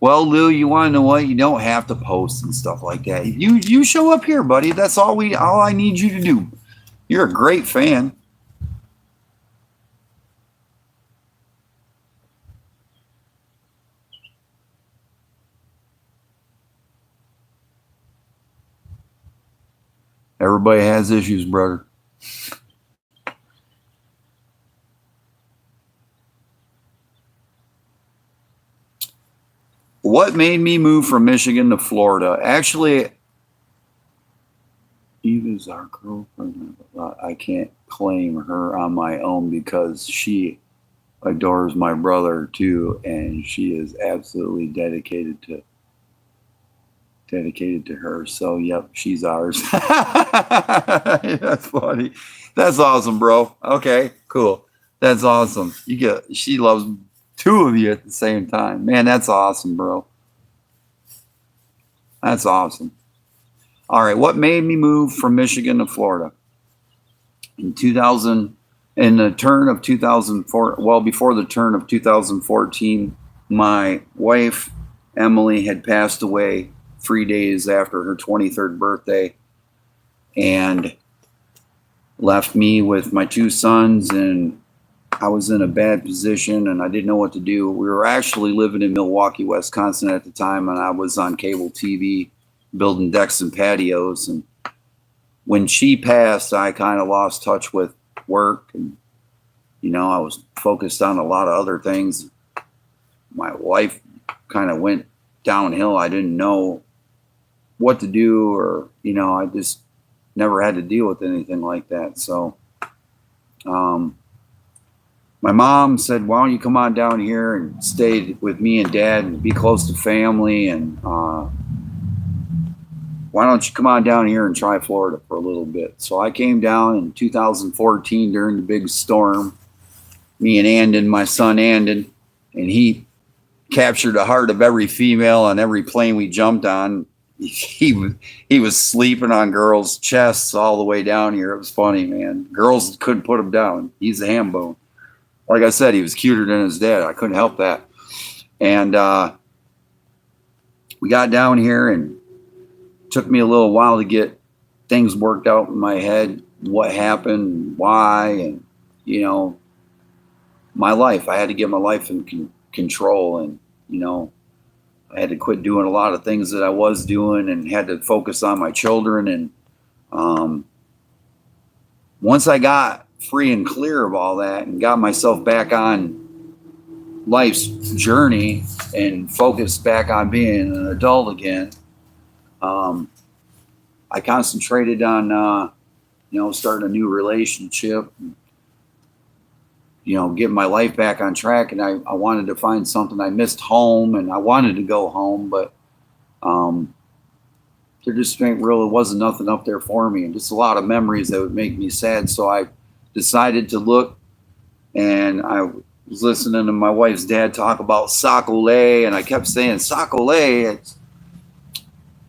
Well, Lou, you want to know what? You don't have to post and stuff like that. You show up here, buddy. That's all I need you to do. You're a great fan. Everybody has issues, brother. What made me move from Michigan to Florida? Actually, Eve is our girlfriend. I can't claim her on my own because she adores my brother too, and she is absolutely dedicated to her. So, yep, she's ours. That's funny. That's awesome, bro. Okay, cool. That's awesome. She loves two of you at the same time. Man, that's awesome, bro. That's awesome. All right. What made me move from Michigan to Florida? In 2000, in the turn of 2004, well, before the turn of 2014, my wife, Emily, had passed away 3 days after her 23rd birthday and left me with my two sons, and I was in a bad position and I didn't know what to do. We were actually living in Milwaukee, Wisconsin at the time, and I was on cable TV building decks and patios. And when she passed, I kind of lost touch with work, and I was focused on a lot of other things. My life kind of went downhill. I didn't know what to do, or I just never had to deal with anything like that. So my mom said, why don't you come on down here and stay with me and Dad and be close to family, and why don't you come on down here and try Florida for a little bit? So I came down in 2014 during the big storm. Me and Andon, my son Andon, and he captured the heart of every female on every plane we jumped on. He was sleeping on girls' chests all the way down here. It was funny, man. Girls couldn't put him down. He's a ham bone. Like I said, he was cuter than his dad. I couldn't help that. And we got down here, and it took me a little while to get things worked out in my head, what happened, why, and my life. I had to get my life in control, and I had to quit doing a lot of things that I was doing and had to focus on my children. And once I got free and clear of all that and got myself back on life's journey and focused back on being an adult again, I concentrated on, starting a new relationship, getting my life back on track. And I wanted to find something. I missed home, and I wanted to go home, but there just really wasn't nothing up there for me, and just a lot of memories that would make me sad. So I decided to look, and I was listening to my wife's dad talk about Sac-O-Lait, and I kept saying, Sac-O-Lait, it's,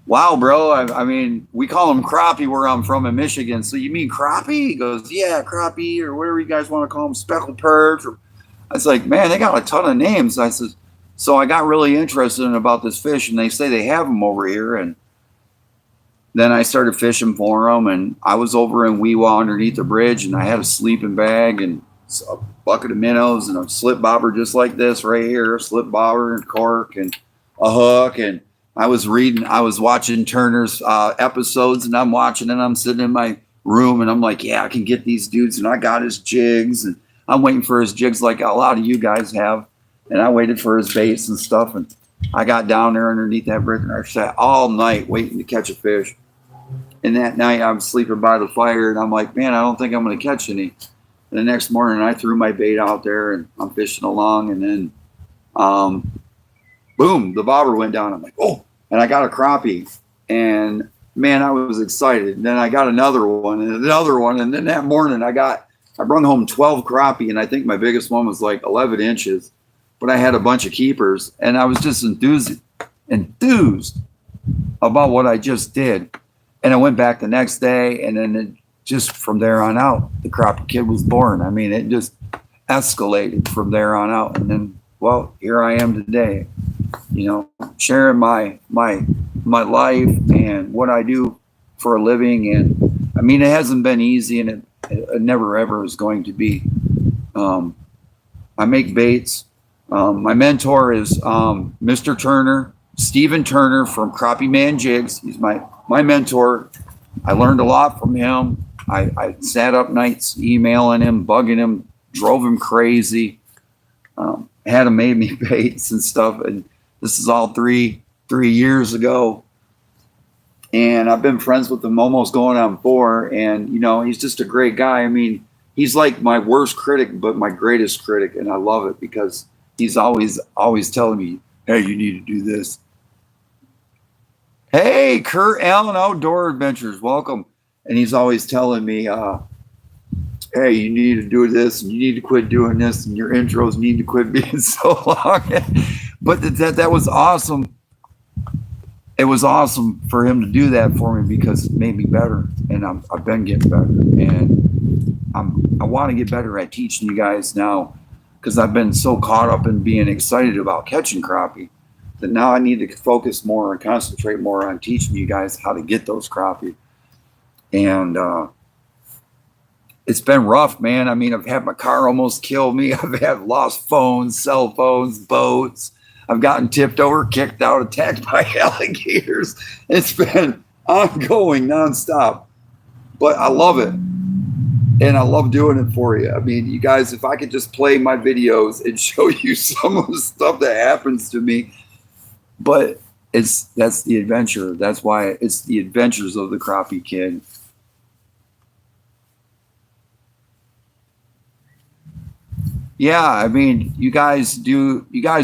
wow, bro. I mean, we call them crappie where I'm from in Michigan. So you mean crappie? He goes, yeah, crappie, or whatever you guys want to call them, speckled perch. I was like, man, they got a ton of names. I said, so I got really interested in about this fish, and they say they have them over here. And then I started fishing for them, and I was over in Weewa underneath the bridge, and I had a sleeping bag and a bucket of minnows and a slip bobber just like this right here, a slip bobber and cork and a hook. And I was watching Turner's episodes, and I'm watching, and I'm sitting in my room, and I'm like, yeah, I can get these dudes. And I got his jigs, and I'm waiting for his jigs like a lot of you guys have. And I waited for his baits and stuff. And I got down there underneath that bridge, and I sat all night waiting to catch a fish. And that night I'm sleeping by the fire, and I'm like, man, I don't think I'm going to catch any. And the next morning I threw my bait out there, and I'm fishing along, and then boom, the bobber went down. I'm like, oh, and I got a crappie, and man, I was excited. And then I got another one and another one. And then that morning I brought home 12 crappie, and I think my biggest one was like 11 inches, but I had a bunch of keepers, and I was just enthused about what I just did. And I went back the next day, and then just from there on out, the Crappie Kidd was born. I mean, it just escalated from there on out. And then, well, here I am today, sharing my life and what I do for a living. And I mean, it hasn't been easy, and it never ever is going to be. I make baits. My mentor is Mr. Turner, Stephen Turner from Crappie Man Jigs. He's my mentor. I learned a lot from him. I sat up nights emailing him, bugging him, drove him crazy. Had him made me baits and stuff. And this is all three years ago. And I've been friends with him almost going on 4. And, he's just a great guy. I mean, he's like my worst critic, but my greatest critic. And I love it because he's always telling me, hey, you need to do this. Hey, Kurt Allen Outdoor Adventures, welcome. And he's always telling me, hey, you need to do this, and you need to quit doing this, and your intros need to quit being so long. But that was awesome. it was awesome for him to do that for me because it made me better, and I've been getting better, and I want to get better at teaching you guys now because I've been so caught up in being excited about catching crappie that now I need to focus more and concentrate more on teaching you guys how to get those crappie. And it's been rough, man. I mean, I've had my car almost kill me. I've had lost phones, cell phones, boats. I've gotten tipped over, kicked out, attacked by alligators. It's been ongoing nonstop, but I love it. And I love doing it for you. I mean, you guys, if I could just play my videos and show you some of the stuff that happens to me, but that's the adventure. That's why it's the adventures of the Crappie Kid. Yeah, I mean, you guys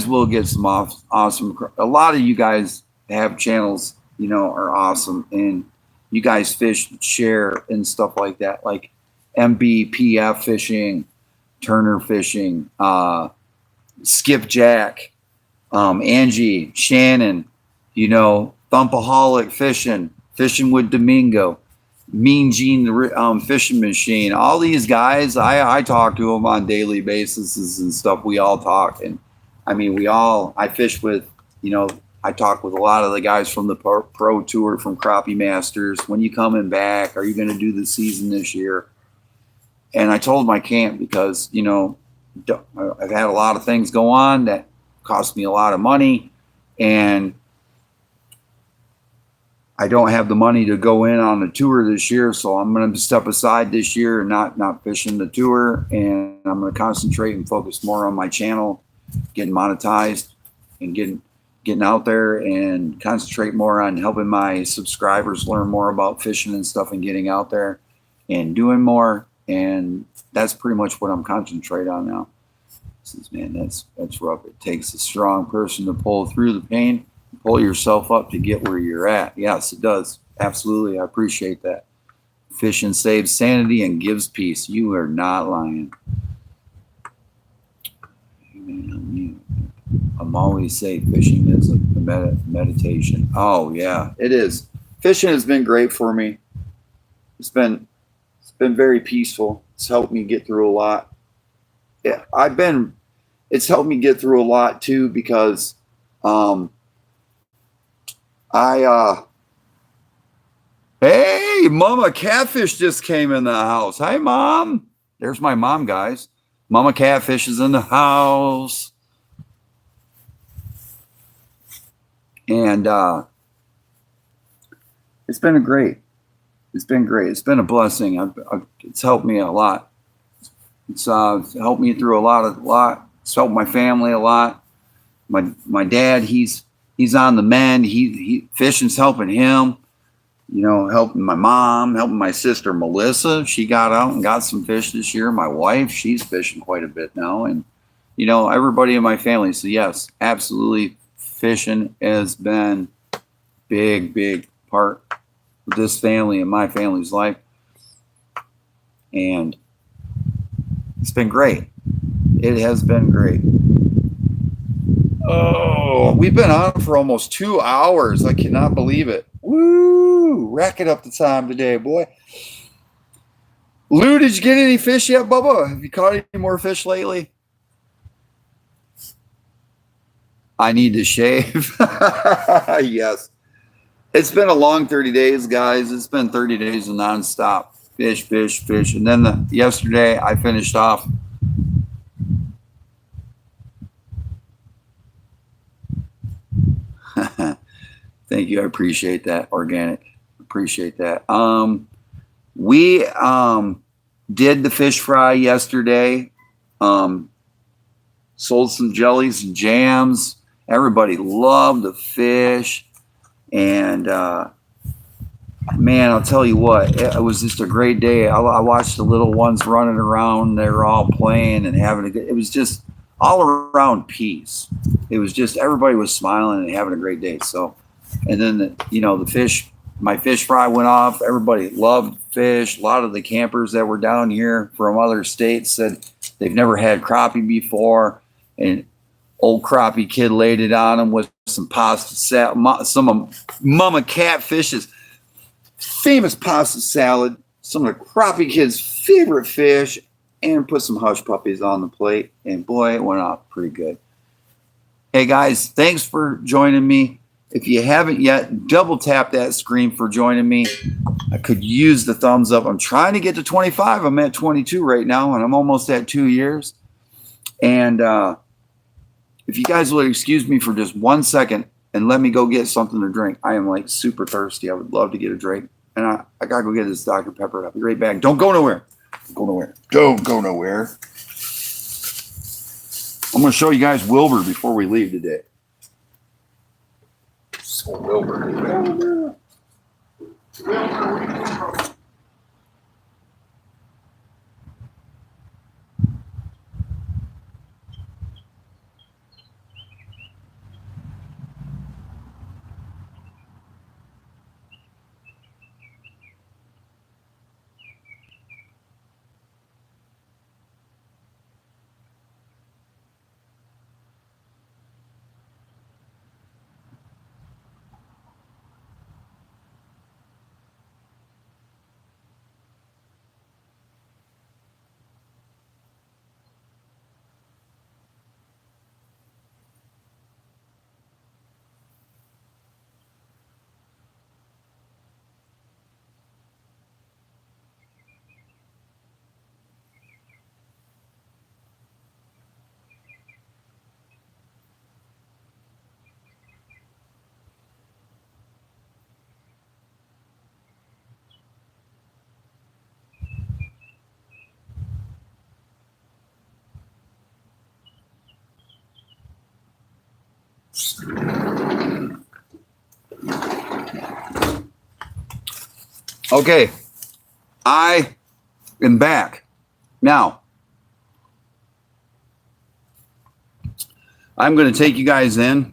will get some awesome. A lot of you guys have channels, are awesome, and you guys fish, share, and stuff like that, like MBPF fishing, Turner fishing, Skipjack, Angie, Shannon, Thumpaholic fishing with Domingo, Mean Gene, the fishing machine. All these guys, I talk to them on daily basis and stuff. We all talk, and I mean, I fish with, I talk with a lot of the guys from the pro tour, from Crappie Masters. When you coming back? Are you going to do the season this year? And I told them I can't because, I've had a lot of things go on that cost me a lot of money, and I don't have the money to go in on the tour this year, so I'm going to step aside this year and not fishing the tour, and I'm going to concentrate and focus more on my channel, getting monetized, and getting out there and concentrate more on helping my subscribers learn more about fishing and stuff, and getting out there and doing more. And that's pretty much what I'm concentrating on now. Man, that's rough. It takes a strong person to pull through the pain, pull yourself up to get where you're at. Yes, it does. Absolutely. I appreciate that. Fishing saves sanity and gives peace. You are not lying. I'm always say fishing is a meditation. Oh yeah, it is. Fishing has been great for me. It's been very peaceful. It's helped me get through a lot. Yeah, it's helped me get through a lot too, because hey, Mama Catfish just came in the house. Hi, Mom. There's my mom, guys. Mama Catfish is in the house. And it's been great. It's been great. It's been a blessing. It's helped me a lot. It's helped me through a lot. It's helped my family a lot. My dad, he's on the mend. He fishing's helping him. Helping my mom, helping my sister Melissa. She got out and got some fish this year. My wife, she's fishing quite a bit now, and everybody in my family. So yes, absolutely, fishing has been big part of this family and my family's life, and it's been great. It has been great. Oh, we've been on for almost 2 hours. I cannot believe it. Woo! Racking up the time today, boy. Lou, did you get any fish yet, Bubba? Have you caught any more fish lately? I need to shave. Yes. It's been a long 30 days, guys. It's been 30 days of nonstop. Fish. And then yesterday I finished off. Thank you. I appreciate that. Organic. Appreciate that. We did the fish fry yesterday. Sold some jellies and jams. Everybody loved the fish. And man, I'll tell you what, it was just a great day. I watched the little ones running around. They were all playing and having a good, it was just all around peace. It was just, everybody was smiling and having a great day. So, and then, the fish, my fish fry went off. Everybody loved fish. A lot of the campers that were down here from other states said they've never had crappie before. And Old Crappie Kidd laid it on him with some pasta salad, some of Mama Catfish's famous pasta salad, some of the Crappie Kidd's favorite fish, and put some hush puppies on the plate. And boy, it went off pretty good. Hey guys, thanks for joining me. If you haven't yet, double tap that screen for joining me. I could use the thumbs up. I'm trying to get to 25. I'm at 22 right now, and I'm almost at 2 years. And if you guys will excuse me for just 1 second and let me go get something to drink. I am like super thirsty. I would love to get a drink. And I got to go get this Dr. Pepper. I'll be right back. Don't go nowhere. Don't go nowhere. Don't go nowhere. I'm going to show you guys Wilbur before we leave today. So Wilbur. Okay, I am back. Now, I'm going to take you guys in.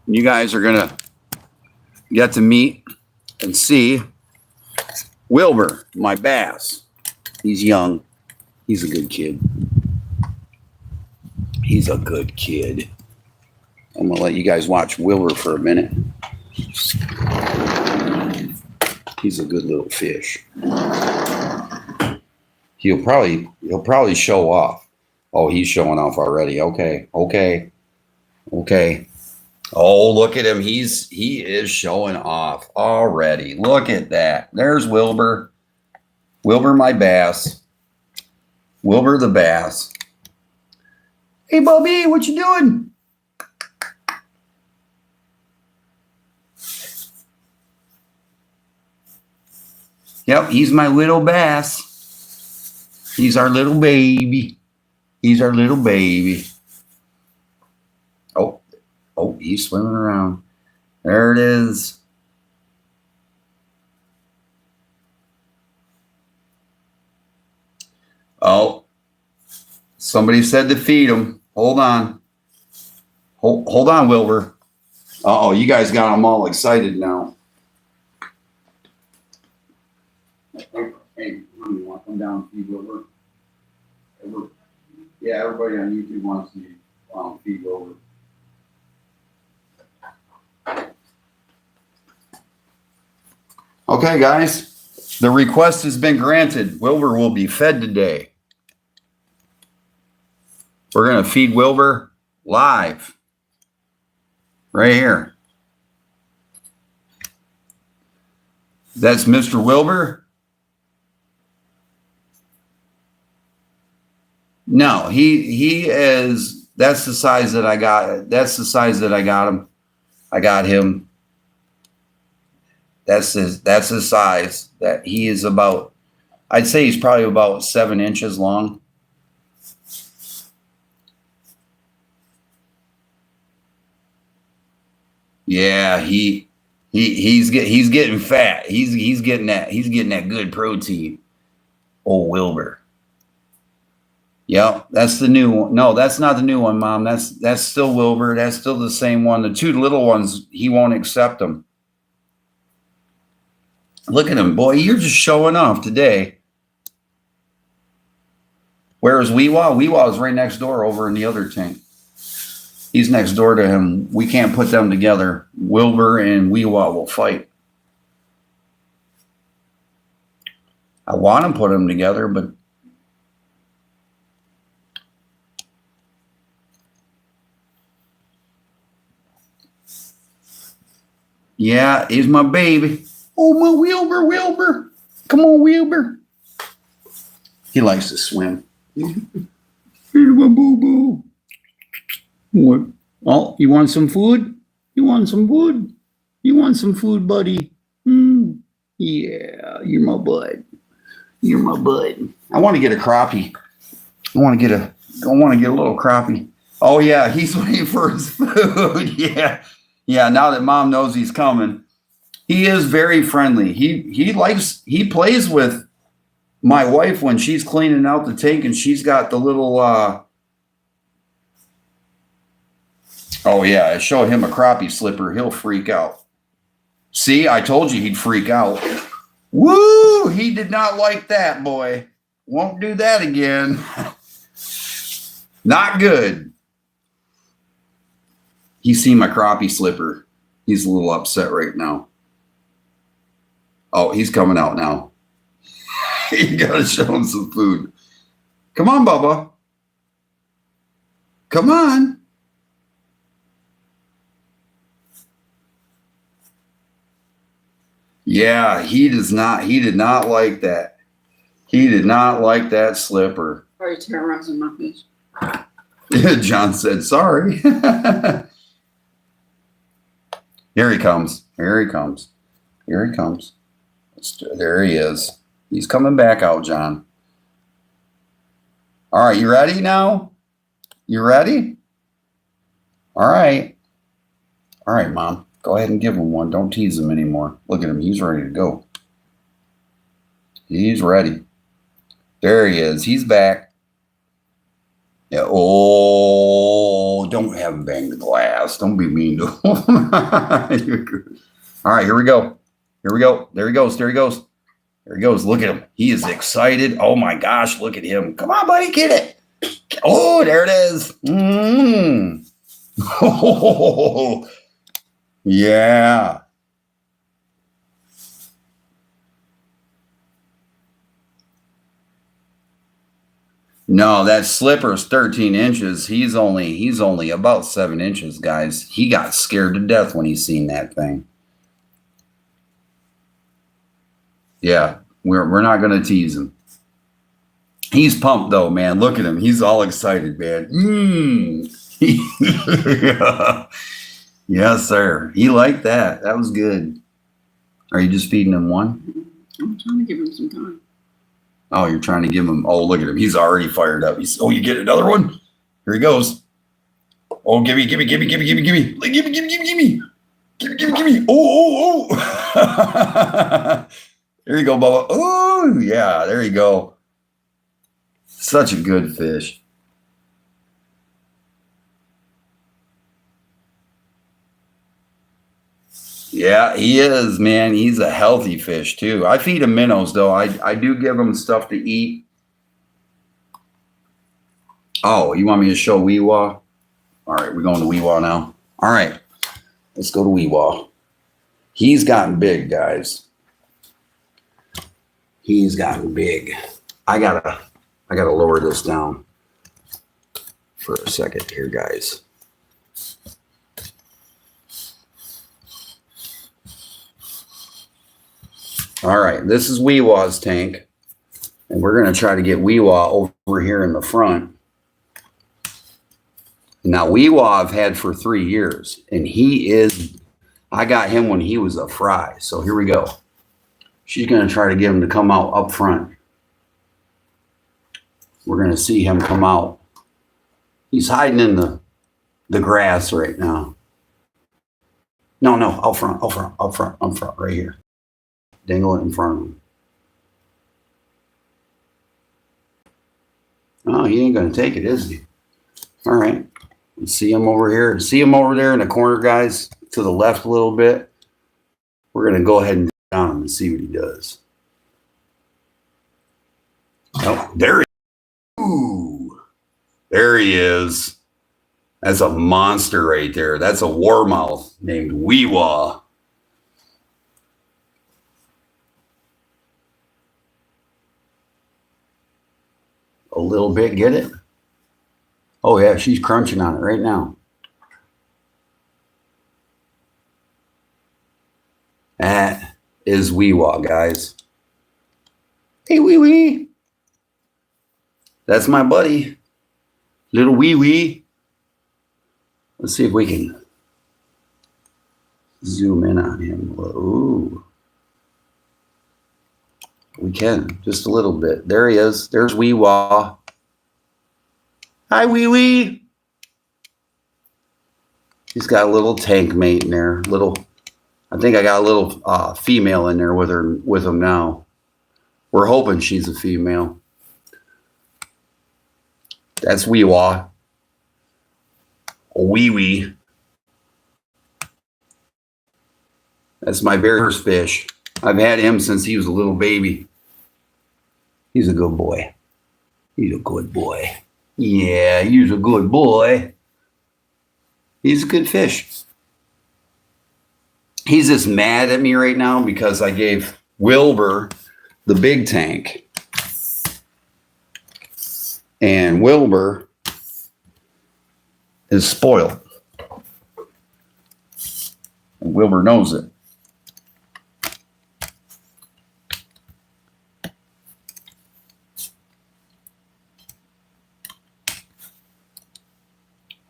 You guys are going to get to meet and see Wilbur, my bass. He's young. He's a good kid. He's a good kid. I'm going to let you guys watch Wilbur for a minute. He's a good little fish. He'll probably show off. Oh, he's showing off already. Okay. Oh, look at him. He is showing off already. Look at that. There's Wilbur. Wilbur, my bass. Wilbur the bass. Hey, Bubby, what you doing? Yep, he's my little bass. He's our little baby. He's our little baby. Oh, he's swimming around. There it is. Oh, somebody said to feed him. Hold on. Hold on, Wilbur. Uh-oh, you guys got him all excited now. Hey, you want to come down and feed Wilbur? Yeah, everybody on YouTube wants to feed Wilbur. Okay, guys, the request has been granted. Wilbur will be fed today. We're going to feed Wilbur live right here. That's Mr. Wilbur. No, he is. That's the size that I got. That's the size that I got him. I got him. That's his size that he is about. I'd say he's probably about 7 inches long. Yeah, he's getting fat. He's getting that good protein. Oh, Wilbur. Yep, that's the new one. No, that's not the new one, Mom. That's still Wilbur. That's still the same one. The two little ones, he won't accept them. Look at him, boy. You're just showing off today. Where is Weewa? Weewa is right next door over in the other tank. He's next door to him. We can't put them together. Wilbur and Weewa will fight. I want to put them together, but yeah, he's my baby. Oh, my Wilbur. Come on, Wilbur. He likes to swim. Here's my boo-boo. What? Oh, you want some food? You want some food? You want some food, buddy? Yeah, you're my bud. You're my bud. I want to get a crappie. I want to get a little crappie. Oh yeah, he's waiting for his food. Yeah. Now that Mom knows he's coming, he is very friendly. He plays with my wife when she's cleaning out the tank, and she's got the little. Oh yeah, I showed him a crappie slipper. He'll freak out. See, I told you he'd freak out. Woo! He did not like that, boy. Won't do that again. Not good. He's seen my crappie slipper. He's a little upset right now. Oh, he's coming out now. You gotta show him some food. Come on, Bubba. Come on. Yeah, he did not like that. He did not like that slipper. Are you terrorizing my fish? John said, sorry. Here he comes. There he is. He's coming back out, John. All right, you ready now? You ready? All right. All right, Mom. Go ahead and give him one. Don't tease him anymore. Look at him. He's ready to go. He's ready. There he is. He's back. Yeah. Oh, don't have him bang the glass. Don't be mean to him. All right, here we go. There he goes. Look at him. He is excited. Oh my gosh, look at him. Come on, buddy, get it. Oh, there it is. Oh, yeah. No, that slipper's 13 inches. He's only about 7 inches, guys. He got scared to death when he seen that thing. Yeah, we're not gonna tease him. He's pumped though, man. Look at him. He's all excited, man. Yes, sir. He liked that. That was good. Are you just feeding him one? I'm trying to give him some time. Oh, you're trying to give him. Oh, look at him. He's already fired up. Oh, you get another one? Here he goes. Oh, give me. Gimme. Oh. There you go, Bubba. Oh, yeah. There you go. Such a good fish. Yeah, he is, man. He's a healthy fish, too. I feed him minnows, though. I do give him stuff to eat. Oh, you want me to show Weewa? All right, we're going to Weewa now. All right, let's go to Weewa. He's gotten big, guys. He's gotten big. I gotta lower this down for a second here, guys. All right, this is Weewa's tank, and we're going to try to get Weewa over here in the front. Now, Weewa I've had for 3 years, and I got him when he was a fry. So here we go. She's going to try to get him to come out up front. We're going to see him come out. He's hiding in the grass right now. No, out front, right here. Dangle it in front of him. Oh, he ain't going to take it, is he? All right. Let's see him over here. See him over there in the corner, guys, to the left a little bit. We're going to go ahead and down him and see what he does. Oh, there he is. Ooh, there he is. That's a monster right there. That's a warmouth named Weewa. A little bit, get it? Oh yeah, she's crunching on it right now. That is Weewa, guys. Hey, wee wee. That's my buddy. Little wee wee. Let's see if we can zoom in on him. Ooh. We can, just a little bit. There he is. There's Weewa. Hi, wee wee. He's got a little tank mate in there. I think I got a little female in there with him now. We're hoping she's a female. That's Weewa. Wee wee. That's my very first fish. I've had him since he was a little baby. He's a good boy. He's a good boy. Yeah, he's a good boy. He's a good fish. He's just mad at me right now because I gave Wilbur the big tank. And Wilbur is spoiled. And Wilbur knows it.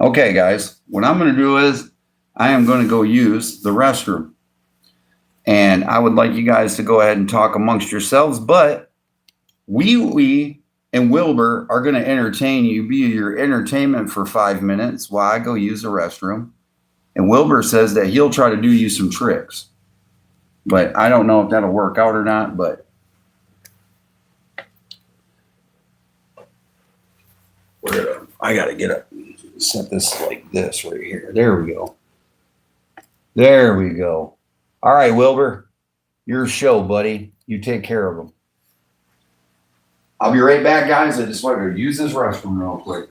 Okay, guys, what I'm going to do is I am going to go use the restroom. And I would like you guys to go ahead and talk amongst yourselves, but Wee Wee and Wilbur are going to entertain you, be your entertainment for 5 minutes while I go use the restroom. And Wilbur says that he'll try to do you some tricks. But I don't know if that'll work out or not, but I got to get up. Set this like this right here. There we go. There we go. All right, Wilbur, your show, buddy. You take care of them. I'll be right back, guys. I just wanted to use this restroom real quick.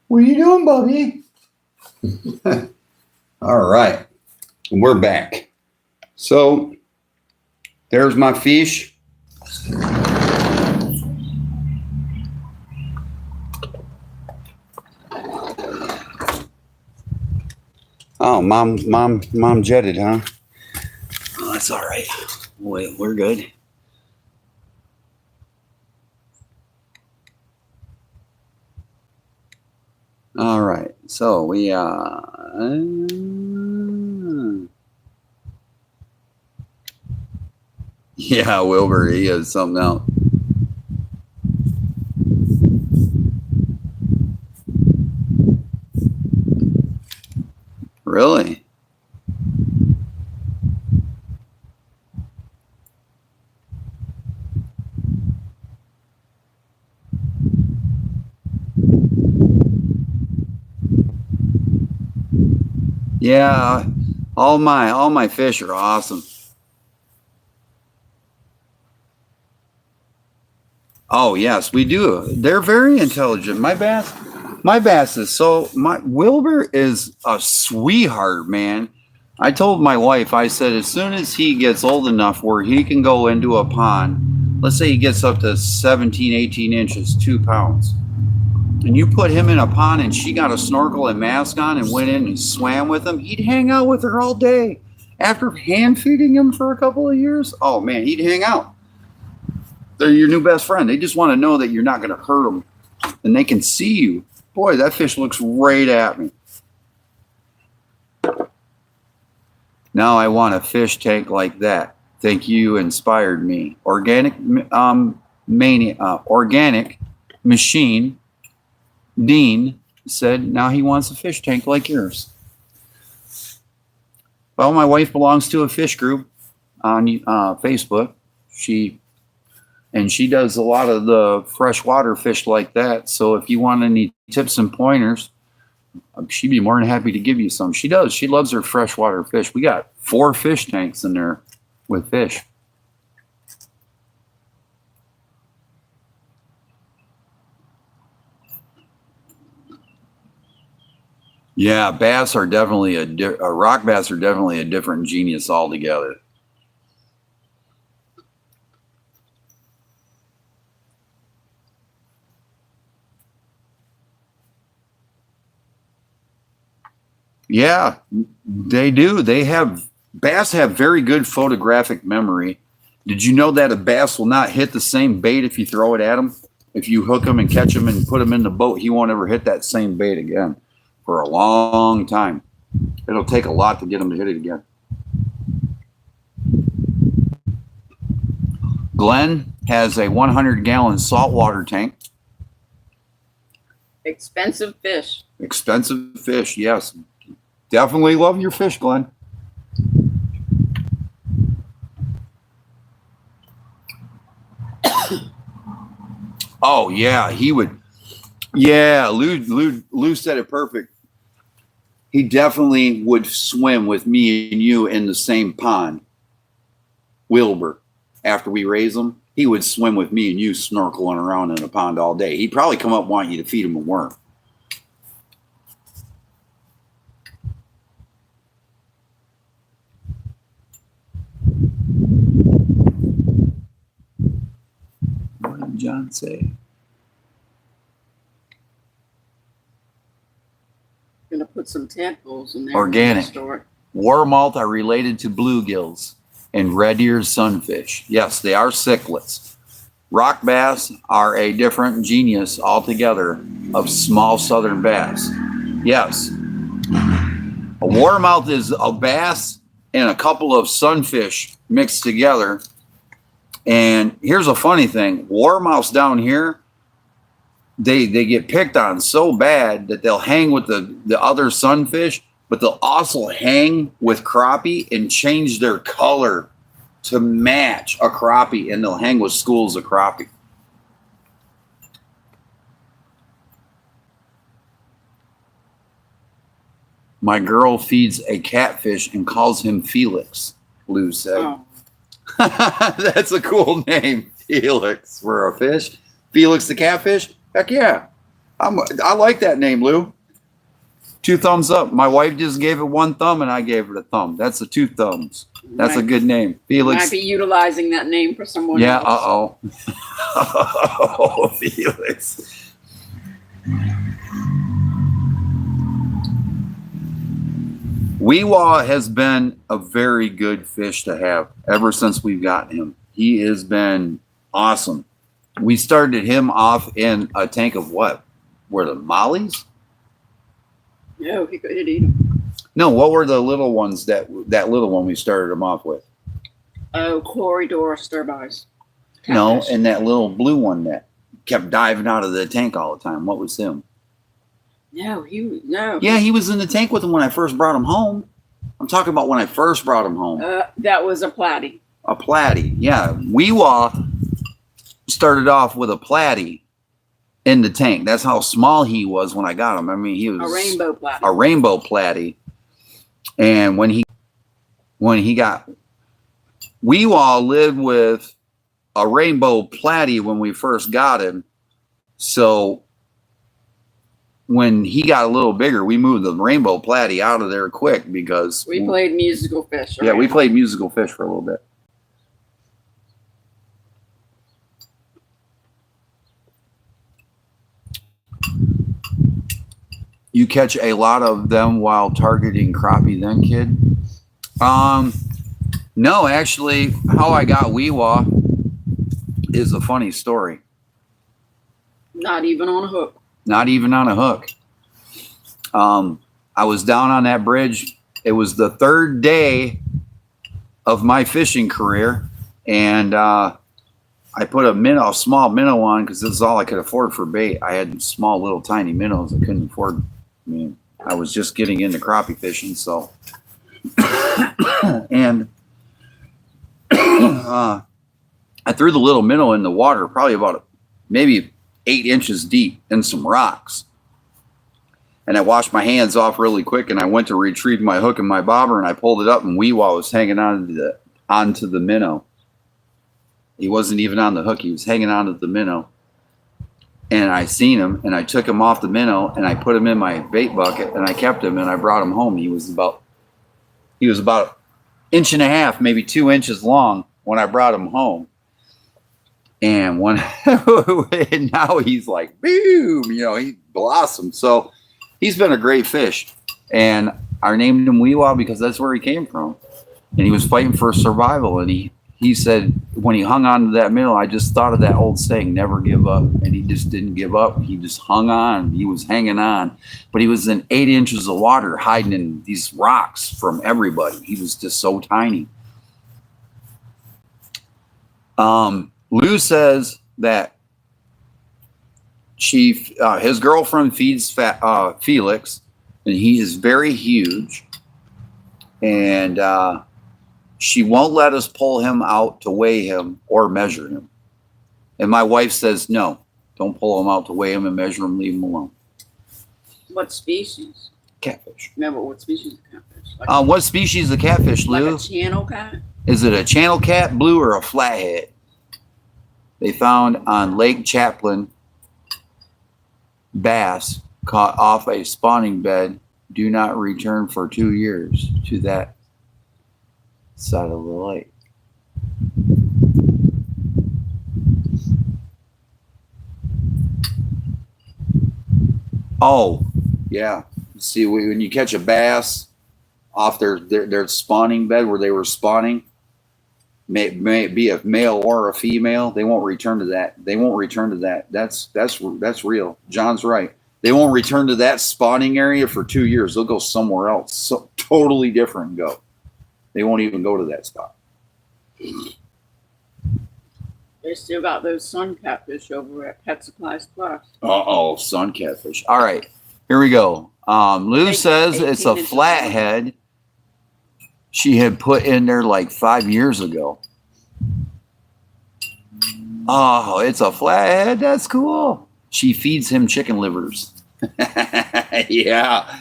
What are you doing, Bubby? All right. We're back. So there's my fish. Oh, mom jetted, huh? Oh, that's all right. Wait, we're good. All right. So we Yeah, Wilbur, he is something else. Really? Yeah, all my fish are awesome. Oh yes, we do. They're very intelligent. My bass is my Wilbur is a sweetheart, man. I told my wife, I said, as soon as he gets old enough where he can go into a pond, let's say he gets up to 17, 18 inches, 2 pounds, and you put him in a pond and she got a snorkel and mask on and went in and swam with him, he'd hang out with her all day. After hand feeding him for a couple of years, oh man, he'd hang out. They're your new best friend. They just want to know that you're not going to hurt them and they can see you. Boy, that fish looks right at me. Now I want a fish tank like that. Thank you, inspired me. Organic machine. Dean said now he wants a fish tank like yours. Well, my wife belongs to a fish group on Facebook. She does a lot of the freshwater fish like that. So if you want any tips and pointers, she'd be more than happy to give you some. She does. She loves her freshwater fish. We got 4 fish tanks in there with fish. Yeah, bass are definitely rock bass are definitely a different genius altogether. Yeah, they do. Bass have very good photographic memory. Did you know that a bass will not hit the same bait if you throw it at him? If you hook him and catch him and put him in the boat, he won't ever hit that same bait again for a long time. It'll take a lot to get him to hit it again. Glenn has a 100-gallon saltwater tank. Expensive fish. Expensive fish, yes. Definitely love your fish, Glenn. Oh yeah, he would. Yeah, Lou said it perfect. He definitely would swim with me and you in the same pond. Wilbur, after we raise him, he would swim with me and you snorkeling around in the pond all day. He'd probably come up wanting you to feed him a worm. What did John say? Gonna put some tadpoles in there. Organic. Warmouth are related to bluegills and red ear sunfish. Yes, they are cichlids. Rock bass are a different genus altogether of small southern bass. Yes. A warmouth is a bass and a couple of sunfish mixed together. And here's a funny thing. Warmouths down here, they get picked on so bad that they'll hang with the other sunfish, but they'll also hang with crappie and change their color to match a crappie, and they'll hang with schools of crappie. My girl feeds a catfish and calls him Felix, Lou said. Oh. That's a cool name, Felix, for a fish. Felix the catfish? Heck yeah. I like that name, Lou. 2 thumbs up. My wife just gave it 1 thumb, and I gave it a thumb. That's 2 thumbs. That's a good name. Felix. Might be utilizing that name for someone else. Uh-oh. Oh, Felix. Weewa has been a very good fish to have ever since we've gotten him. He has been awesome. We started him off in a tank of what? Were the mollies? No, he couldn't eat them. No, what were the little ones that little one we started him off with? Oh, corridor stir-buys. No, Catfish. and that little blue one that kept diving out of the tank all the time. What was him? No, no. Yeah, he was in the tank with him when I first brought him home. I'm talking about when I first brought him home. That was a platy. A platy, yeah. Weewa started off with a platy in the tank. That's how small he was when I got him. I mean, he was a rainbow platy. A rainbow platy. And when he got Weewa lived with a rainbow platy when we first got him. So when he got a little bigger, we moved the rainbow platy out of there quick because we played musical fish. Right? Yeah, we played musical fish for a little bit. You catch a lot of them while targeting crappie then, kid? No, actually, how I got Weewa is a funny story. Not even on a hook. Not even on a hook. I was down on that bridge. It was the third day of my fishing career, and I put a small minnow on because this is all I could afford for bait. I had small, little, tiny minnows I couldn't afford. I mean, I was just getting into crappie fishing, so and I threw the little minnow in the water, probably about maybe 8 inches deep in some rocks. And I washed my hands off really quick, and I went to retrieve my hook and my bobber, and I pulled it up, and Weewa was hanging onto the minnow. He wasn't even on the hook. He was hanging onto the minnow. And I seen him, and I took him off the minnow, and I put him in my bait bucket, and I kept him, and I brought him home. He was about 1.5 inches, maybe 2 inches long when I brought him home. And now he's like, boom, he blossomed. So he's been a great fish. And I named him Weewa because that's where he came from. And he was fighting for survival. And he said when he hung on to that minnow, I just thought of that old saying, never give up. And he just didn't give up. He just hung on. He was hanging on. But he was in 8 inches of water hiding in these rocks from everybody. He was just so tiny. Lou says that his girlfriend feeds Felix, and he is very huge. And she won't let us pull him out to weigh him or measure him. And my wife says, no, don't pull him out to weigh him and measure him. Leave him alone. What species? Catfish. No, but what species of catfish? What species of catfish, Lou? Like a channel cat? Is it a channel cat, blue, or a flathead? They found on Lake Chaplin bass caught off a spawning bed do not return for 2 years to that side of the lake. Oh, yeah. See, when you catch a bass off their spawning bed where they were spawning, may be a male or a female, they won't return to that. They won't return to that. That's real. John's right. They won't return to that spawning area for 2 years. They'll go somewhere else, so totally different. Go. They won't even go to that spot. They still got those sun catfish over at Pet Supplies Plus. Sun catfish. All right, here we go. Lou says it's a flathead she had put in there like 5 years ago. Oh, it's a flathead. That's cool. She feeds him chicken livers. Yeah.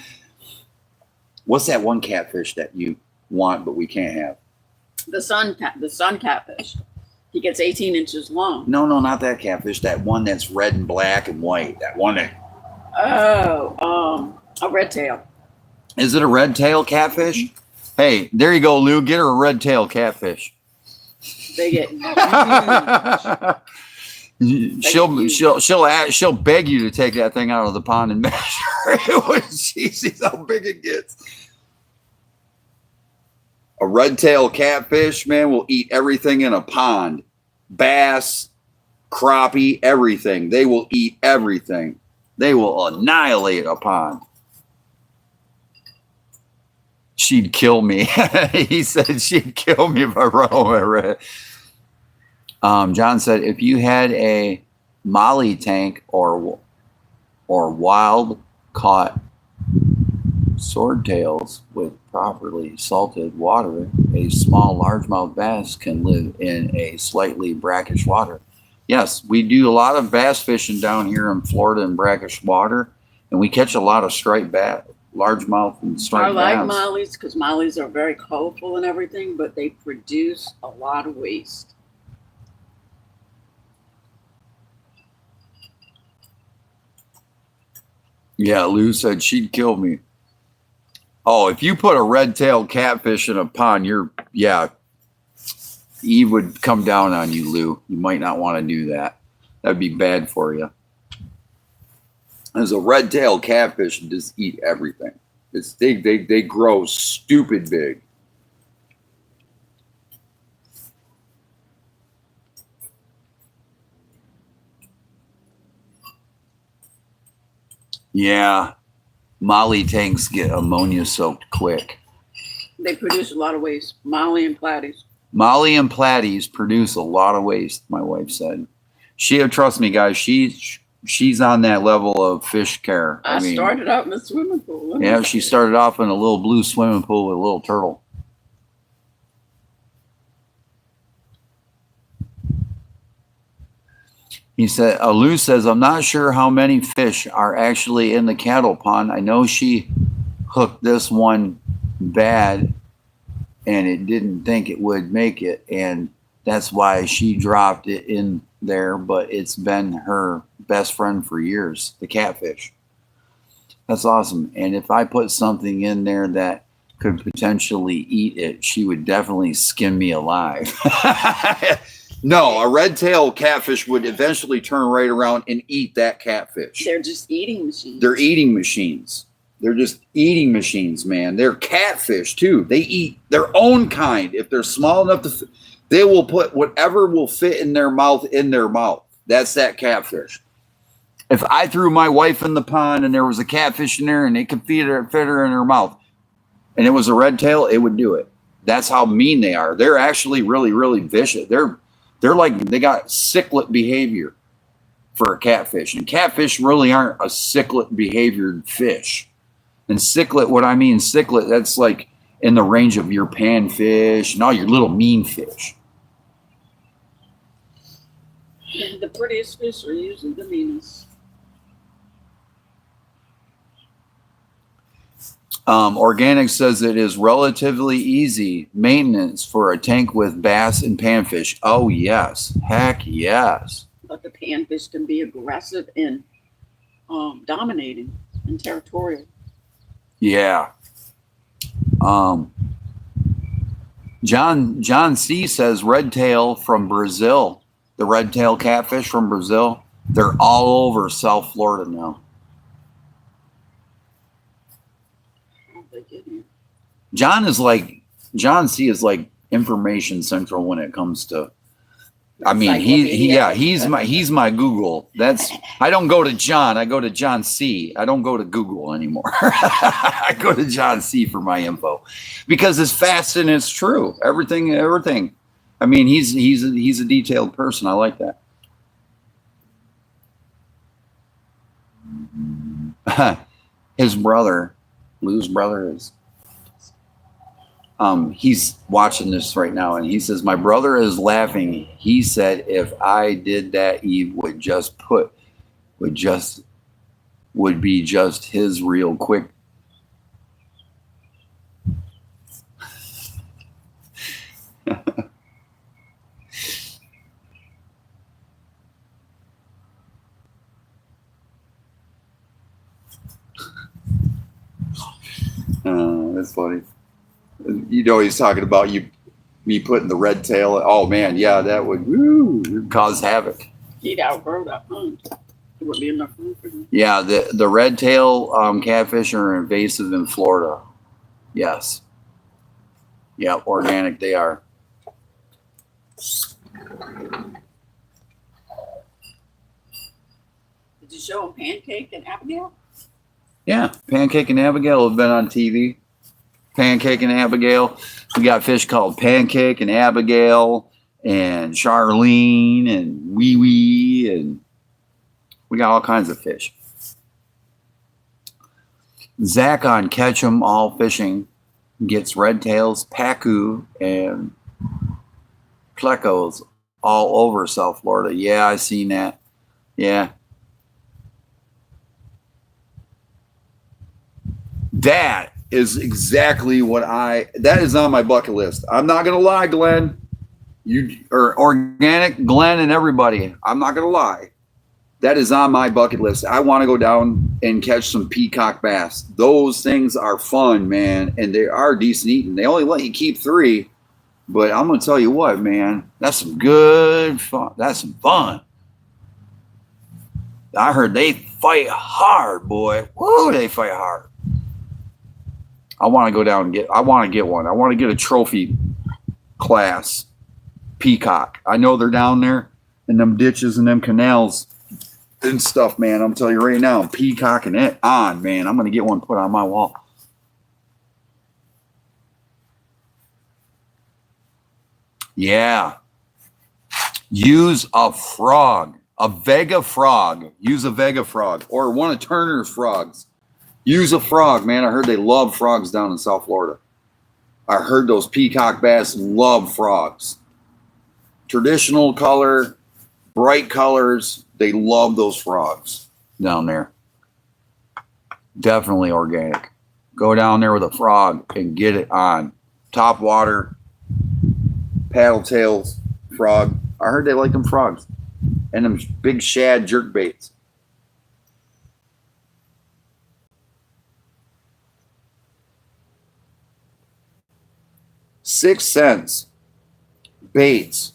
What's that one catfish that you want but we can't have? The sun catfish. He gets 18 inches long. No, not that catfish. That one that's red and black and white. That one that... a red tail. Is it a red tail catfish? Hey, there you go, Lou. Get her a red tail catfish. They get she'll beg you to take that thing out of the pond and measure it when she sees how big it gets. A red tail catfish, man, will eat everything in a pond. Bass, crappie, everything. They will eat everything. They will annihilate a pond. She'd kill me. He said she'd kill me if I run over it. John said, if you had a molly tank or wild caught swordtails with properly salted water, a small largemouth bass can live in a slightly brackish water. Yes, we do a lot of bass fishing down here in Florida in brackish water, and we catch a lot of striped bass, largemouth and striped bass. I like mollies because mollies are very colorful and everything, but they produce a lot of waste. Yeah, Lou said she'd kill me. Oh, if you put a red-tailed catfish in a pond, Eve would come down on you, Lou. You might not want to do that. That'd be bad for you. As a red-tailed catfish, just eat everything. They grow stupid big. Yeah. Molly tanks get ammonia soaked quick. They produce a lot of waste. Molly and platies. Molly and platies produce a lot of waste, my wife said. Trust me, guys, she's on that level of fish care. I mean, started out in the swimming pool. Yeah, she started off in a little blue swimming pool with a little turtle. He said, Lou says, I'm not sure how many fish are actually in the cattle pond. I know she hooked this one bad and it didn't think it would make it. And that's why she dropped it in there. But it's been her best friend for years, the catfish. That's awesome. And if I put something in there that could potentially eat it, she would definitely skin me alive. No, a red-tailed catfish would eventually turn right around and eat that catfish. They're just eating machines. They're eating machines. They're just eating machines, man. They're catfish, too. They eat their own kind. If they're small enough to, they will put whatever will fit in their mouth in their mouth. That's that catfish. If I threw my wife in the pond and there was a catfish in there and it could fit her in her mouth, and it was a red tail, it would do it. That's how mean they are. They're actually really, really vicious. They're like, they got cichlid behavior for a catfish. And catfish really aren't a cichlid behaviored fish. And cichlid, what I mean, cichlid, that's like in the range of your panfish and all your little mean fish. The prettiest fish are usually the meanest. Organic says it is relatively easy maintenance for a tank with bass and panfish. Oh, yes. Heck, yes. But the panfish can be aggressive and dominating and territorial. Yeah. John C. says red tail from Brazil. The red tail catfish from Brazil. They're all over South Florida now. John C is like information central when it comes to, I mean, he's my Google. I don't go to John, I go to John C. I don't go to Google anymore. I go to John C for my info because it's fast and it's true. Everything. I mean, he's a detailed person. I like that. His brother, Lou's brother, is he's watching this right now, and he says, my brother is laughing. He said, if I did that, Eve would be just his real quick. That's funny. You know, he's talking about me putting the red tail. Oh man, yeah, that would cause havoc. He'd outgrow that pond. There wouldn't be enough room for him. Yeah, the red tail catfish are invasive in Florida. Yes. Yeah, organic they are. Did you show him Pancake and Abigail? Yeah, Pancake and Abigail have been on TV. Pancake and Abigail. We got fish called Pancake and Abigail and Charlene and Wee Wee, and we got all kinds of fish. Zach on Catch 'em All Fishing gets red tails, pacu, and plecos all over South Florida. Yeah, I seen that. Yeah. That is exactly what that is on my bucket list. I'm not going to lie, Glenn. Organic Glenn and everybody. I'm not going to lie. That is on my bucket list. I want to go down and catch some peacock bass. Those things are fun, man, and they are decent eating. They only let you keep 3, but I'm going to tell you what, man, that's some good fun. That's some fun. I heard they fight hard, boy. Woo, they fight hard. I want to go down and I want to get one. I want to get a trophy class peacock. I know they're down there in them ditches and them canals and stuff, man. I'm telling you right now, I'm peacocking it on, man. I'm going to get one put on my wall. Yeah. Use a frog, a Vega frog. Use a Vega frog or one of Turner's frogs. Use a frog, man. I heard they love frogs down in South Florida. I heard those peacock bass love frogs. Traditional color, bright colors. They love those frogs down there. Definitely organic. Go down there with a frog and get it on. Top water, paddle tails, frog. I heard they like them frogs. And them big shad jerk baits. $0.06 baits.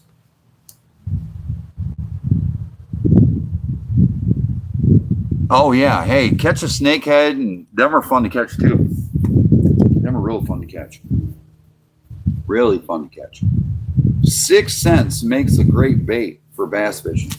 Oh yeah, hey, catch a snakehead, and them are fun to catch too. Them are real fun to catch. Really fun to catch. 6 cents makes a great bait for bass fishing.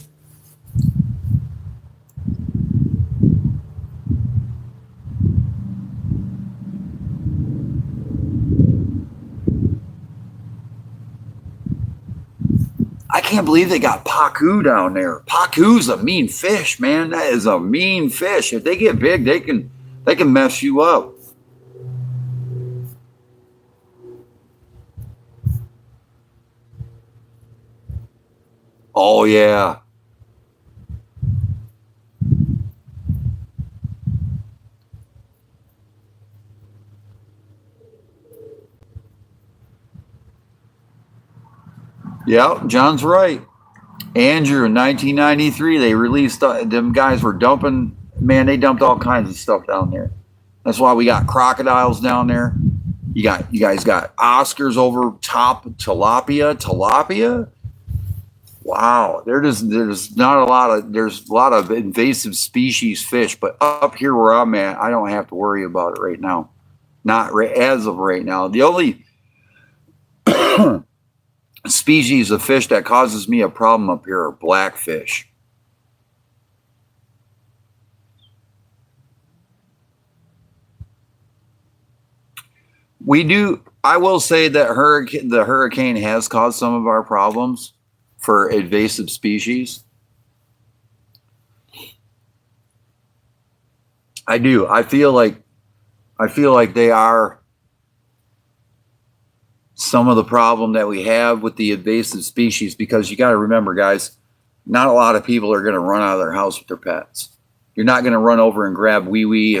I can't believe they got pacu down there. Pacu's a mean fish, man. That is a mean fish. If they get big, they can mess you up. Oh yeah. Yeah, John's right. Andrew, in 1993, they released, them guys were dumping, man, they dumped all kinds of stuff down there. That's why we got crocodiles down there. You guys got Oscars over top tilapia. Wow, there's a lot of invasive species fish, but up here where I'm at, I don't have to worry about it right now. Not as of right now. The only species of fish that causes me a problem up here are blackfish. I will say that the hurricane has caused some of our problems for invasive species. I do. I feel like they are some of the problem that we have with the invasive species, because you got to remember, guys, not a lot of people are going to run out of their house with their pets. You're not going to run over and grab Wee Wee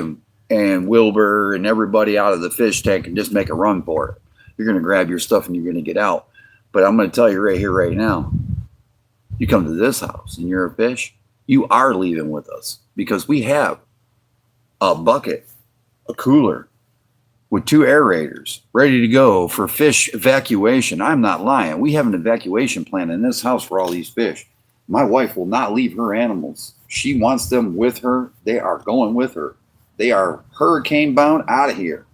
and Wilbur and everybody out of the fish tank and just make a run for it. You're going to grab your stuff and you're going to get out. But I'm going to tell you right here, right now, you come to this house and you're a fish, you are leaving with us, because we have a bucket, a cooler, with 2 aerators ready to go for fish evacuation. I'm not lying. We have an evacuation plan in this house for all these fish. My wife will not leave her animals. She wants them with her. They are going with her. They are hurricane bound out of here.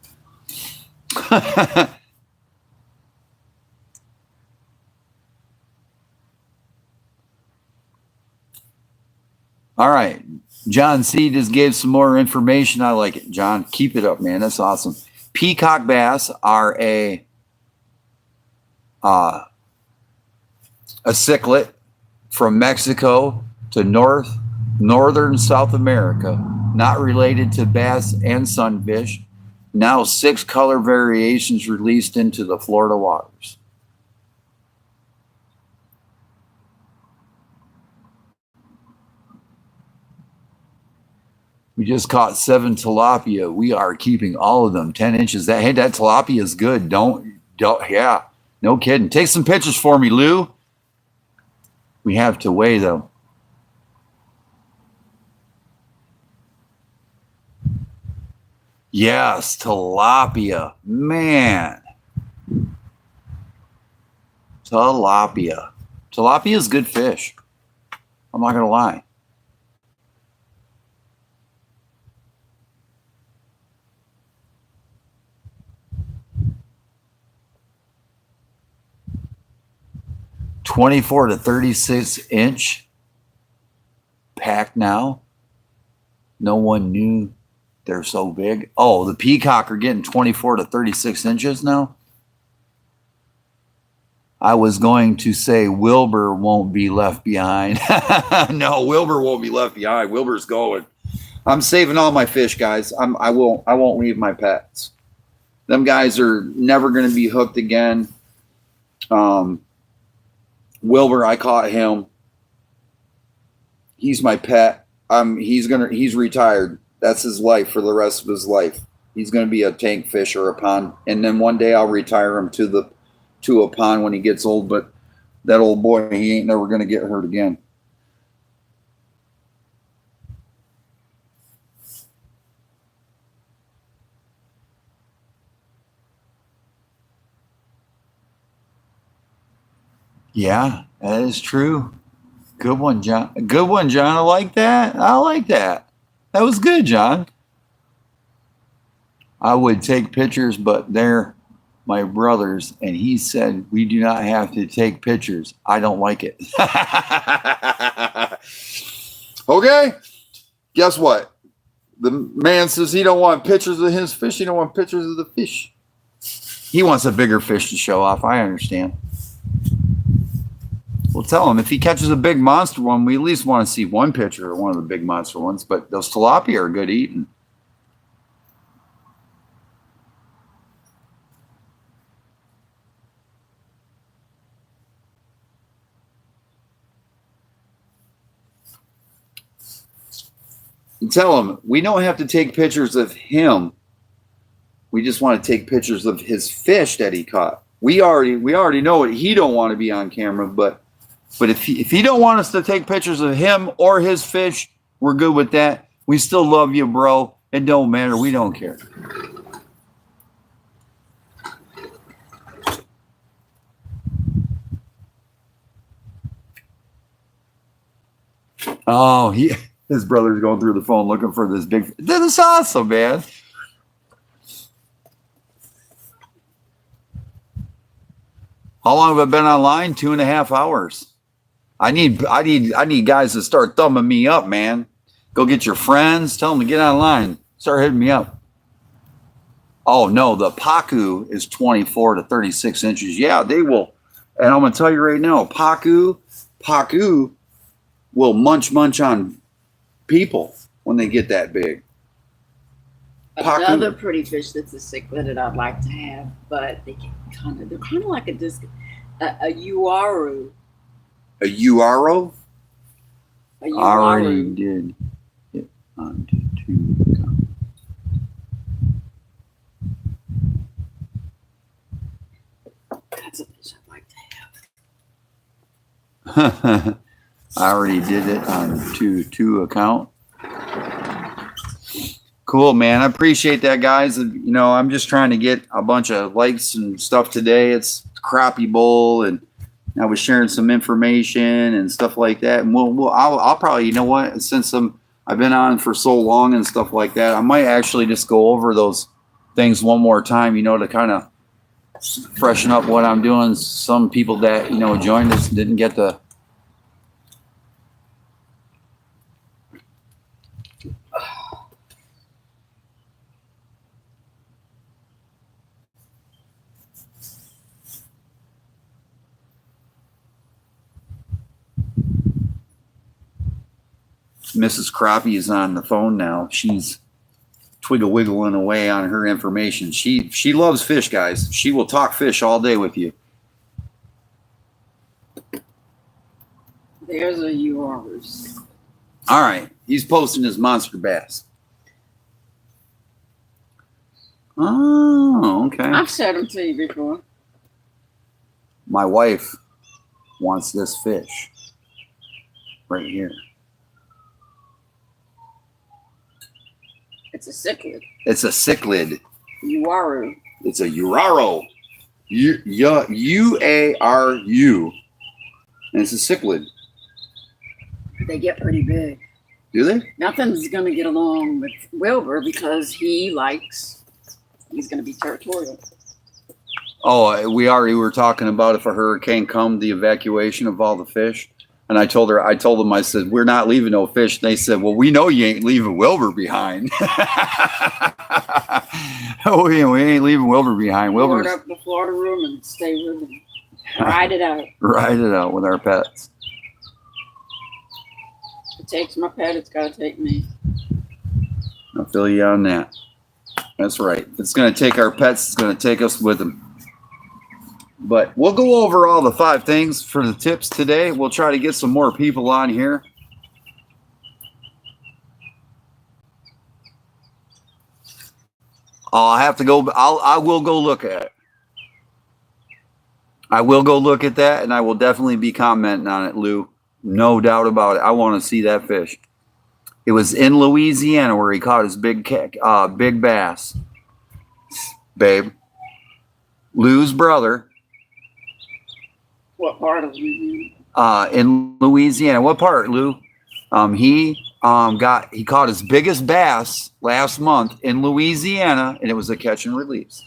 All right. John C. just gave some more information. I like it. John, keep it up, man. That's awesome. Peacock bass are a cichlid from Mexico to northern South America, not related to bass and sunfish. Now 6 color variations released into the Florida waters. We just caught 7 tilapia. We are keeping all of them 10 inches. That tilapia is good. Don't, yeah, no kidding. Take some pictures for me, Lou. We have to weigh them. Yes, tilapia. Man. Tilapia. Tilapia is good fish. I'm not going to lie. $24 to $36 pack now. No one knew they're so big. Oh, the peacock are getting 24 to 36 inches now. I was going to say Wilbur won't be left behind. No, Wilbur won't be left behind. Wilbur's going. I'm saving all my fish, guys. I won't leave my pets. Them guys are never going to be hooked again. Wilbur, I caught him. He's my pet. He's retired. That's his life for the rest of his life. He's going to be a tank fish or a pond. And then one day I'll retire him to a pond when he gets old. But that old boy, he ain't never going to get hurt again. Yeah, that is true. Good one, John. Good one, John. I like that. I like that. That was good, John. I would take pictures, but they're my brothers, and he said we do not have to take pictures. I don't like it. Okay. Guess what? The man says he don't want pictures of his fish. He don't want pictures of the fish. He wants a bigger fish to show off. I understand. We'll tell him if he catches a big monster one, we at least want to see one picture of one of the big monster ones. But those tilapia are good eating. And tell him we don't have to take pictures of him. We just want to take pictures of his fish that he caught. We already know what he don't want to be on camera, but if he don't want us to take pictures of him or his fish, we're good with that. We still love you, bro. It don't matter. We don't care. Oh, his brother's going through the phone looking for this big. This is awesome, man. How long have I been online? 2.5 hours. I need guys to start thumbing me up, man. Go get your friends. Tell them to get online. Start hitting me up. Oh, no. The Pacu is 24 to 36 inches. Yeah, they will. And I'm going to tell you right now, Pacu will munch on people when they get that big. Another pretty fish that's a cichlid that I'd like to have, but they're kind of like a uaru. A uaro? A uaru. Already did it onto 2. That's a fish I'd like to have. I already did it on 2 account. Cool, man. I appreciate that, guys. You know, I'm just trying to get a bunch of likes and stuff today. It's Crappie Bowl, and I was sharing some information and stuff like that. And I'll probably, you know what, since I've been on for so long and stuff like that, I might actually just go over those things one more time, you know, to kind of freshen up what I'm doing. Some people that, you know, joined us didn't get to. Mrs. Crappie is on the phone now. She's twiggle-wiggling away on her information. She loves fish, guys. She will talk fish all day with you. There's a yours. All right. He's posting his monster bass. Oh, okay. I've showed them to you before. My wife wants this fish right here. It's a cichlid. It's a cichlid. Uaru. It's a uraro. U-A-R-U. And it's a cichlid. They get pretty big. Do they? Nothing's going to get along with Wilbur because he's going to be territorial. Oh, we were talking about if a hurricane come, the evacuation of all the fish. And I told them, I said, we're not leaving no fish. And they said, well, we know you ain't leaving Wilbur behind. Oh, yeah, we ain't leaving Wilbur behind. Wilbur's up the Florida room and stay with him. Ride it out. Ride it out with our pets. If it takes my pet, it's got to take me. I'll feel you on that. That's right. If it's going to take our pets, it's going to take us with them. But we'll go over all the 5 things for the tips today. We'll try to get some more people on here. I'll have to go. I will go look at it. I will go look at that, and I will definitely be commenting on it, Lou. No doubt about it. I want to see that fish. It was in Louisiana where he caught his big bass. Babe. Lou's brother. What part of Louisiana? In Louisiana. What part, Lou? He caught his biggest bass last month in Louisiana, and it was a catch and release.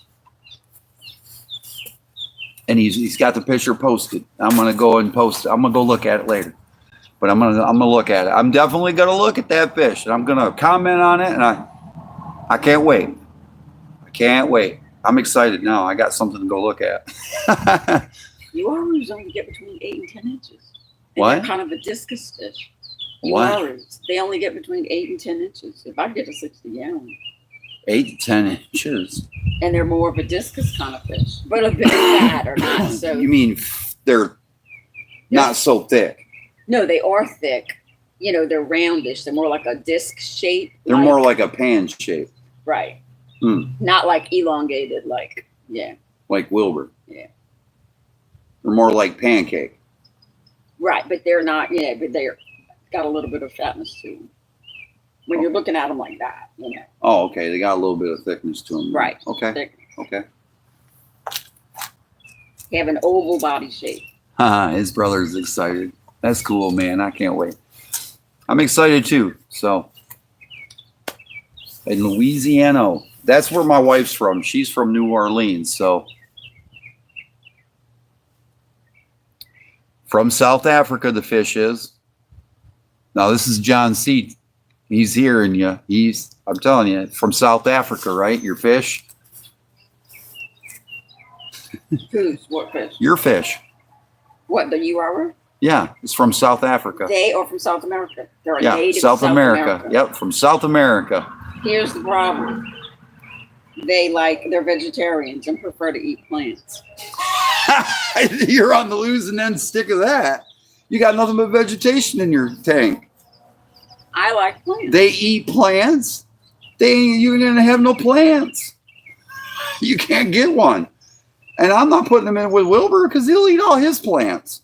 And he's got the picture posted. I'm gonna go and post it. I'm gonna go look at it later. But I'm gonna look at it. I'm definitely gonna look at that fish, and I'm gonna comment on it, and I can't wait. I can't wait. I'm excited now. I got something to go look at. Uarus only get between 8 and 10 inches. And What? They're kind of a discus fish. What? Uarus, they only get between 8 and 10 inches. If I get a 60-gallon. 8 to 10 inches. And they're more of a discus kind of fish, but a bit fat or not. So You mean they're not so thick? no, they are thick. You know, they're roundish. They're more like a disc shape. They're more like a pan shape. Right. Hmm. Not like elongated, like Like Wilbur. Yeah. They're more like pancake. right, but they're not. Yeah, but they're got a little bit of fatness to them. When you're looking at them like that, you know. Oh, okay. They got a little bit of thickness to them. Right. Okay. Thick. Okay. They have an oval body shape. His brother's excited. That's cool, man. I can't wait. I'm excited too. So, in Louisiana, that's where my wife's from. She's from New Orleans. So, from South Africa, the fish is. Now, this is John C. He's hearing you. I'm telling you, from South Africa, right? Your fish? Who's what fish? Your fish. What, the Uaru? Yeah, it's from South Africa. They are from South America. They're a Yeah, native South America. Yep, from South America. Here's the problem. They're vegetarians and prefer to eat plants. You're on the losing end stick of that. You got nothing but vegetation in your tank. I like plants. They eat plants. You're gonna have no plants. You can't get one. And I'm not putting them in with Wilbur because he'll eat all his plants.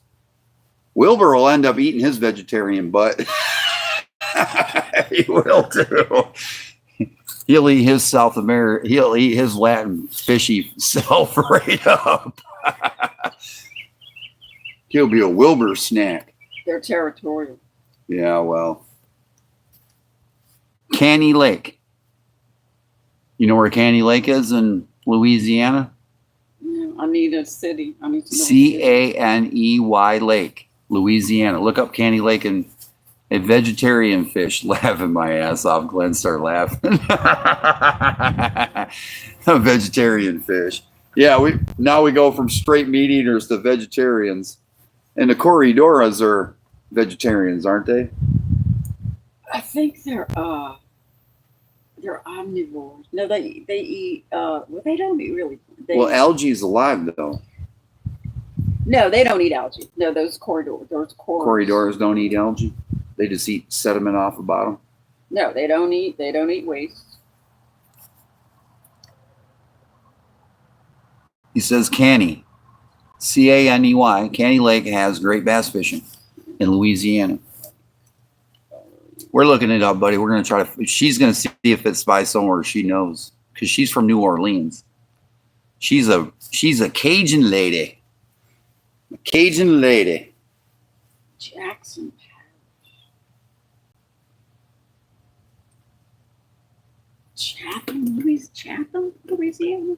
Wilbur will end up eating his vegetarian butt. He will too. He'll eat his South America. He'll eat his Latin fishy self right up. He'll be a Wilbur snack. They're territorial. Yeah, well. Caney Lake. You know where Caney Lake is in Louisiana? Yeah, I need a city. I need to know. Caney Lake, Louisiana. Look up Caney Lake and a vegetarian fish. Laughing my ass off. Glenn started laughing. A vegetarian fish. Yeah, we go from straight meat eaters to vegetarians. And the corridoras are vegetarians, aren't they? I think they're omnivores. No, they eat well, they don't eat really. Well, algae is alive though. No, they don't eat algae. No, those corridors don't eat algae. They just eat sediment off the bottom. No, they don't eat waste. He says Caney, Caney, Caney Lake has great bass fishing in Louisiana. We're looking it up, buddy. We're going to try to, she's going to see if it's by somewhere she knows because she's from New Orleans. She's a Cajun lady. A Cajun lady. Jackson. Chatham, Louisiana.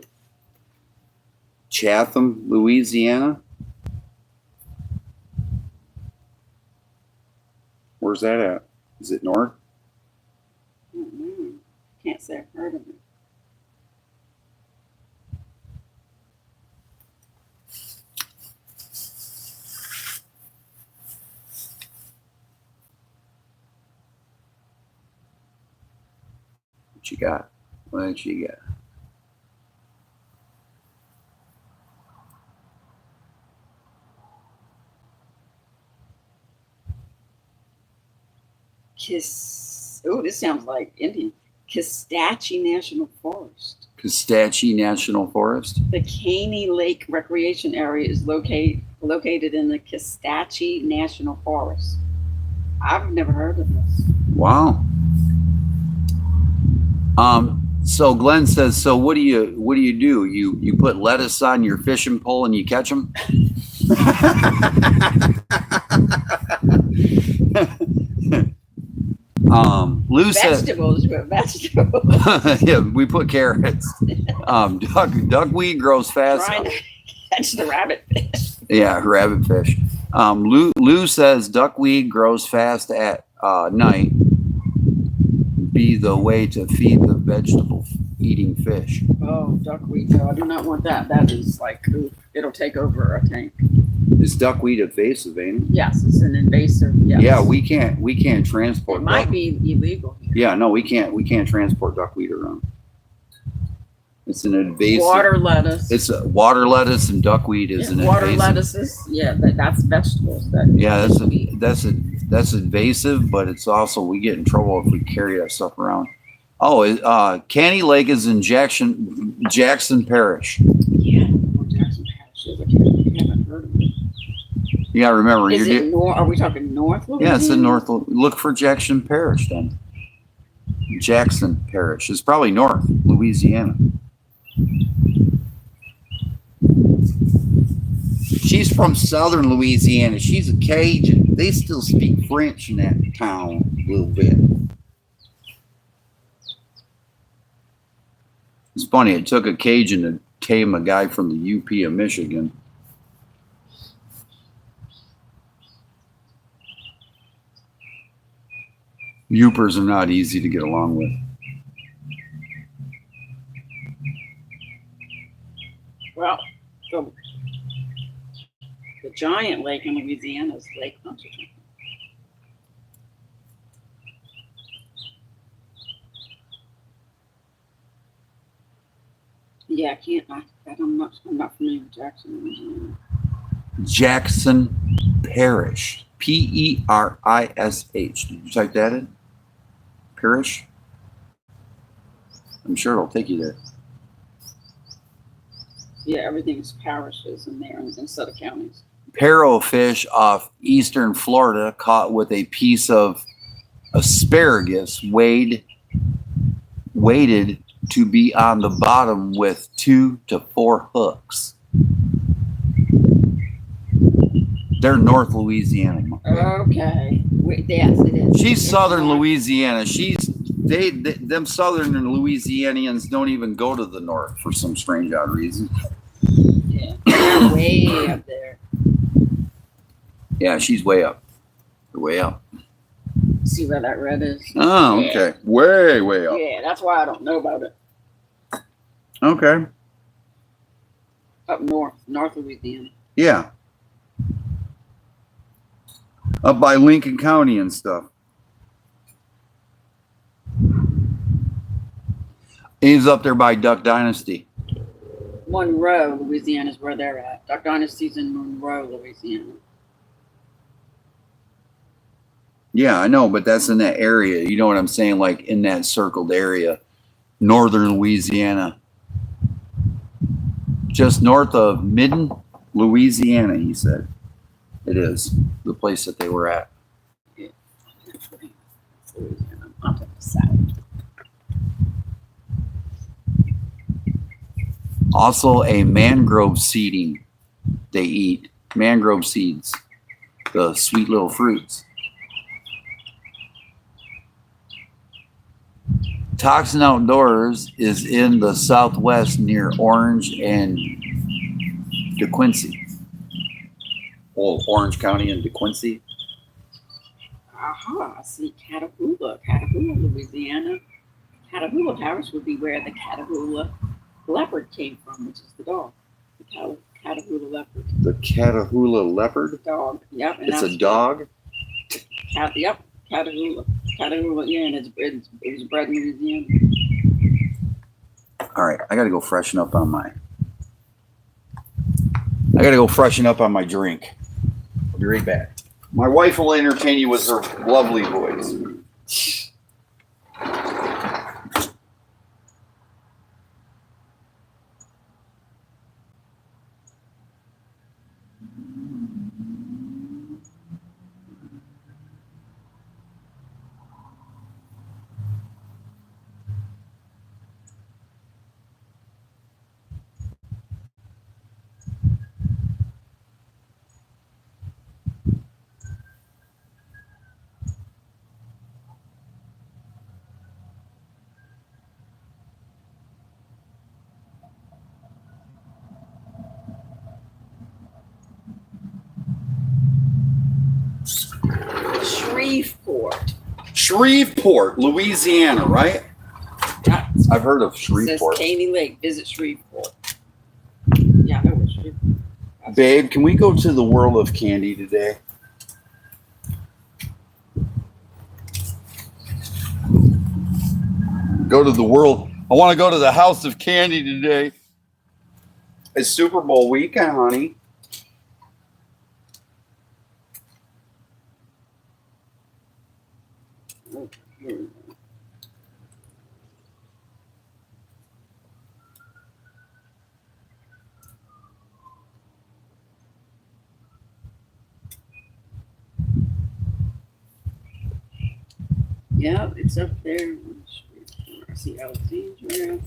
Chatham, Louisiana. Where's that at? Is it north? I don't know. Can't say I've heard of it. What you got? What you got? Oh, this sounds like Indian. Kistachey National Forest. Kistachey National Forest. The Caney Lake Recreation Area is located in the Kistachey National Forest. I've never heard of this. Wow. So Glenn says, so what do you do? You put lettuce on your fishing pole and you catch them? Lou vegetables. Yeah, we put carrots. Duckweed grows fast. Trying to catch the rabbit fish. Yeah, rabbit fish. Lou says duckweed grows fast at night. Be the way to feed the vegetable eating fish. Oh, duckweed. No, I do not want that. That is like, oof, it'll take over a tank. Is duckweed invasive, ain't it? Yes, it's an invasive. Yes. Yeah, we can't transport. It might be illegal here. Yeah, no, we can't transport duckweed around. It's an invasive. Water lettuce. It's water lettuce and duckweed is an water invasive. lettuces. Yeah, that's vegetables. That's invasive, but it's also we get in trouble if we carry that stuff around. Oh, Caney Lake is in Jackson Parish. Yeah, Jackson Parish is. I haven't heard of it. You gotta remember. Is it north? Are we talking North Louisiana? Yeah, it's in North. Look for Jackson Parish then. Jackson Parish is probably North Louisiana. She's from Southern Louisiana. She's a Cajun. They still speak French in that town a little bit. It's funny. It took a Cajun to tame a guy from the UP of Michigan. Youpers are not easy to get along with. Well, the giant lake in Louisiana is Lake Pontchartrain. Yeah, I can't. I'm not familiar with Jackson, Louisiana. Jackson Parish, Perish. Did you type that in? Parish. I'm sure it'll take you there. Yeah, everything's parishes in there instead of counties. Parrowfish off eastern Florida caught with a piece of asparagus weighted to be on the bottom with 2 to 4 hooks. They're North Louisiana. Okay. Yes, it is. She's Southern Louisiana. Them Southern Louisianians don't even go to the north for some strange odd reason. Yeah, they're way up there. Yeah, she's way up. They're way up. See where that red is? Oh, okay. Yeah. Way up. Yeah, that's why I don't know about it. Okay. Up North Louisiana. Yeah. Up by Lincoln County and stuff. He's up there by Duck Dynasty. Monroe, Louisiana is where they're at. Duck Dynasty's in Monroe, Louisiana. Yeah, I know, but that's in that area. You know what I'm saying? Like in that circled area. Northern Louisiana. Just north of Midden, Louisiana, he said. It is the place that they were at. Yeah. Louisiana. I'll take the south. Also, a mangrove seeding they eat. Mangrove seeds. The sweet little fruits. Toxin Outdoors is in the southwest near Orange and DeQuincy. Oh, Orange County and DeQuincy. Aha, I see Catahoula, Louisiana. Catahoula Towers would be where the Catahoula leopard came from, which is the dog. The Catahoula leopard. The Catahoula leopard? The dog, yep. It's a dog? Yep, Catahoula. Catahoula, yeah, and it was bred in Louisiana. All right, I got to go freshen up on my drink. I'll be right back. My wife will entertain you with her lovely voice. Shreveport, Louisiana, right? Yeah. I've heard of Shreveport. It says Caney Lake, visit Shreveport. Yeah, I know where Shreveport. Babe, can we go to the World of Candy today? Go to the world. I want to go to the House of Candy today. It's Super Bowl weekend, honey. Yeah, it's up there. I see Alexandria.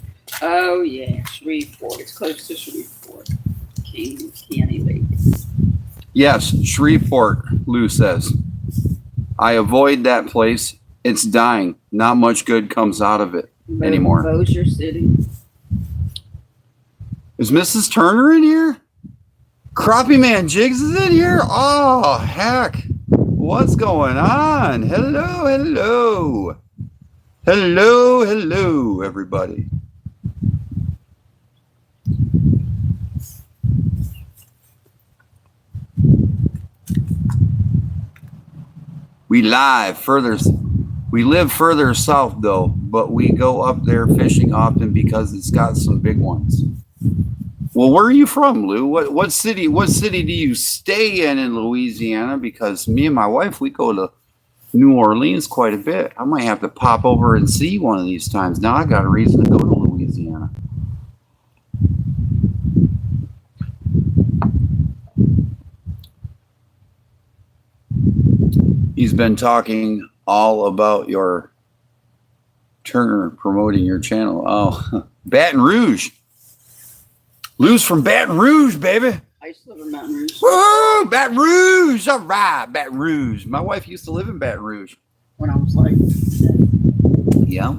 Oh yeah, Shreveport. It's close to Shreveport. Caney Lake. Yes, Shreveport, Lou says. I avoid that place. It's dying. Not much good comes out of it anymore. Bossier City. Is Mrs. Turner in here? Crappie Man Jigs is in here? Oh, heck. What's going on? Hello. Hello, everybody. We live further. We live further south though, but we go up there fishing often because it's got some big ones. Well, where are you from, Lou? What city do you stay in Louisiana? Because me and my wife, we go to New Orleans quite a bit. I might have to pop over and see one of these times. Now I got a reason to go to Louisiana. He's been talking all about your Turner promoting your channel. Oh, Baton Rouge. Lou's from Baton Rouge, baby. I used to live in Baton Rouge. Whoa, Baton Rouge. All right, Baton Rouge. My wife used to live in Baton Rouge. When I was like, yeah.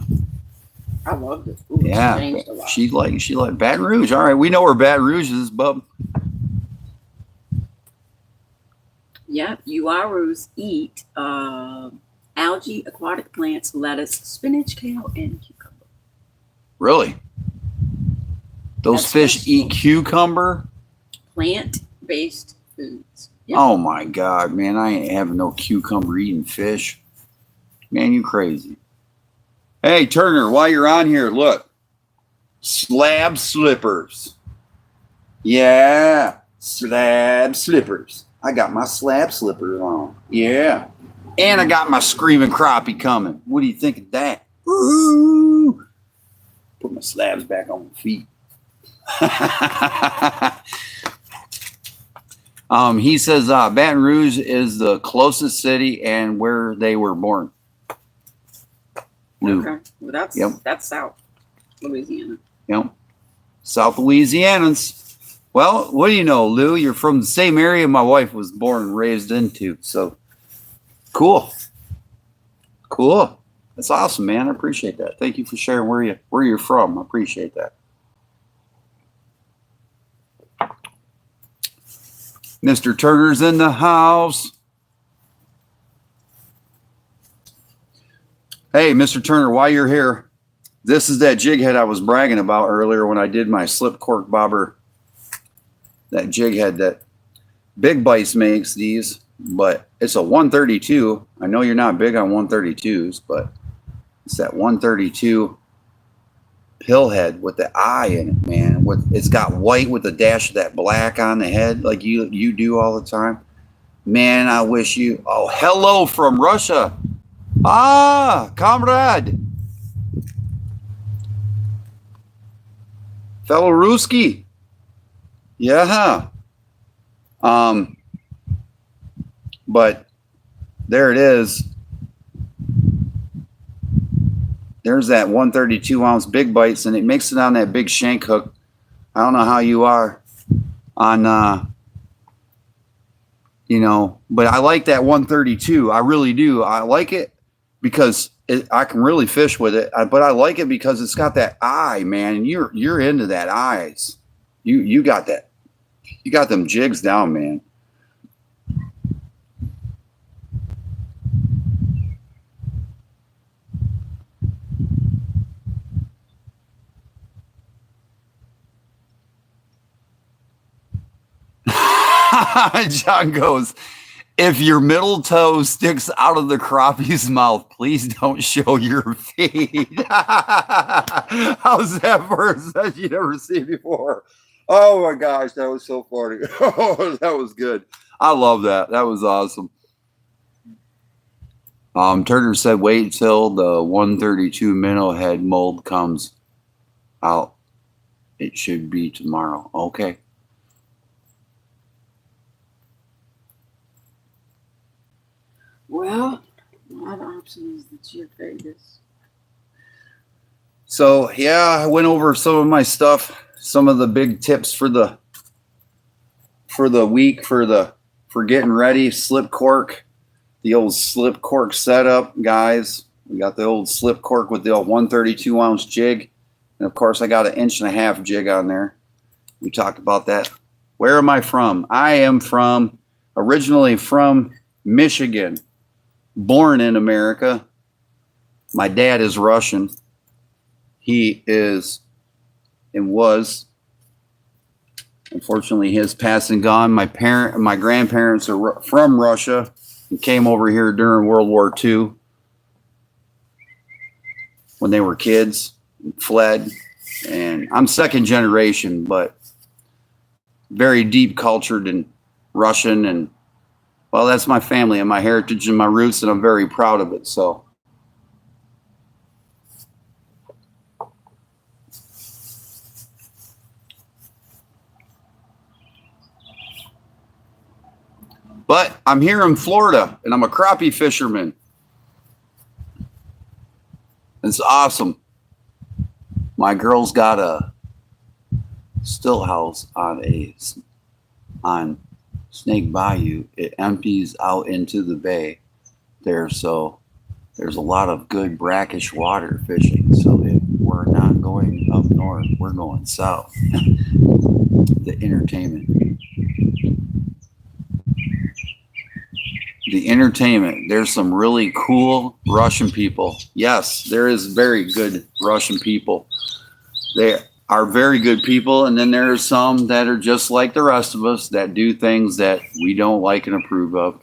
I loved it. Ooh, yeah. Changed a lot. She liked Baton Rouge. All right, we know where Baton Rouge is, bub. Yeah, Uarus eat algae, aquatic plants, lettuce, spinach, kale, and cucumber. Really? Those fish eat cucumber? Plant-based foods. Yep. Oh my God, man. I ain't having no cucumber eating fish. Man, you crazy. Hey, Turner, while you're on here, look. Slab slippers. Yeah, slab slippers. I got my slab slippers on. Yeah. And I got my screaming crappie coming. What do you think of that? Ooh. Put my slabs back on my feet. He says Baton Rouge is the closest city and where they were born. Okay. Well, that's South Louisiana. Yep. South Louisianans. Well, what do you know, Lou? You're from the same area my wife was born and raised into. So cool. Cool. That's awesome, man. I appreciate that. Thank you for sharing where you're from. I appreciate that. Mr. Turner's in the house. Hey, Mr. Turner, while you're here, this is that jig head I was bragging about earlier when I did my slip cork bobber. That jig head that Big Bites makes these, but it's a 132. I know you're not big on 132s, but it's that 132 pill head with the eye in it, man. It's got white with a dash of that black on the head like you do all the time. Man, I wish you... Oh, hello from Russia. Ah, comrade. Fellow Ruski. Yeah. But there it is. There's that 132 ounce Big Bites, and it makes it on that big shank hook. I don't know how you are on, but I like that 132. I really do. I like it because I can really fish with it, but I like it because it's got that eye, man. And you're into that eyes. You got that. You got them jigs down, man. John goes, if your middle toe sticks out of the crappie's mouth, please don't show your feet. How's that for a set you never seen before? Oh my gosh, that was so funny. Oh, that was good. I love that. That was awesome. Turner said, wait till the 132 minnow head mold comes out. It should be tomorrow. Okay. Well, my option is the Jig Vegas. So yeah, I went over some of my stuff, some of the big tips for the week for getting ready. Slip cork, the old slip cork setup, guys. We got the old slip cork with the old 132 ounce jig, and of course I got an 1.5 inch jig on there. We talked about that. Where am I from? I am originally from Michigan. Born in America. My dad is Russian. He is and was, unfortunately, his passed and gone. My grandparents are from Russia and came over here during World War II when they were kids, fled. And I'm second generation, but very deep cultured and Russian, and well, that's my family and my heritage and my roots, and I'm very proud of it. So, but I'm here in Florida, and I'm a crappie fisherman. It's awesome. My girl's got a still house on Snake Bayou. It empties out into the bay there, so there's a lot of good brackish water fishing. So if we're not going up north, we're going south. The entertainment. There's some really cool Russian people. Yes, there is very good Russian people. They are very good people, and then there are some that are just like the rest of us that do things that we don't like and approve of.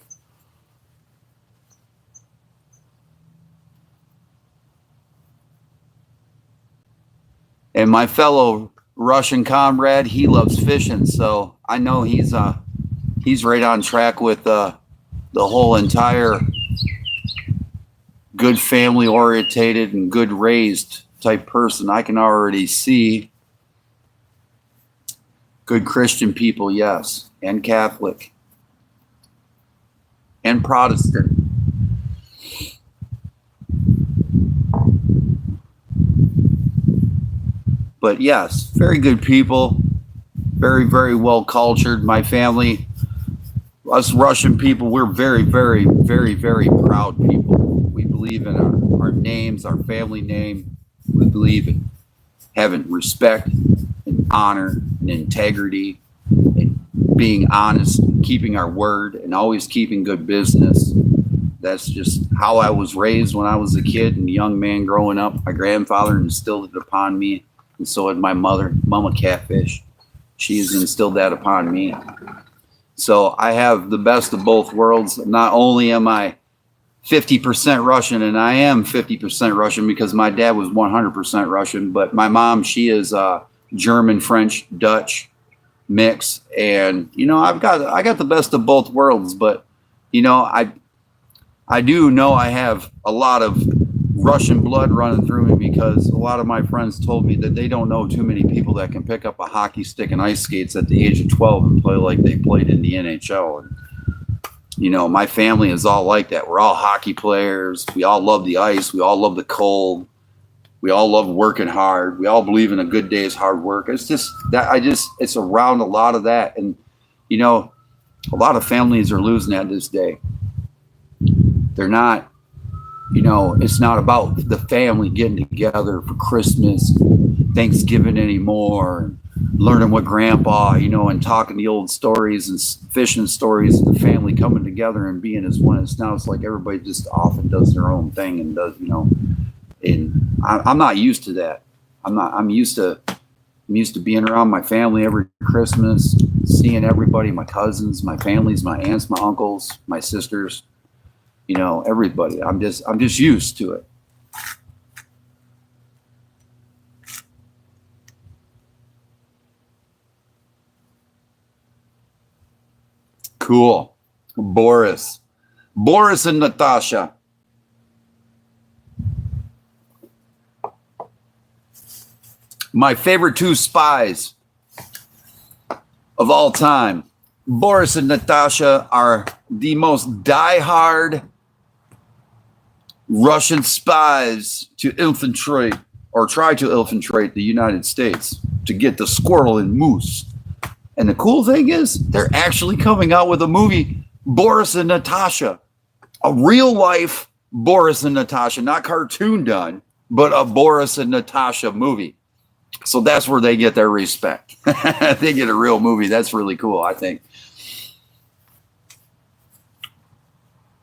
And my fellow Russian comrade, he loves fishing, so I know he's right on track with the whole entire good family orientated and good raised type person. I can already see good Christian people, yes, and Catholic and Protestant. But yes, very good people, very, very well cultured. My family, us Russian people, we're very, very, very, very proud people. We believe in our names, our family name. We believe in having respect and honor and integrity and being honest, keeping our word, and always keeping good business. That's just how I was raised when I was a kid and a young man growing up. My grandfather instilled it upon me, and so had my mother, Mama Catfish. She's instilled that upon me. So I have the best of both worlds. Not only am I 50% Russian, and I am 50% Russian because my dad was 100% Russian, but my mom, she is German, French, Dutch mix. And, you know, I got the best of both worlds, but, you know, I do know I have a lot of Russian blood running through me because a lot of my friends told me that they don't know too many people that can pick up a hockey stick and ice skates at the age of 12 and play like they played in the NHL. And, you know, my family is all like that. We're all hockey players. We all love the ice. We all love the cold. We all love working hard. We all believe in a good day's hard work. It's just that it's around a lot of that. And, you know, a lot of families are losing that this day. They're not, you know, it's not about the family getting together for Christmas, Thanksgiving anymore, and learning what grandpa, you know, and talking the old stories and fishing stories and the family coming together and being as one. It's now it's like everybody just off and does their own thing and does, you know, and I'm not used to that. I'm used to being around my family every Christmas, seeing everybody, my cousins, my families, my aunts, my uncles, my sisters, you know, everybody. I'm just used to it. Cool. Boris and Natasha. My favorite two spies of all time. Boris and Natasha are the most diehard Russian spies to infiltrate or try to infiltrate the United States to get the squirrel and moose. And the cool thing is, they're actually coming out with a movie, Boris and Natasha, a real life Boris and Natasha, not cartoon done, but a Boris and Natasha movie. So that's where they get their respect. They get a real movie. That's really cool, I think.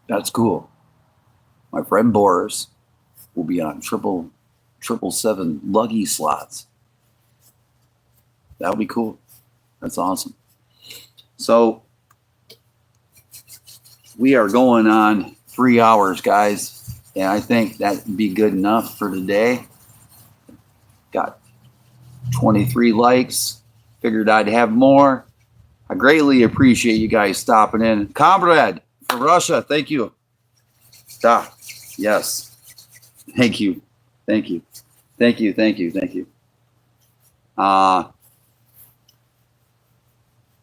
That's cool. My friend Boris will be on 777 Luggy slots. That'll be cool. That's awesome. So we are going on 3 hours, guys. And I think that'd be good enough for today. Got 23 likes. Figured I'd have more. I greatly appreciate you guys stopping in. Comrade from Russia, thank you. Ah, yes. Thank you. Thank you. Thank you. Thank you. Thank you.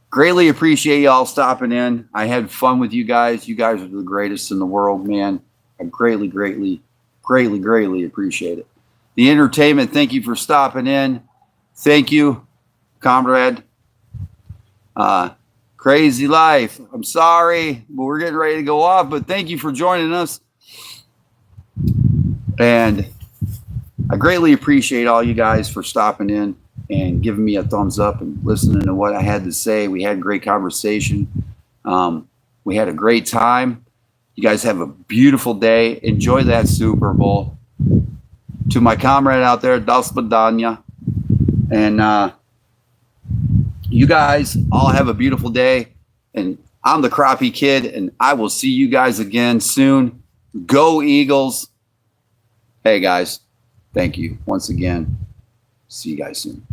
Greatly appreciate y'all stopping in. I had fun with you guys. You guys are the greatest in the world, man. I greatly appreciate it. The entertainment, thank you for stopping in. Thank you, comrade. Crazy life. I'm sorry, but we're getting ready to go off, but thank you for joining us. And I greatly appreciate all you guys for stopping in and giving me a thumbs up and listening to what I had to say. We had a great conversation. We had a great time. You guys have a beautiful day. Enjoy that Super Bowl. To my comrade out there, Das Badanya. And you guys all have a beautiful day. And I'm the Crappie Kidd, and I will see you guys again soon. Go Eagles. Hey, guys. Thank you once again. See you guys soon.